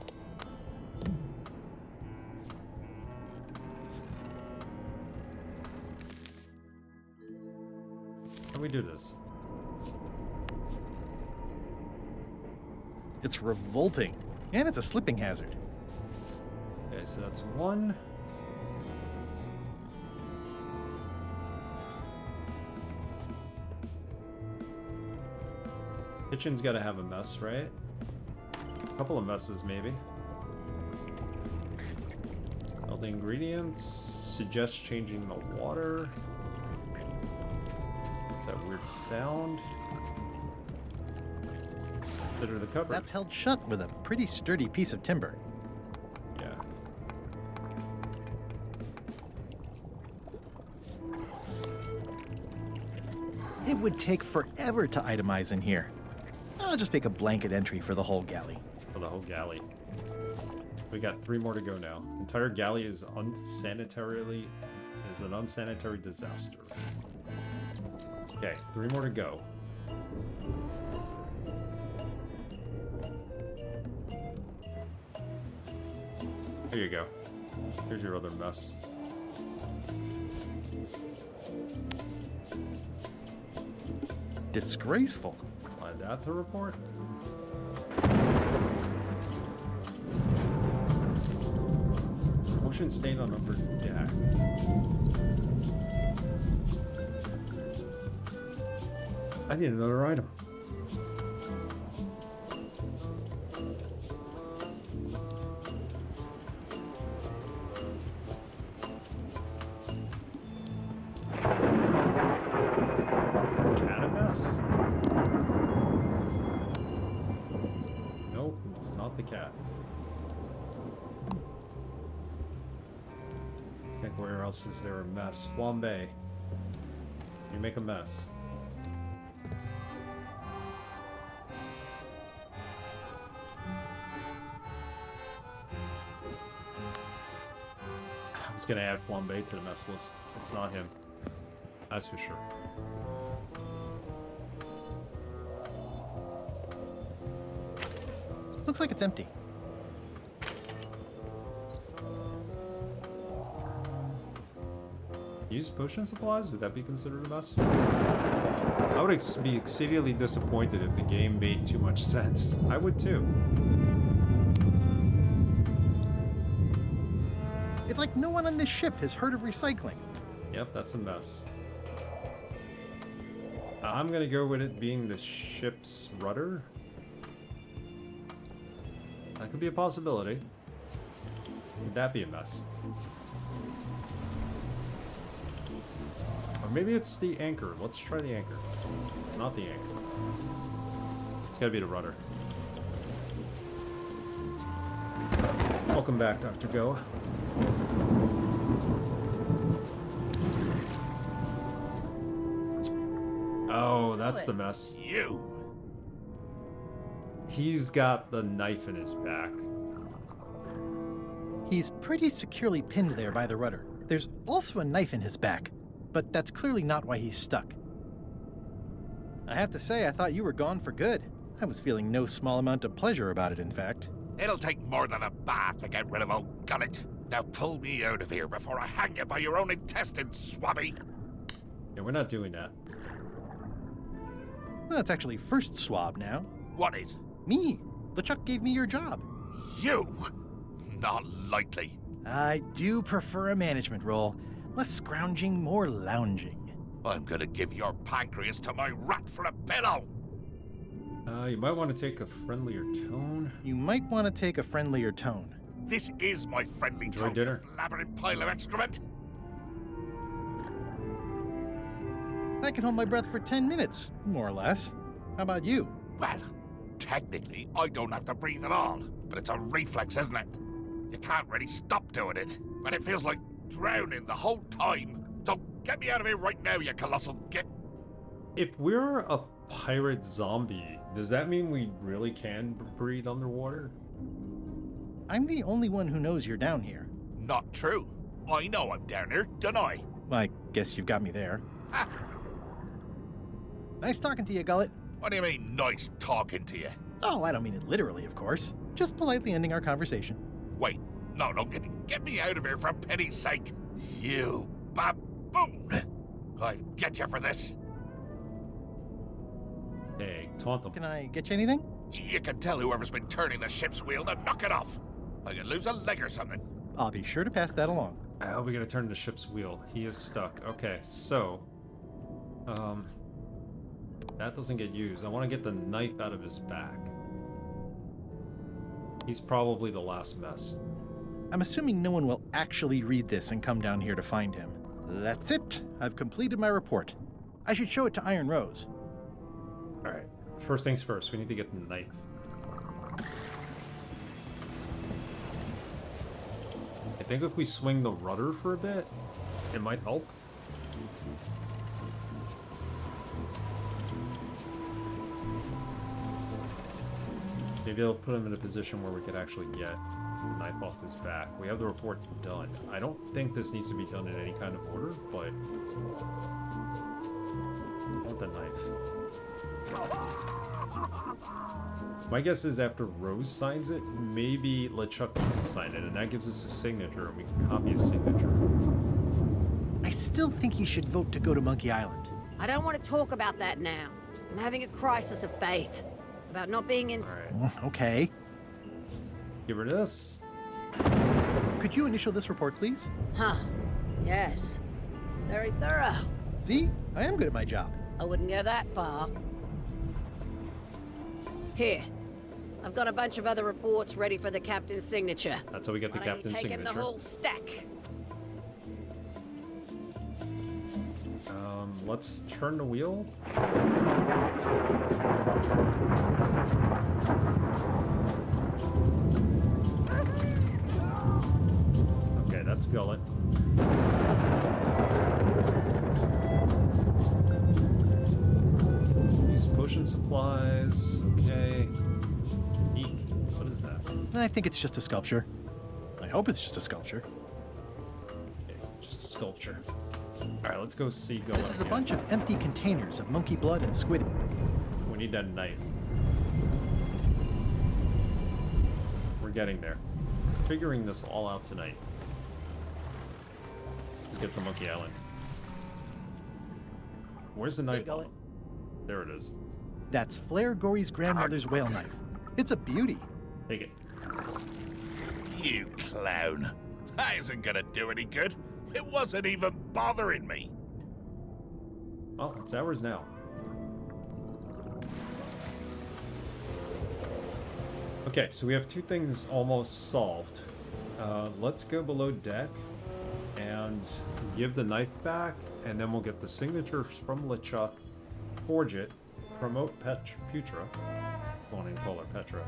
A: How do we do this?
C: It's revolting. And it's a slipping hazard.
A: Okay, so that's one. Kitchen's gotta have a mess, right? A couple of messes, maybe. All the ingredients. Suggest changing the water. That weird sound. Consider the cupboard.
C: That's held shut with a pretty sturdy piece of timber.
A: Yeah.
C: It would take forever to itemize in here. I'll just make a blanket entry for the whole galley.
A: For the whole galley. We got 3 more to go now. Entire galley is an unsanitary disaster. Okay, 3 more to go. There you go. Here's your other mess.
C: Disgraceful.
A: Add that to report. Motion stain on upper deck. I need another item. Cat-a-mess? Nope, it's not the cat. I think where else is there a mess? Flambe. You make a mess. I was gonna add Flambe to the mess list. It's not him. That's for sure.
C: Looks like it's empty.
A: Use potion supplies? Would that be considered a mess? I would be exceedingly disappointed if the game made too much sense. I would too.
C: It's like no one on this ship has heard of recycling.
A: Yep, that's a mess. I'm gonna go with it being the ship's rudder. That could be a possibility. Would that be a mess? Or maybe it's the anchor. Let's try the anchor. Not the anchor. It's gotta be the rudder. Welcome back, Dr. Go. Oh, that's the mess.
B: You!
A: He's got the knife in his back.
C: He's pretty securely pinned there by the rudder. There's also a knife in his back, but that's clearly not why he's stuck. I have to say, I thought you were gone for good. I was feeling no small amount of pleasure about it, in fact.
B: It'll take more than a bath to get rid of old Gullet. Now pull me out of here before I hang you by your own intestines, swabby.
A: Yeah, we're not doing that.
C: Well, it's actually first swab now.
B: What is?
C: Me. LeChuck gave me your job.
B: You? Not likely.
C: I do prefer a management role. Less scrounging, more lounging.
B: I'm gonna give your pancreas to my rat for a pillow!
A: You might want to take a friendlier tone.
C: You might want to take a friendlier tone.
B: This is my friendly
A: Enjoy
B: tone,
A: dinner.
B: you blabbering pile of excrement!
C: I can hold my breath for 10 minutes, more or less. How about you?
B: Well, technically, I don't have to breathe at all, but it's a reflex, isn't it? You can't really stop doing it, but it feels like drowning the whole time. So get me out of here right now, you colossal git!
A: If we're a pirate zombie, does that mean we really can breathe underwater?
C: I'm the only one who knows you're down here.
B: Not true. I know I'm down here, don't I?
C: I guess you've got me there. Nice talking to you, Gullet.
B: What do you mean, nice talking to you?
C: Oh, I don't mean it literally, of course. Just politely ending our conversation.
B: Wait, no, get me out of here for pity's sake! You baboon! I'll get you for this.
A: Hey, taunt them.
C: Can I get you anything?
B: You can tell whoever's been turning the ship's wheel to knock it off. I could lose a leg or something.
C: I'll be sure to pass that along.
A: Oh, we gotta turn the ship's wheel. He is stuck. Okay, so... that doesn't get used. I want to get the knife out of his back. He's probably the last mess.
C: I'm assuming no one will actually read this and come down here to find him. That's it. I've completed my report. I should show it to Iron Rose.
A: Alright, first things first, we need to get the knife. I think if we swing the rudder for a bit, it might help. Maybe it'll put him in a position where we could actually get the knife off his back. We have the report done. I don't think this needs to be done in any kind of order, but... I want the knife. My guess is after Rose signs it, maybe LeChuck needs to sign it, and that gives us a signature, and we can copy his signature.
C: I still think you should vote to go to Monkey Island.
D: I don't want to talk about that now. I'm having a crisis of faith. About not being in...
A: Alright.
C: Okay.
A: Get rid of this.
C: Could you initial this report, please?
D: Huh. Yes. Very thorough.
C: See? I am good at my job.
D: I wouldn't go that far. Here. I've got a bunch of other reports ready for the captain's signature.
A: That's how we get the captain's
D: Taking
A: signature.
D: the whole stack.
A: Let's turn the wheel. Okay, that's Gullet. Use potion supplies. Okay. Eek. What is that?
C: I think it's just a sculpture. I hope it's just a sculpture.
A: Okay, just a sculpture. Alright, let's go see Gullet.
C: This is a bunch of empty containers of monkey blood and squid.
A: We need that knife. We're getting there. Figuring this all out tonight. We'll get to Monkey Island. Where's the knife?
C: Gullet.
A: There it is.
C: That's Flair Gory's grandmother's whale knife. It's a beauty.
A: Take it.
B: You clown. That isn't gonna do any good. It wasn't even bothering me.
A: Well, it's ours now. Okay, so we have two things almost solved. Let's go below deck and give the knife back, and then we'll get the signatures from LeChuck, forge it, promote Putra. Go on and call her Petra.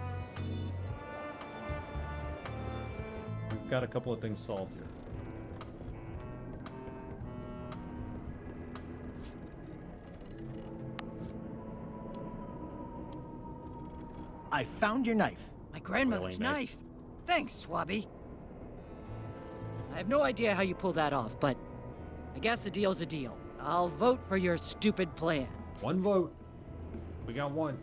A: We've got a couple of things solved here.
C: I found your knife.
J: My grandmother's
A: Whaling
J: knife. Thanks, Swabby. I have no idea how you pulled that off, but I guess a deal's a deal. I'll vote for your stupid plan.
A: One vote. We got one.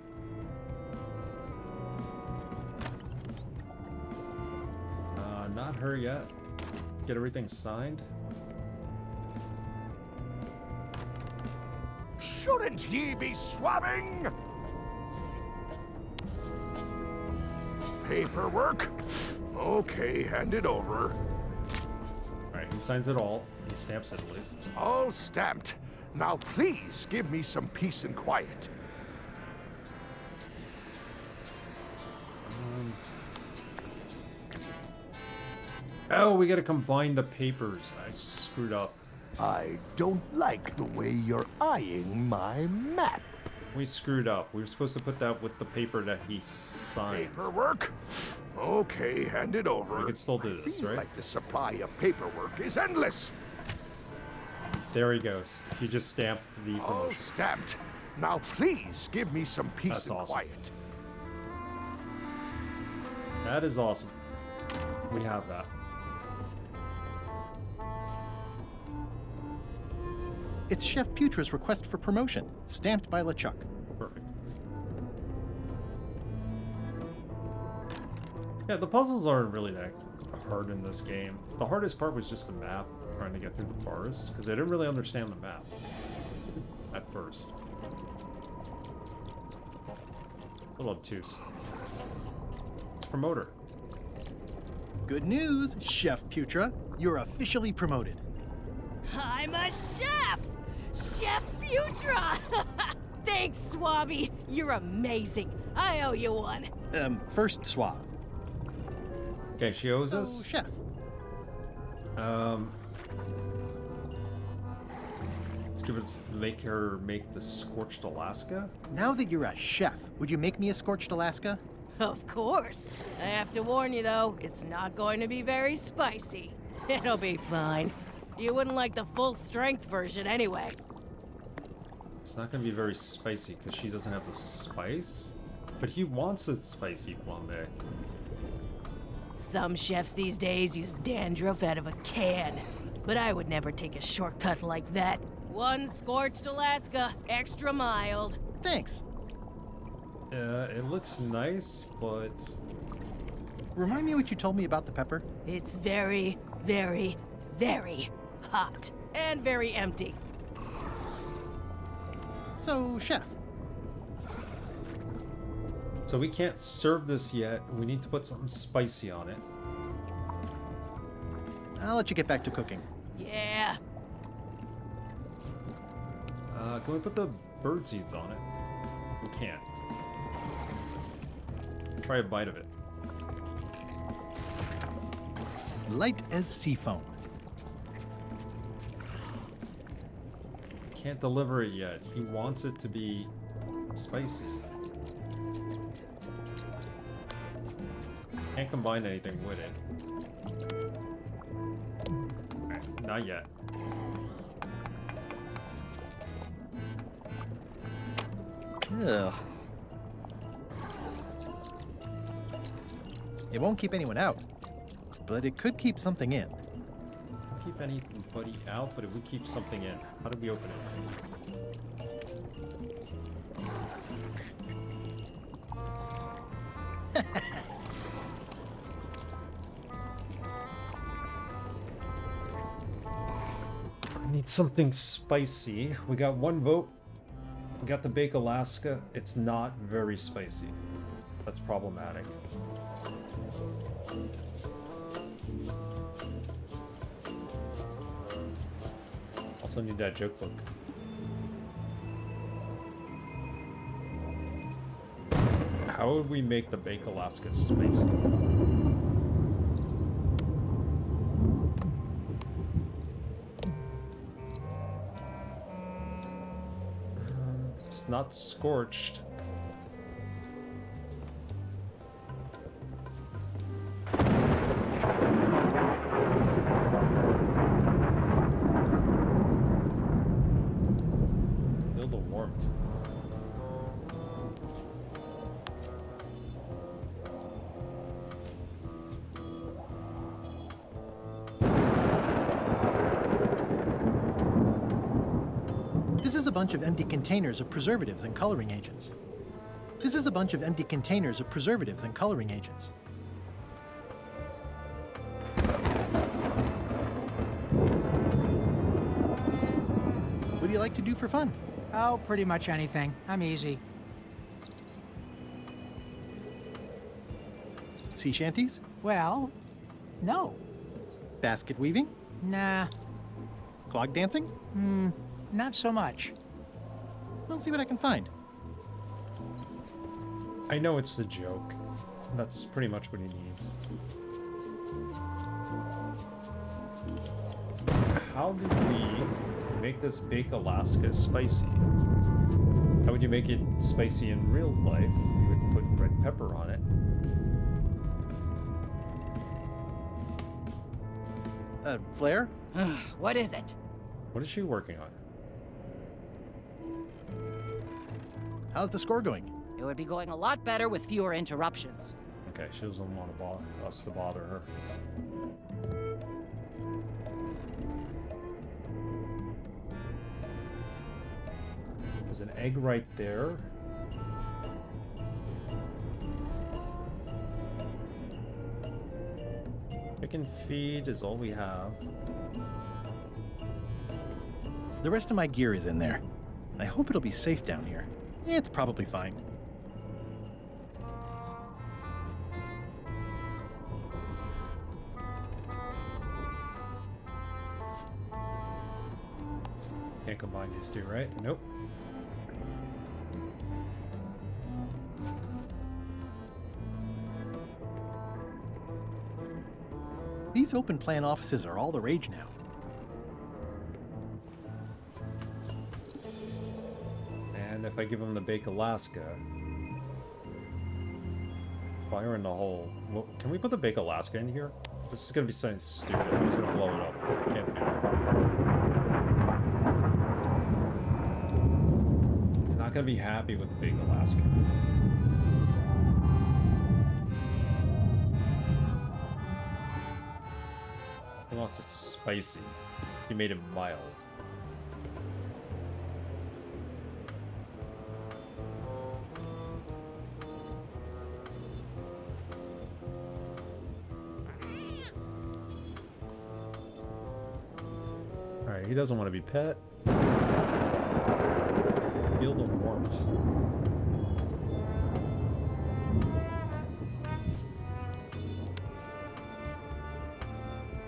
A: Not her yet. Get everything signed.
B: Shouldn't ye be swabbing?
S: Paperwork? Okay, hand it over.
A: Alright, he signs it all. He stamps it at least.
S: All stamped. Now please give me some peace and quiet.
A: Oh, we gotta combine the papers. I screwed up.
S: I don't like the way you're eyeing my map.
A: We screwed up. We were supposed to put that with the paper that he signed.
S: Paperwork? Okay, hand it over.
A: We could still do this,
S: I feel
A: right?
S: like the supply of paperwork is endless.
A: There he goes. He just stamped the
S: All
A: promotion.
S: stamped. Now please give me some peace
A: That's
S: and
A: awesome.
S: quiet.
A: That is awesome. We have that.
C: It's Chef Putra's request for promotion, stamped by LeChuck.
A: Perfect. Yeah, the puzzles aren't really that hard in this game. The hardest part was just the map, trying to get through the forest, because I didn't really understand the map at first. A little obtuse. It's promoter.
C: Good news, Chef Putra. You're officially promoted.
P: I'm a chef! Chef Putra! Thanks, Swabby. You're amazing. I owe you one.
C: First swab.
A: Okay, she owes
C: So,
A: us.
C: Chef.
A: Make her make the scorched Alaska.
C: Now that you're a chef, would you make me a scorched Alaska?
P: Of course. I have to warn you, though, it's not going to be very spicy. It'll be fine. You wouldn't like the full-strength version anyway.
A: It's not gonna be very spicy because she doesn't have the spice. But he wants it spicy, Flambe.
P: Some chefs these days use dandruff out of a can, but I would never take a shortcut like that. One scorched Alaska, extra mild.
C: Thanks.
A: It looks nice, but...
C: Remind me what you told me about the pepper.
P: It's very, very, very hot and very empty.
C: So, Chef.
A: So we can't serve this yet. We need to put something spicy on it.
C: I'll let you get back to cooking.
P: Yeah.
A: Can we put the bird seeds on it? We can't. Try a bite of it.
C: Light as seafoam.
A: Can't deliver it yet. He wants it to be spicy. Can't combine anything with it. Alright, not yet.
C: Ugh. It won't keep anyone out, but it could keep something in.
A: Don't keep anybody out, but if we keep something in, how do we open it? I need something spicy. We got one vote. We got the Bake Alaska. It's not very spicy. That's problematic. Also need that joke book. How would we make the Bake Alaska spicy? It's not scorched. Feel the warmth.
C: This is a bunch of empty containers of preservatives and coloring agents. This is a bunch of empty containers of preservatives and coloring agents. What do you like to do for fun?
Q: Oh, pretty much anything. I'm easy.
C: Sea shanties?
Q: Well, no.
C: Basket weaving?
Q: Nah.
C: Clog dancing?
Q: Not so much.
C: I'll see what I can find.
A: I know it's a joke. That's pretty much what he needs. How do we make this Bake Alaska spicy? How would you make it spicy in real life? You would put red pepper on it.
C: Flair?
J: What is it?
A: What is she working on?
C: How's the score going?
J: It would be going a lot better with fewer interruptions.
A: Okay, she doesn't want us to bother her. There's an egg right there. Chicken feed is all we have.
C: The rest of my gear is in there. I hope it'll be safe down here. It's probably fine.
A: Can't combine these two, right? Nope.
C: These open plan offices are all the rage now.
A: And if I give them the Bake Alaska, fire in the hole. Well, can we put the Bake Alaska in here? This is gonna be something stupid. I'm just gonna blow it up. Can't do that. Not gonna be happy with the Bake Alaska. He wants it spicy. He made it mild. Alright, he doesn't want to be pet. Feel the warmth.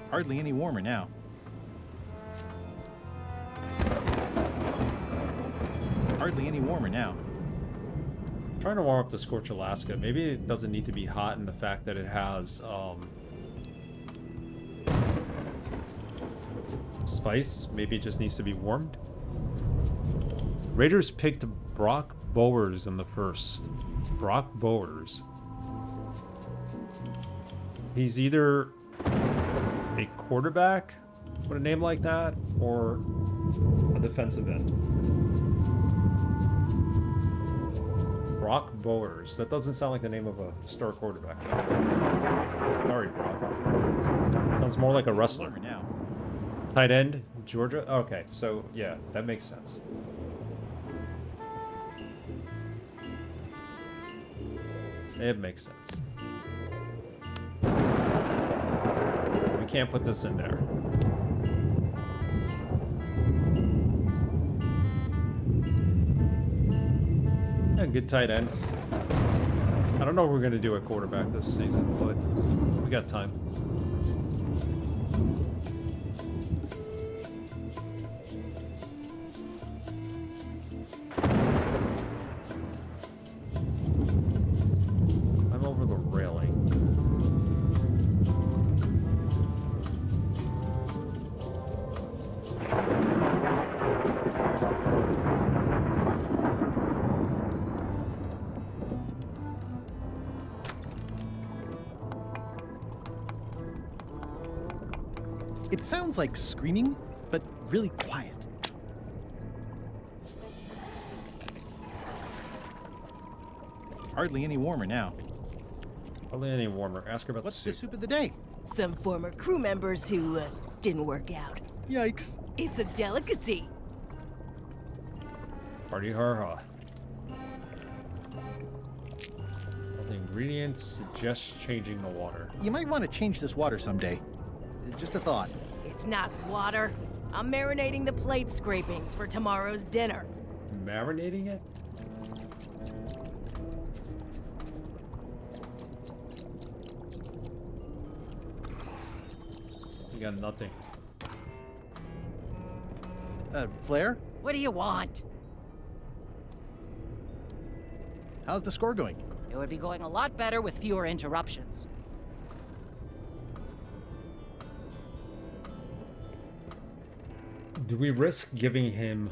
C: Hardly any warmer now. Hardly any warmer now.
A: I'm trying to warm up the Scorch Alaska. Maybe it doesn't need to be hot in the fact that it has spice. Maybe it just needs to be warmed. Raiders picked Brock Bowers in the first. Brock Bowers. He's either a quarterback with a name like that, or a defensive end. Brock Bowers. That doesn't sound like the name of a star quarterback. Sorry, Brock. Sounds more like a wrestler.
C: Now.
A: Tight end, Georgia? Okay, so yeah, that makes sense. It makes sense. We can't put this in there. Yeah, good tight end. I don't know what we're going to do at quarterback this season, but we got time. I'm over the railing.
C: It sounds like screaming, but really quiet. Hardly any warmer now.
A: Hardly any warmer. Ask her about
C: What's
A: the
C: the soup of the day?
P: Some former crew members who didn't work out.
C: Yikes.
P: It's a delicacy.
A: Party har-ha. All the ingredients, just changing the water.
C: You might want to change this water someday. Just a thought.
P: It's not water. I'm marinating the plate scrapings for tomorrow's dinner.
A: Marinating it? We got nothing.
C: Flair?
J: What do you want?
C: How's the score going?
J: It would be going a lot better with fewer interruptions.
A: Do we risk giving him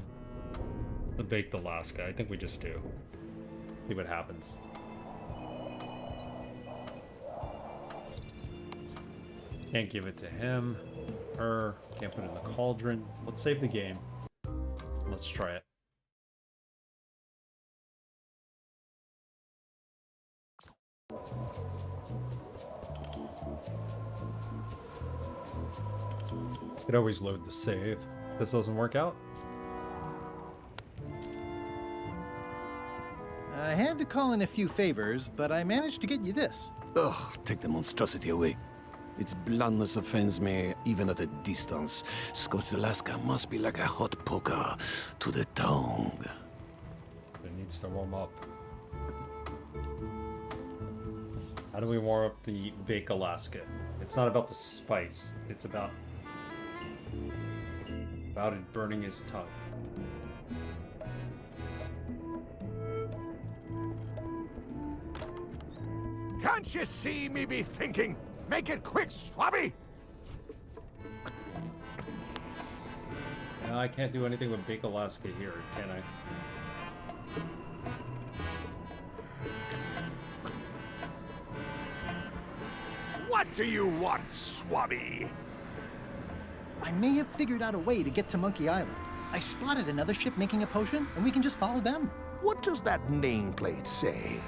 A: the Baked Alaska? I think we just do. See what happens. Can't give it to him. Her. Can't put it in the cauldron. Let's save the game. Let's try it. Could always load the save. If this doesn't work out.
C: I had to call in a few favors, but I managed to get you this.
E: Ugh, take the monstrosity away. Its blandness offends me, even at a distance. Scorched Alaska must be like a hot poker to the tongue.
A: It needs to warm up. How do we warm up the Bake Alaska? It's not about the spice. It's about it burning his tongue.
S: Can't you see me be thinking? Make it quick, Swabby!
A: I can't do anything with Bake Alaska here, can I?
S: What do you want, Swabby?
C: I may have figured out a way to get to Monkey Island. I spotted another ship making a potion, and we can just follow them.
S: What does that nameplate say?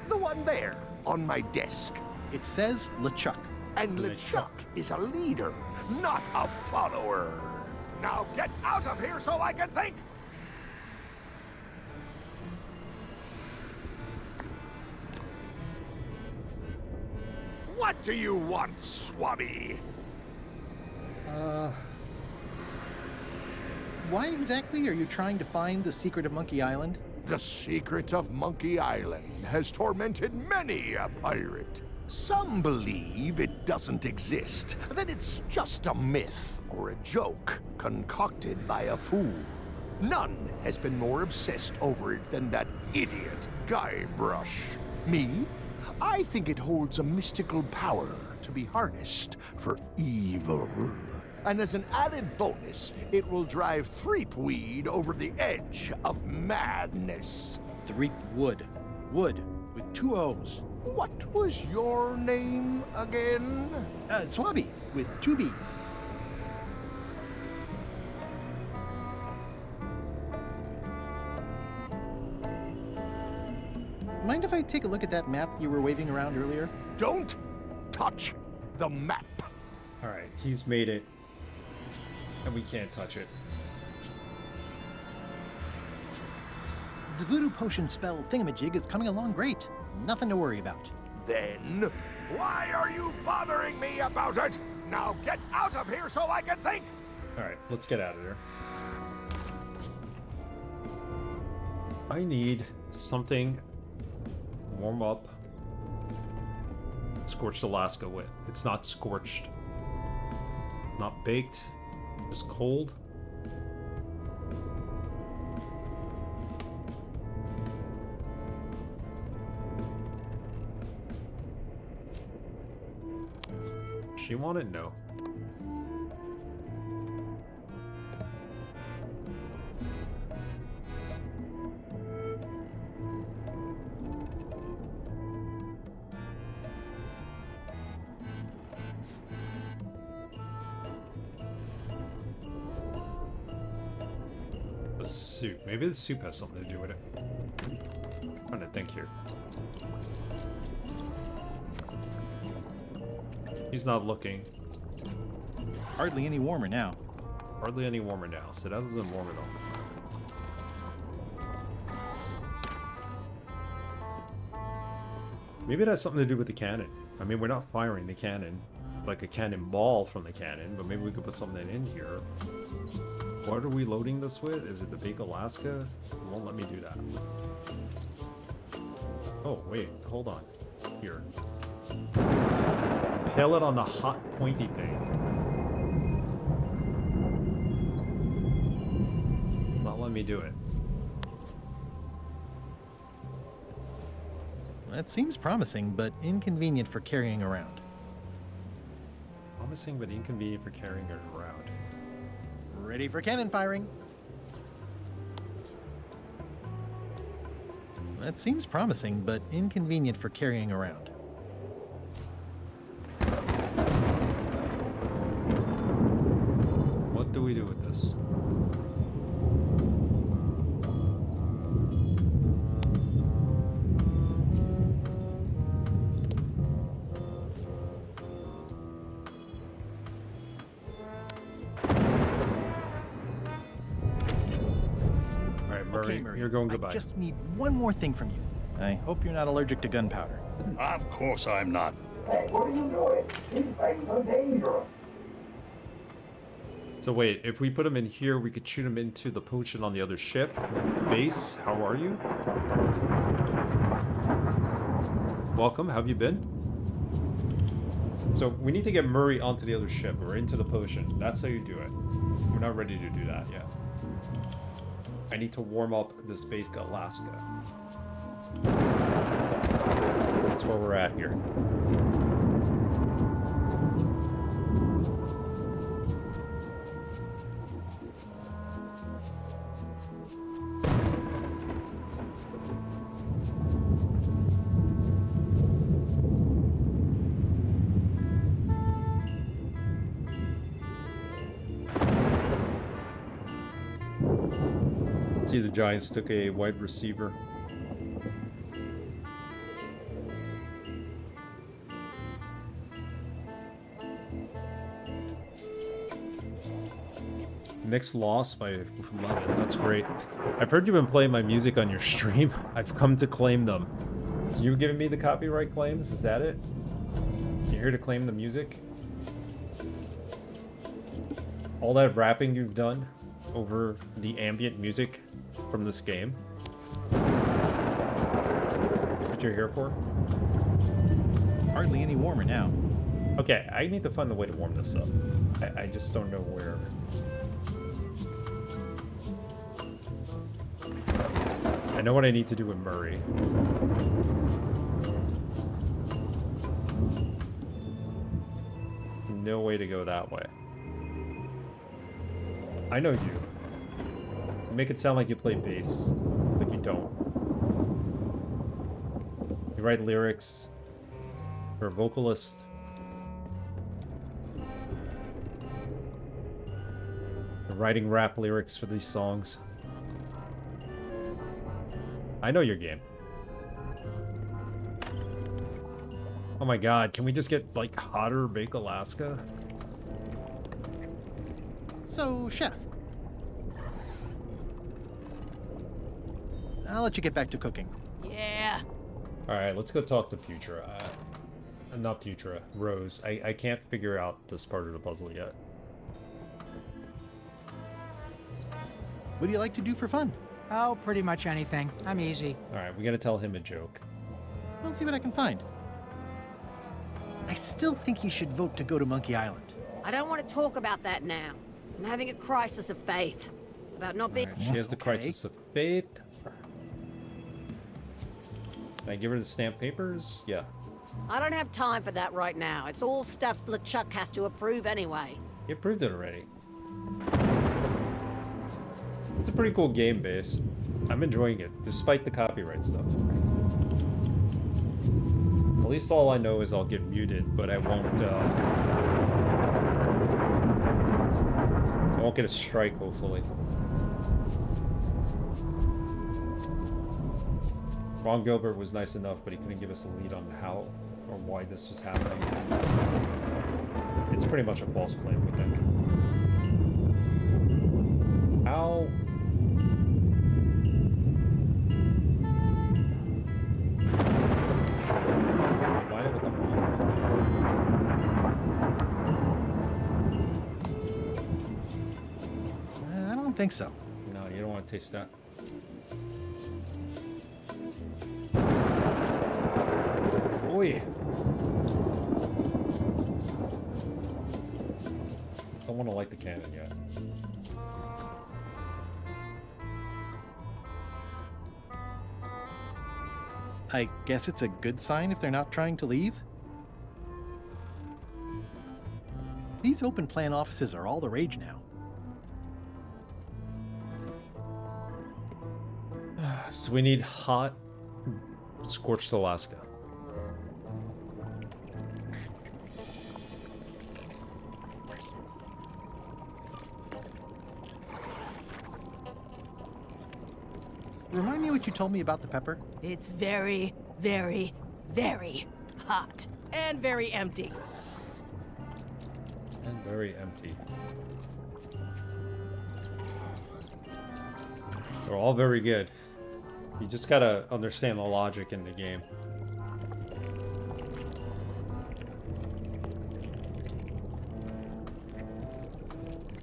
S: The one there, on my desk.
C: It says LeChuck.
S: And LeChuck is a leader, not a follower. Now get out of here so I can think! What do you want, Swabby?
C: Why exactly are you trying to find the secret of Monkey Island?
S: The secret of Monkey Island has tormented many a pirate. Some believe it doesn't exist, that it's just a myth or a joke concocted by a fool. None has been more obsessed over it than that idiot Guybrush. Me? I think it holds a mystical power to be harnessed for evil. And as an added bonus, it will drive Threepweed over the edge of madness.
C: Threepwood. Wood, with 2 O's.
S: What was your name again?
C: Swabby, with 2 B's. Mind if I take a look at that map you were waving around earlier?
S: Don't touch the map.
A: Alright, he's made it. And we can't touch it.
C: The voodoo potion spell thingamajig is coming along great. Nothing to worry about.
S: Then, why are you bothering me about it? Now get out of here so I can think!
A: Alright, let's get out of here. I need something to warm up Scorched Alaska with. It's not scorched. Not baked. Just cold. She wanted no. The soup. Maybe the soup has something to do with it. I'm trying to think here. He's not looking.
C: Hardly any warmer now.
A: Hardly any warmer now, so that hasn't been warm at all. Maybe it has something to do with the cannon. I mean, we're not firing the cannon like a cannonball from the cannon, but maybe we could put something in here. What are we loading this with? Is it the Bake Alaska? It won't let me do that. Oh, wait, hold on. Here. Impale it on the hot pointy thing. me do it.
C: That seems promising, but inconvenient for carrying around.
A: Promising, but inconvenient for carrying it around.
C: Ready for cannon firing. That seems promising, but inconvenient for carrying around.
A: What do we do with this?
C: Okay, Murray,
A: you're going goodbye.
C: I just need one more thing from you. I hope you're not allergic to gunpowder.
R: Of course I'm not.
T: Hey, what are you doing? These things are dangerous.
A: So wait, if we put him in here, we could shoot him into the potion on the other ship. Base, how are you? Welcome, how have you been? So we need to get Murray onto the other ship or into the potion. That's how you do it. We're not ready to do that yet. I need to warm up this base Alaska. That's where we're at here. See, the Giants took a wide receiver. Nixed lost by 11. That's great. I've heard you've been playing my music on your stream. I've come to claim them. So you giving me the copyright claims? Is that it? You're here to claim the music? All that rapping you've done over the ambient music from this game? What you're here for?
C: Hardly any warmer now.
A: Okay, I need to find a way to warm this up. I just don't know where. I know what I need to do with Murray. No way to go that way. I know you. You make it sound like you play bass, but you don't. You write lyrics. You're a vocalist. You're writing rap lyrics for these songs. I know your game. Oh my god, can we just get, like, hotter Bake Alaska?
C: So, Chef. I'll let you get back to cooking.
P: Yeah.
A: Alright, let's go talk to Putra. Not Putra, Rose. I can't figure out this part of the puzzle yet.
C: What do you like to do for fun?
Q: Oh, pretty much anything. I'm easy.
A: Alright, we gotta tell him a joke.
C: I'll see what I can find. I still think you should vote to go to Monkey Island.
D: I don't want to talk about that now. I'm having a crisis of faith. About not being...
A: Right, she has the crisis of faith. Can I give her the stamped papers? Yeah.
D: I don't have time for that right now. It's all stuff LeChuck has to approve anyway.
A: He approved it already. It's a pretty cool game base. I'm enjoying it, despite the copyright stuff. At least all I know is I'll get muted, but I won't get a strike, hopefully. Ron Gilbert was nice enough, but he couldn't give us a lead on how or why this was happening. It's pretty much a false claim, we think. How?
C: I don't think so.
A: No, you don't want to taste that. Oi! Don't want to light the cannon yet.
C: I guess it's a good sign if they're not trying to leave. These open plan offices are all the rage now.
A: So we need hot, scorched Alaska.
C: Remind me what you told me about the pepper?
P: It's very, very, very hot. And very empty.
A: And very empty. They're all very good. You just gotta understand the logic in the game.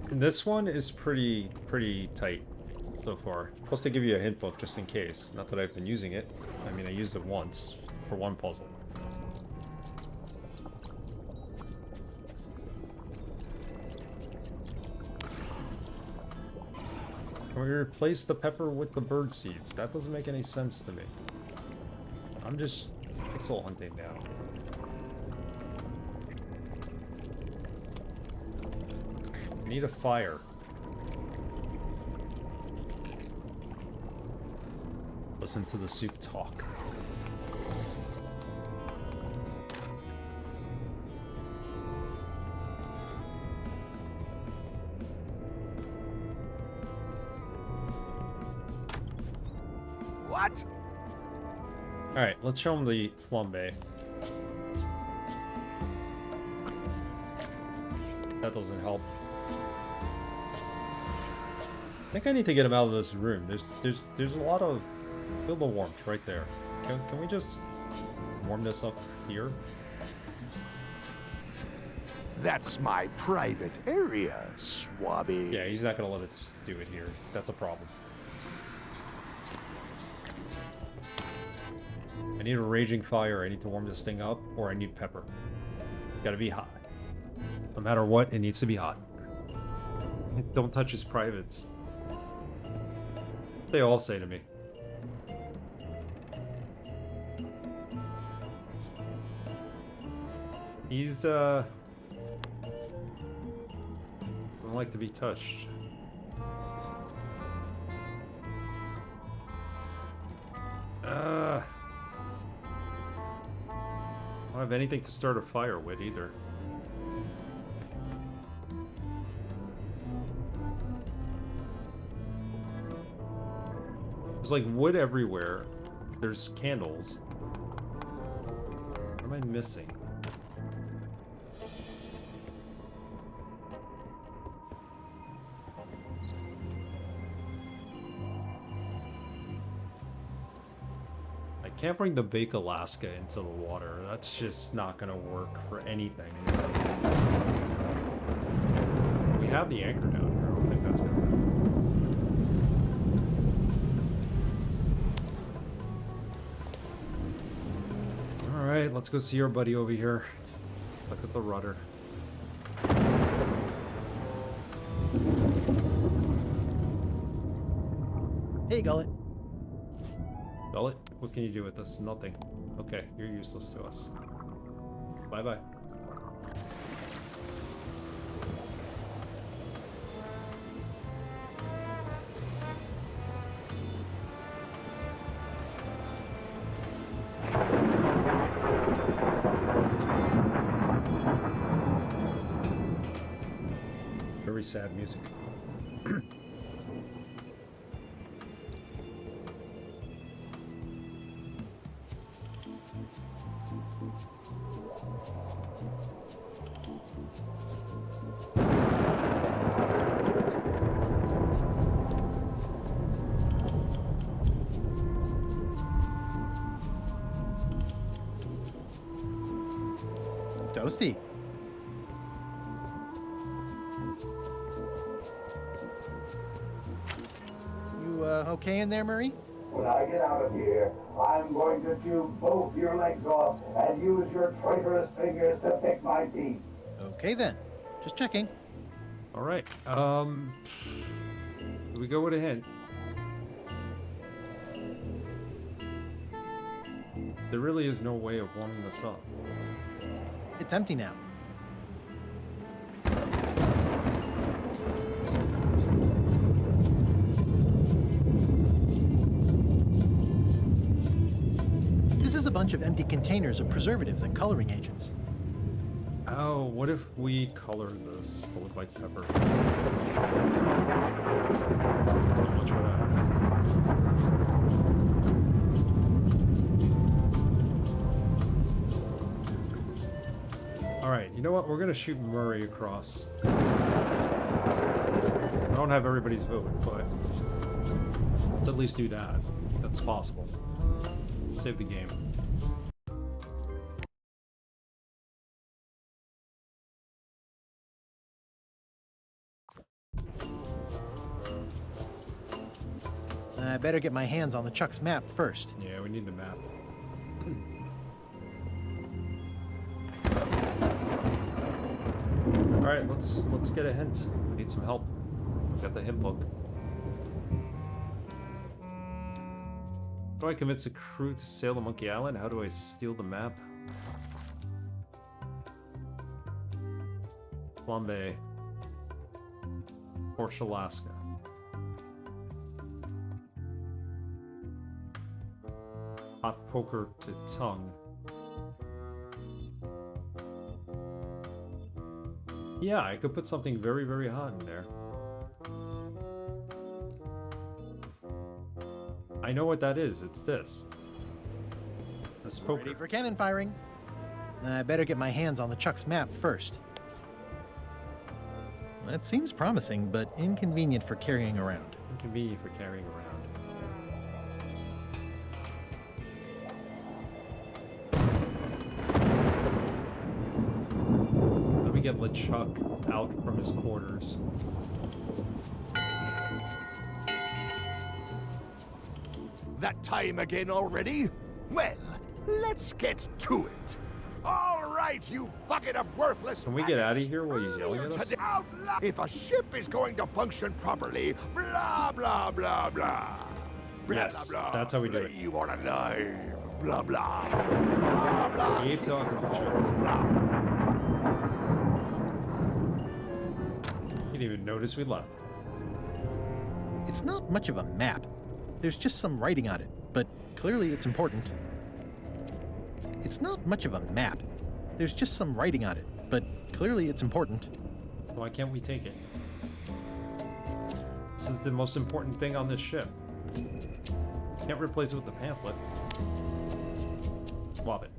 A: And this one is pretty tight so far. Plus they give you a hint book just in case. Not that I've been using it. I mean, I used it once for one puzzle. We replace the pepper with the bird seeds. That doesn't make any sense to me. I'm just pixel hunting now. I need a fire. Listen to the soup talk.
S: What?
A: Alright, let's show him the flambe. That doesn't help. I think I need to get him out of this room. There's a lot of... Feel the warmth right there. Can we just warm this up here?
S: That's my private area, Swabby.
A: Yeah, he's not gonna let us do it here. That's a problem. I need a raging fire. I need to warm this thing up, or I need pepper. Gotta be hot. No matter what, it needs to be hot. Don't touch his privates. They all say to me. He's, don't like to be touched. I don't have anything to start a fire with either. There's like wood everywhere. There's candles. What am I missing? Can't bring the Bake Alaska into the water. That's just not gonna work for anything. We have the anchor down here. I don't think that's gonna work. Alright, let's go see our buddy over here. Look at the rudder.
C: Hey, Gullet.
A: Gullet, what can you do with this? Nothing. Okay, you're useless to us. Bye-bye. Very sad music.
C: Toasty. You, okay in there, Murray?
T: When I get out of here, I'm going to chew both your legs off and use your traitorous fingers to pick my teeth.
C: Okay then. Just checking.
A: Alright, we go with a hint. There really is no way of warming this up.
C: It's empty now. This is a bunch of empty containers of preservatives and coloring agents.
A: Oh, what if we color this to look like pepper? How much would that? Alright, you know what? We're gonna shoot Murray across. I don't have everybody's vote, but let's at least do that. That's possible. Save the game.
C: I better get my hands on the Chuck's map first.
A: Yeah, we need the map. Alright, let's get a hint. We need some help. Got the hint book. How do I convince a crew to sail to Monkey Island? How do I steal the map? Flambe. Porsche, Alaska. Hot poker to tongue. Yeah, I could put something very, very hot in there. I know what that is. It's this. This poker.
C: Ready for cannon firing. I better get my hands on the Chuck's map first. That seems promising, but inconvenient for carrying around.
A: Inconvenient for carrying around. Let me get LeChuck out from his quarters.
S: That time again already? Well, let's get to it. All right, you bucket of worthless.
A: Can we get out of here while he's yelling at us?
S: If a ship is going to function properly, blah, blah, blah, blah.
A: Yes,
S: blah,
A: that's how we do it.
S: You are alive. Blah, blah. Blah, blah.
A: Keep talking, LeChuck. You didn't even notice we left.
C: It's not much of a map. There's just some writing on it, but clearly it's important. It's not much of a map. There's just some writing on it, but clearly it's important.
A: Why can't we take it? This is the most important thing on this ship. Can't replace it with the pamphlet. Swap it.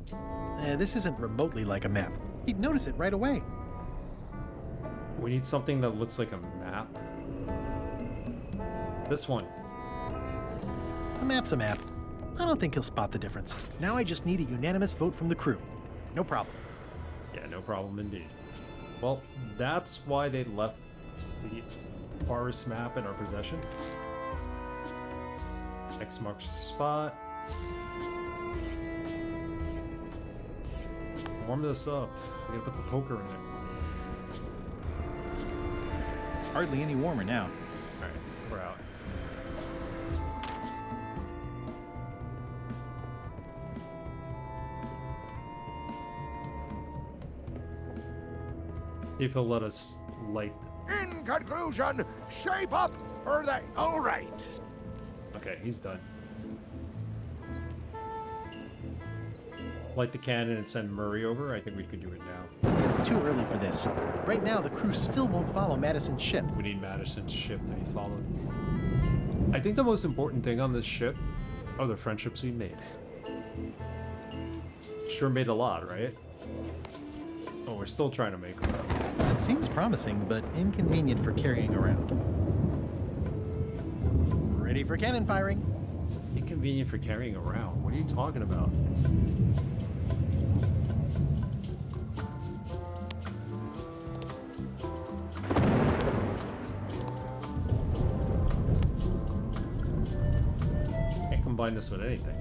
C: This isn't remotely like a map. He'd notice it right away.
A: We need something that looks like a map. This one.
C: A map's a map. I don't think he'll spot the difference. Now I just need a unanimous vote from the crew. No problem.
A: Yeah, no problem indeed. Well, that's why they left the forest map in our possession. X marks the spot. Warm this up. We gotta put the poker in it.
C: Hardly any warmer now.
A: Alright, we're out. See if he'll let us light.
S: In conclusion, shape up, or they. All right.
A: Okay, he's done. Light the cannon and send Murray over. I think we could do it now.
C: It's too early for this. Right now, the crew still won't follow Madison's ship.
A: We need Madison's ship to be followed. I think the most important thing on this ship are the friendships we made. Sure made a lot, right? Oh, we're still trying to make them.
C: That seems promising, but inconvenient for carrying around. Ready for cannon firing.
A: Inconvenient for carrying around? What are you talking about? Can't combine this with anything.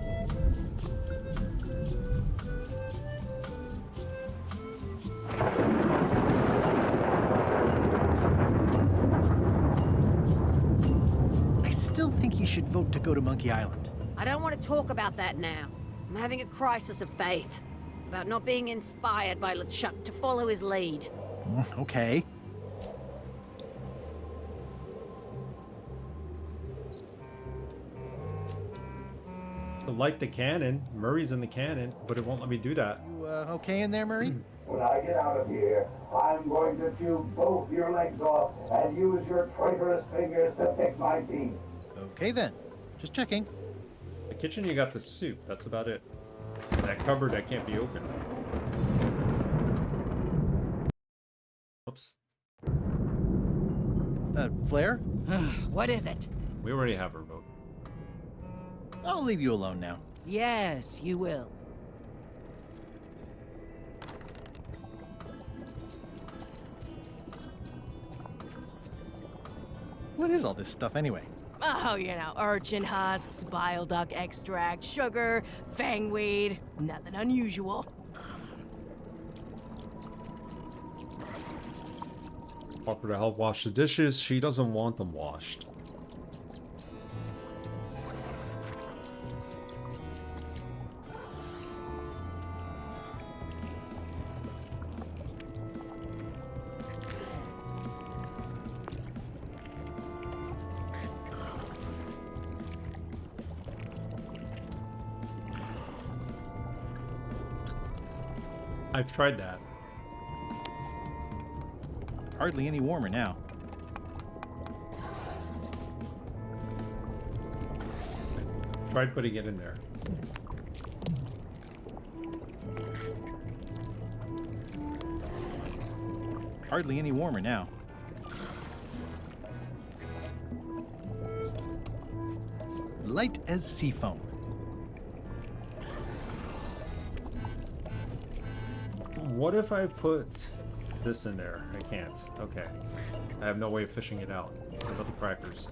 C: I still think you should vote to go to Monkey Island.
D: I don't want to talk about that now. I'm having a crisis of faith about not being inspired by LeChuck to follow his lead.
C: Okay.
A: To light the cannon. Murray's in the cannon, but it won't let me do that.
C: You okay in there, Murray?
T: When I get out of here, I'm going to chew both your legs off and use your traitorous fingers to pick my teeth.
C: Okay then. Just checking.
A: The kitchen, you got the soup. That's about it. That cupboard that can't be opened. Oops.
C: Flair?
J: What is it?
A: We already have our vote.
C: I'll leave you alone now.
J: Yes, you will.
C: What is all this stuff anyway?
P: Oh, you know, urchin husks, bile duck extract, sugar, fangweed. Nothing unusual.
A: Offer to help wash the dishes. She doesn't want them washed. I've tried that.
C: Hardly any warmer now.
A: Tried putting it in there.
C: Hardly any warmer now. Light as sea foam.
A: What if I put this in there? I can't. Okay. I have no way of fishing it out. What about the crackers?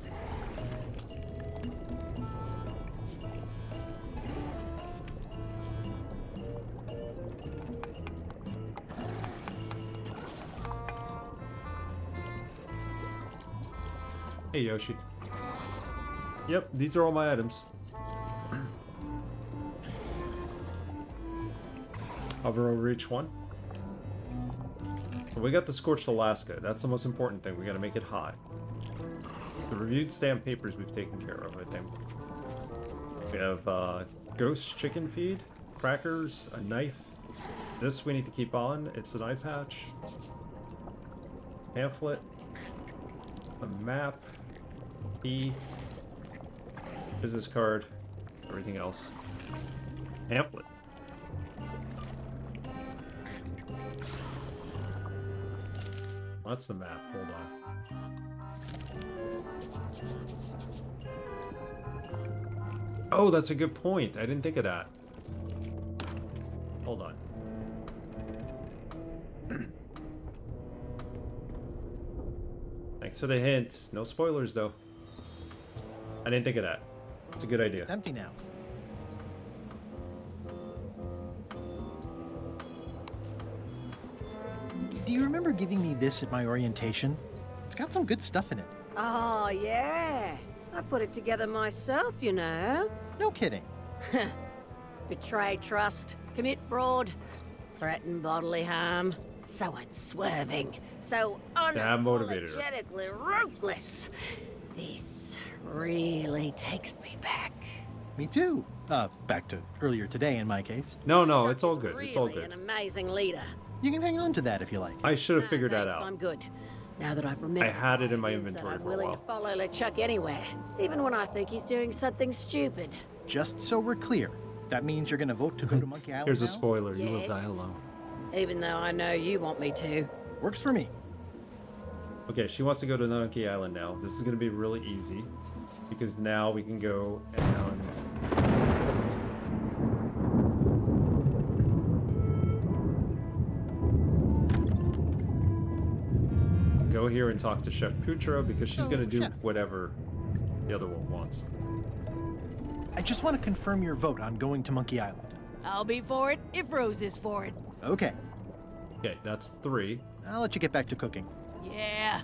A: Hey, Yoshi. Yep, these are all my items. Hover over each one. So we got the Scorched Alaska. That's the most important thing. We got to make it hot. The reviewed stamp papers we've taken care of, I think. We have ghost chicken feed, crackers, a knife. This we need to keep on. It's an eye patch. Pamphlet. A map. Key. Business card. Everything else. Pamphlet. That's the map. Hold on. Oh, that's a good point. I didn't think of that. Hold on. Thanks for the hint. No spoilers, though. I didn't think of that. It's a good idea.
C: It's empty now. Do you remember giving me this at my orientation? It's got some good stuff in it.
D: Oh, yeah. I put it together myself, you know.
C: No kidding.
D: Betray trust, commit fraud, threaten bodily harm. So unswerving, so unapologetically ruthless. This really takes me back.
C: Me too. Back to earlier today in my case.
A: No, it's all good.
D: Really
A: It's all good.
D: an amazing leader.
C: You can hang on to that if you like.
A: I should have figured that
D: Thanks,
A: out.
D: I'm good. Now that I've remembered,
A: I had it in my
D: is that
A: inventory
D: I'm
A: for a
D: willing
A: while.
D: to follow LeChuck anywhere, even when I think he's doing something stupid.
C: Just so we're clear, that means you're going to vote to go to Monkey Island.
A: Here's a
C: now?
A: spoiler. You will
D: Yes.
A: die alone.
D: Even though I know you want me to.
C: Works for me.
A: Okay, she wants to go to Monkey Island now. This is going to be really easy because now we can go and go here and talk to Chef Putra because she's going to do
C: Chef.
A: whatever the other one wants.
C: I just want to confirm your vote on going to Monkey Island.
P: I'll be for it if Rose is for it.
C: Okay.
A: Okay, that's 3.
C: I'll let you get back to cooking.
P: Yeah.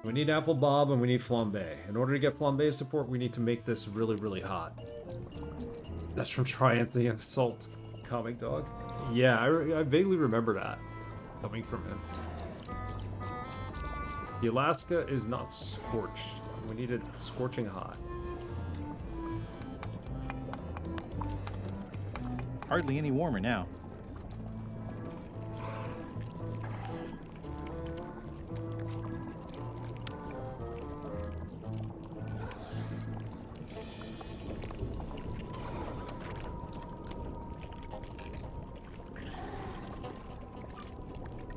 A: We We need apple bob and we need flambe. In order to get flambe support, we need to make this really, really hot. That's from Triumph the Assault comic dog. Yeah, I vaguely remember that coming from him. The Alaska is not scorched. We need it scorching hot.
C: Hardly any warmer now.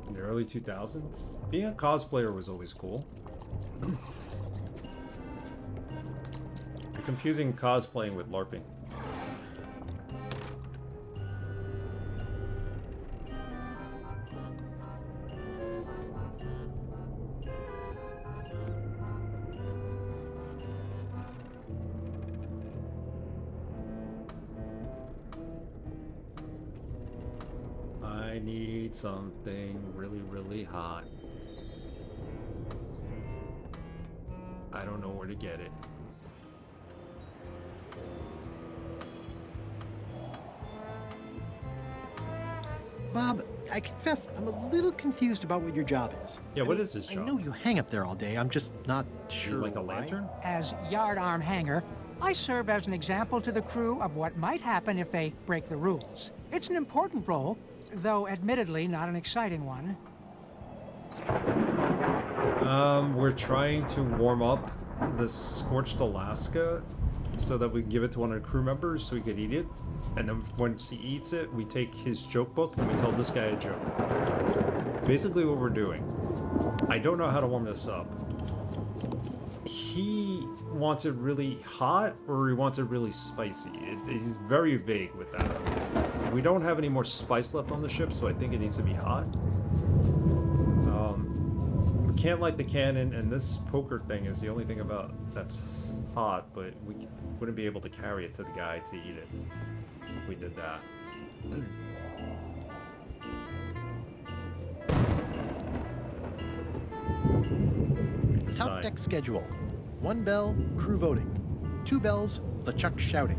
A: In the early 2000s, being a cosplayer was always cool. You're confusing cosplaying with LARPing. I need something really, really hot. I don't know where to get it.
C: Bob, I confess I'm a little confused about what your job is.
A: Yeah, what is this job?
C: I know you hang up there all day. I'm just not sure.
A: Like a
C: why.
A: lantern?
Q: As yardarm hanger, I serve as an example to the crew of what might happen if they break the rules. It's an important role, though admittedly not an exciting one.
A: We're trying to warm up the scorched Alaska so that we can give it to one of the crew members so he could eat it. And then once he eats it, we take his joke book and we tell this guy a joke. Basically what we're doing. I don't know how to warm this up. He wants it really hot or he wants it really spicy. He's very vague with that. We don't have any more spice left on the ship, so I think it needs to be hot. We can't light the cannon, and this poker thing is the only thing about that's hot, but we wouldn't be able to carry it to the guy to eat it if we did that.
C: Top deck schedule. 1 bell, crew voting. 2 bells, LeChuck shouting.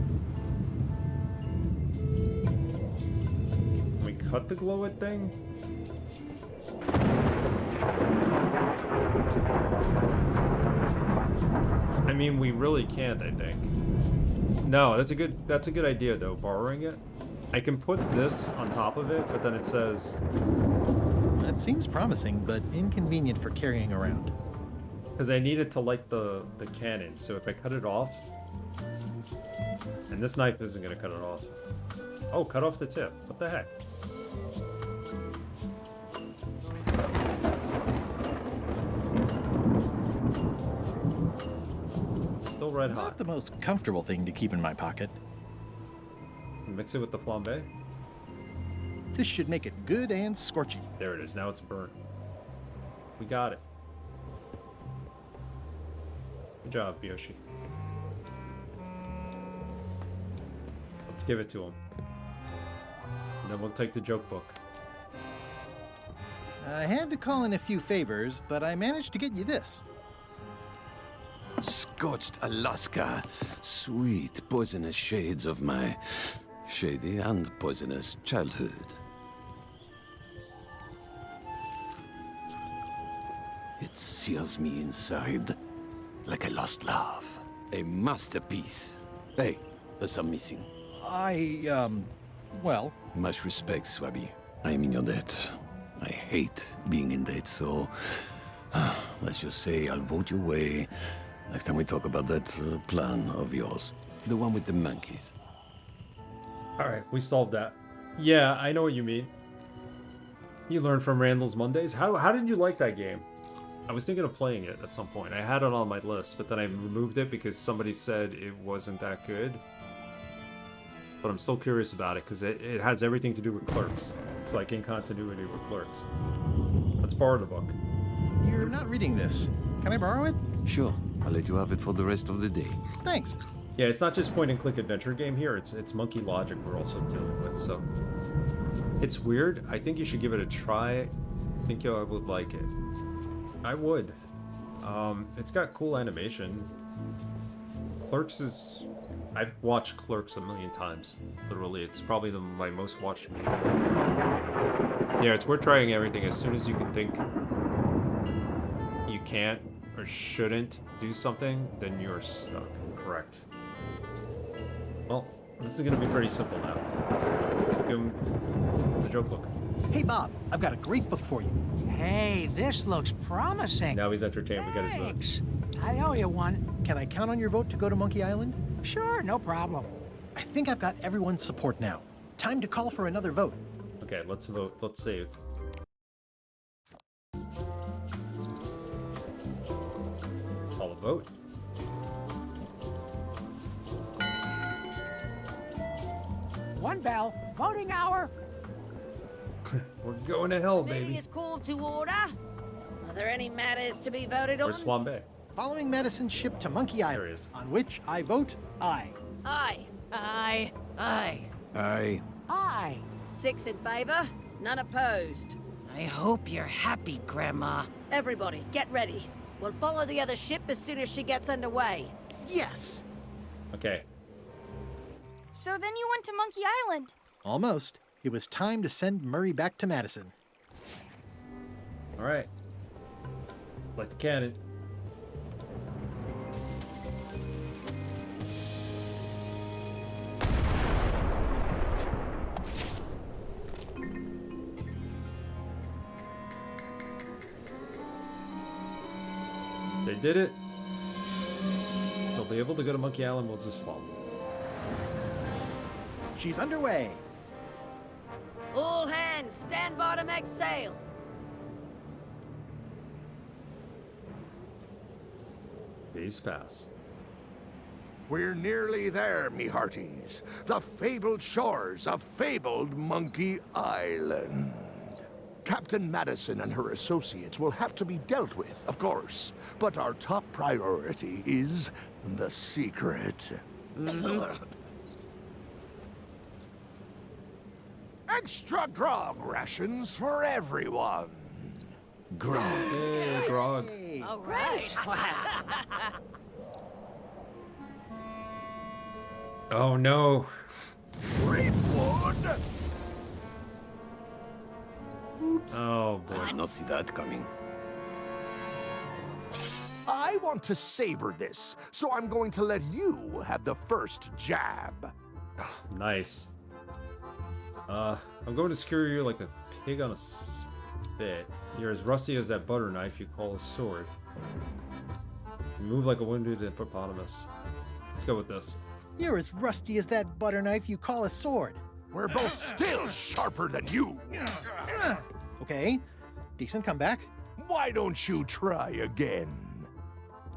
A: Can we cut the glow-it thing? I mean, we really can't, I think. No, that's a good idea though, borrowing it. I can put this on top of it, but then it says...
C: That seems promising, but inconvenient for carrying around.
A: Because I need it to light the cannon, so if I cut it off... And this knife isn't going to cut it off. Oh, cut off the tip. What the heck? Still red hot.
C: Not the most comfortable thing to keep in my pocket.
A: Mix it with the flambe.
C: This should make it good and scorchy.
A: There it is. Now it's burnt. We got it. Good job, Biyoshi. Let's give it to him. And then we'll take the joke book.
C: I had to call in a few favors, but I managed to get you this.
E: Scorched Alaska. Sweet, poisonous shades of my shady and poisonous childhood. It sears me inside like a lost love. A masterpiece. Hey, there's some missing.
C: Well...
E: Much respect, Swabby. I am in your debt. I hate being in debt, so... let's just say I'll vote your way next time we talk about that plan of yours. The one with the monkeys.
A: Alright, we solved that. Yeah, I know what you mean. You learned from Randall's Mondays. How did you like that game? I was thinking of playing it at some point. I had it on my list, but then I removed it because somebody said it wasn't that good. But I'm still curious about it because it has everything to do with Clerks. It's like in continuity with Clerks. Let's borrow the book.
C: You're not reading this. Can I borrow it?
E: Sure. I'll let you have it for the rest of the day.
C: Thanks.
A: Yeah, it's not just point-and-click adventure game here. It's monkey logic we're also dealing with, so... It's weird. I think you should give it a try. I think you would like it. I would. It's got cool animation. Clerks is... I've watched Clerks a million times. Literally, it's probably my most watched movie. Yeah, it's worth trying everything. As soon as you can think you can't or shouldn't do something, then you're stuck. Correct. Well, this is gonna be pretty simple now. Give him the joke book.
C: Hey, Bob, I've got a great book for you.
Q: Hey, this looks promising.
A: Now he's entertained. We got his vote.
Q: Thanks. I owe you one.
C: Can I count on your vote to go to Monkey Island?
Q: Sure, no problem.
C: I think I've got everyone's support now. Time to call for another vote.
A: Okay, let's vote. Let's save. Call a vote.
Q: One bell. Voting hour.
A: We're going to hell,
D: Meeting
A: baby.
D: is called to order. Are there any matters to be voted on?
A: Where's Flambe?
C: Following Madison's ship to Monkey Island, on which I vote aye.
D: Aye.
P: Aye.
E: Aye.
Q: Aye.
D: 6 in favor, none opposed.
P: I hope you're happy, Grandma.
D: Everybody, get ready. We'll follow the other ship as soon as she gets underway.
C: Yes!
A: Okay.
O: So then you went to Monkey Island.
C: Almost. It was time to send Murray back to Madison.
A: All right. Like the cannon. They did it. They'll be able to go to Monkey Island. We'll just follow.
C: She's underway.
D: All hands, stand by to make sail.
A: Days pass.
S: We're nearly there, me hearties. The fabled shores of fabled Monkey Island. Captain Madison and her associates will have to be dealt with, of course. But our top priority is the secret. Extra grog rations for everyone.
E: Grog.
A: Hey, grog.
D: All right.
A: Oh no.
S: Creepwood!
C: Oops.
A: Oh boy.
E: I did not see that coming.
S: I want to savor this, so I'm going to let you have the first jab.
A: Nice. I'm going to skewer you like a pig on a spit. You're as rusty as that butter knife you call a sword. You move like a wounded hippopotamus. Let's go with this.
C: You're as rusty as that butter knife you call a sword.
S: We're both still sharper than you.
C: Okay, decent comeback.
S: Why don't you try again?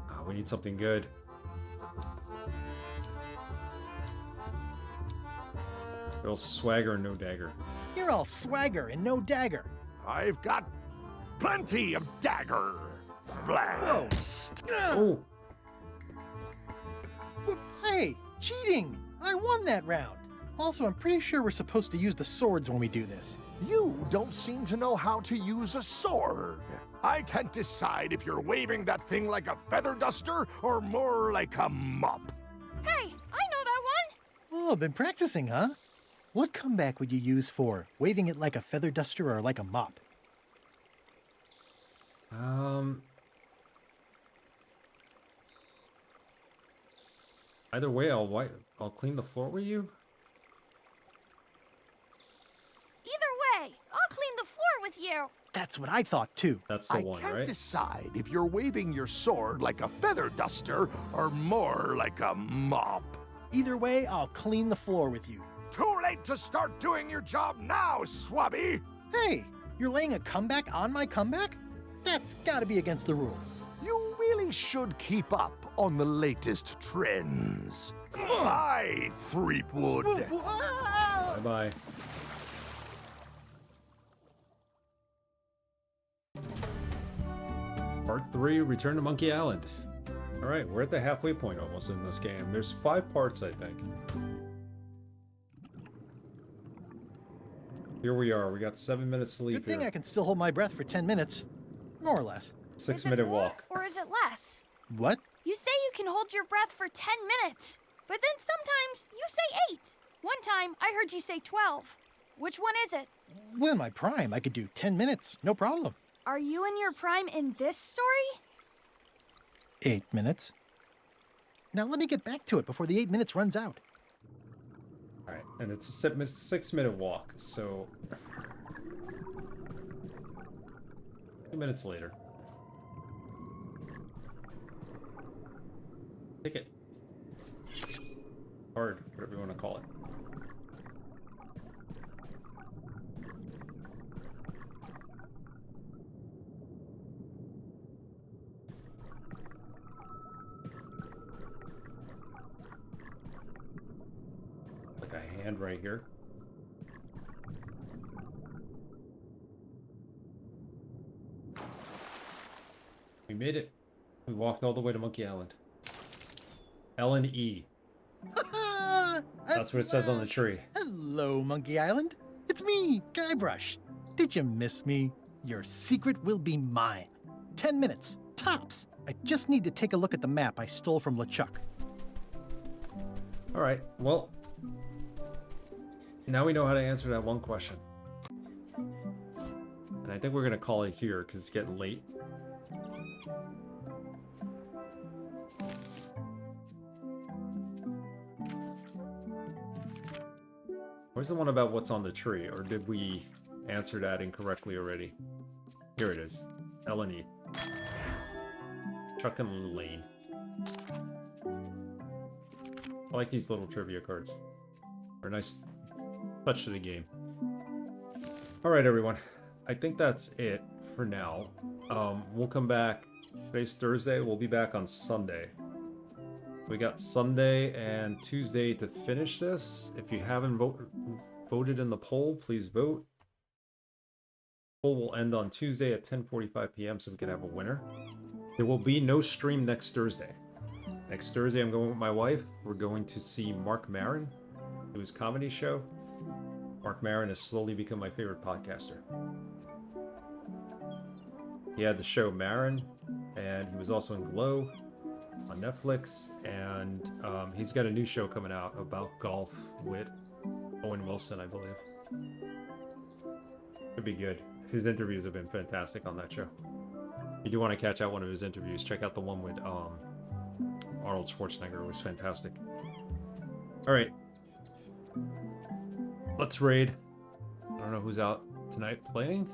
A: Oh, we need something good. Real swagger and no dagger.
C: You're all swagger and no dagger.
S: I've got plenty of dagger. Blast.
A: Oh.
C: Hey, cheating! I won that round. Also, I'm pretty sure we're supposed to use the swords when we do this.
S: You don't seem to know how to use a sword. I can't decide if you're waving that thing like a feather duster or more like a mop.
O: Hey, I know that one.
C: Oh, been practicing, huh? What comeback would you use for waving it like a feather duster or like a mop?
A: Either way, I'll clean the floor with you.
O: Either way, I'll clean the floor with you.
C: That's what I thought too.
A: That's the one,
S: can't
A: right?
S: decide if you're waving your sword like a feather duster or more like a mop.
C: Either way, I'll clean the floor with you.
S: Too late to start doing your job now, Swabby!
C: Hey, you're laying a comeback on my comeback? That's gotta be against the rules.
S: You really should keep up on the latest trends. Bye, Threepwood.
A: Bye-bye. Part 3, Return to Monkey Island. Alright, we're at the halfway point almost in this game. There's 5 parts, I think. Here we are. We got 7 minutes to leave
C: Good thing
A: here.
C: I can still hold my breath for 10 minutes. More or less.
A: 6
O: Is it
A: minute
O: more,
A: walk.
O: or is it less?
C: What?
O: You say you can hold your breath for 10 minutes, but then sometimes you say 8. One time, I heard you say 12. Which one is it?
C: Well, in my prime, I could do 10 minutes, no problem.
O: Are you in your prime in this story?
C: 8 minutes. Now let me get back to it before the 8 minutes runs out.
A: Alright, and it's a 6 minute walk, so 2 minutes later. Ticket. Card, whatever you want to call it. Like a hand right here. We made it. We walked all the way to Monkey Island. L&E. That's what it says on the tree.
C: Hello, Monkey Island. It's me, Guybrush. Did you miss me? Your secret will be mine. 10 minutes, tops. I just need to take a look at the map I stole from LeChuck.
A: All right, well, now we know how to answer that one question. And I think we're going to call it here because it's getting late. Where's the one about what's on the tree? Or did we answer that incorrectly already? Here it is. L&E. Chuck and Lane. I like these little trivia cards. They're a nice touch to the game. Alright, everyone. I think that's it for now. We'll come back. Today's Thursday. We'll be back on Sunday. We got Sunday and Tuesday to finish this. If you haven't voted in the poll, please vote. Poll will end on Tuesday at 10:45 p.m. so we can have a winner. There will be no stream next Thursday. Next Thursday, I'm going with my wife. We're going to see Mark Maron do his comedy show. Mark Maron has slowly become my favorite podcaster. He had the show Maron, and he was also in Glow on Netflix, and he's got a new show coming out about golf with Owen Wilson, I believe. Could be good. His interviews have been fantastic on that show. If you do want to catch out one of his interviews, check out the one with Arnold Schwarzenegger. It was fantastic. Alright. Let's raid. I don't know who's out tonight playing.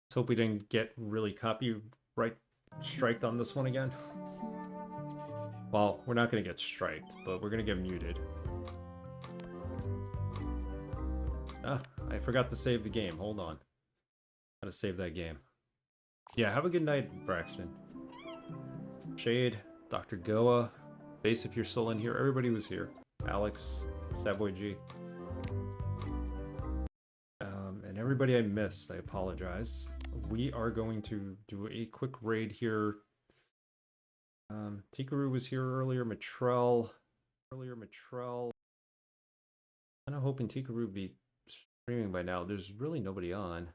A: Let's hope we didn't get really copyright striked on this one again. Well, we're not going to get striked, but we're going to get muted. Ah, I forgot to save the game. Hold on. Gotta save that game. Yeah, have a good night, Braxton. Shade, Dr. Goa, Base if you're still in here. Everybody was here. Alex, Savoy G. And everybody I missed, I apologize. We are going to do a quick raid here. Tikaru was here earlier. Matrell. I'm kind of hoping Tikaru would be streaming by now. There's really nobody on.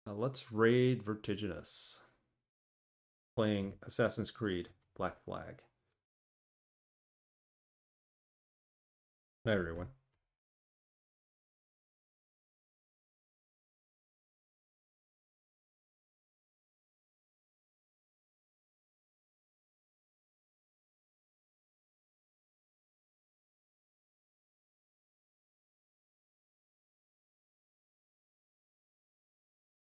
A: Let's raid Vertiginous. Playing Assassin's Creed Black Flag. Night, everyone.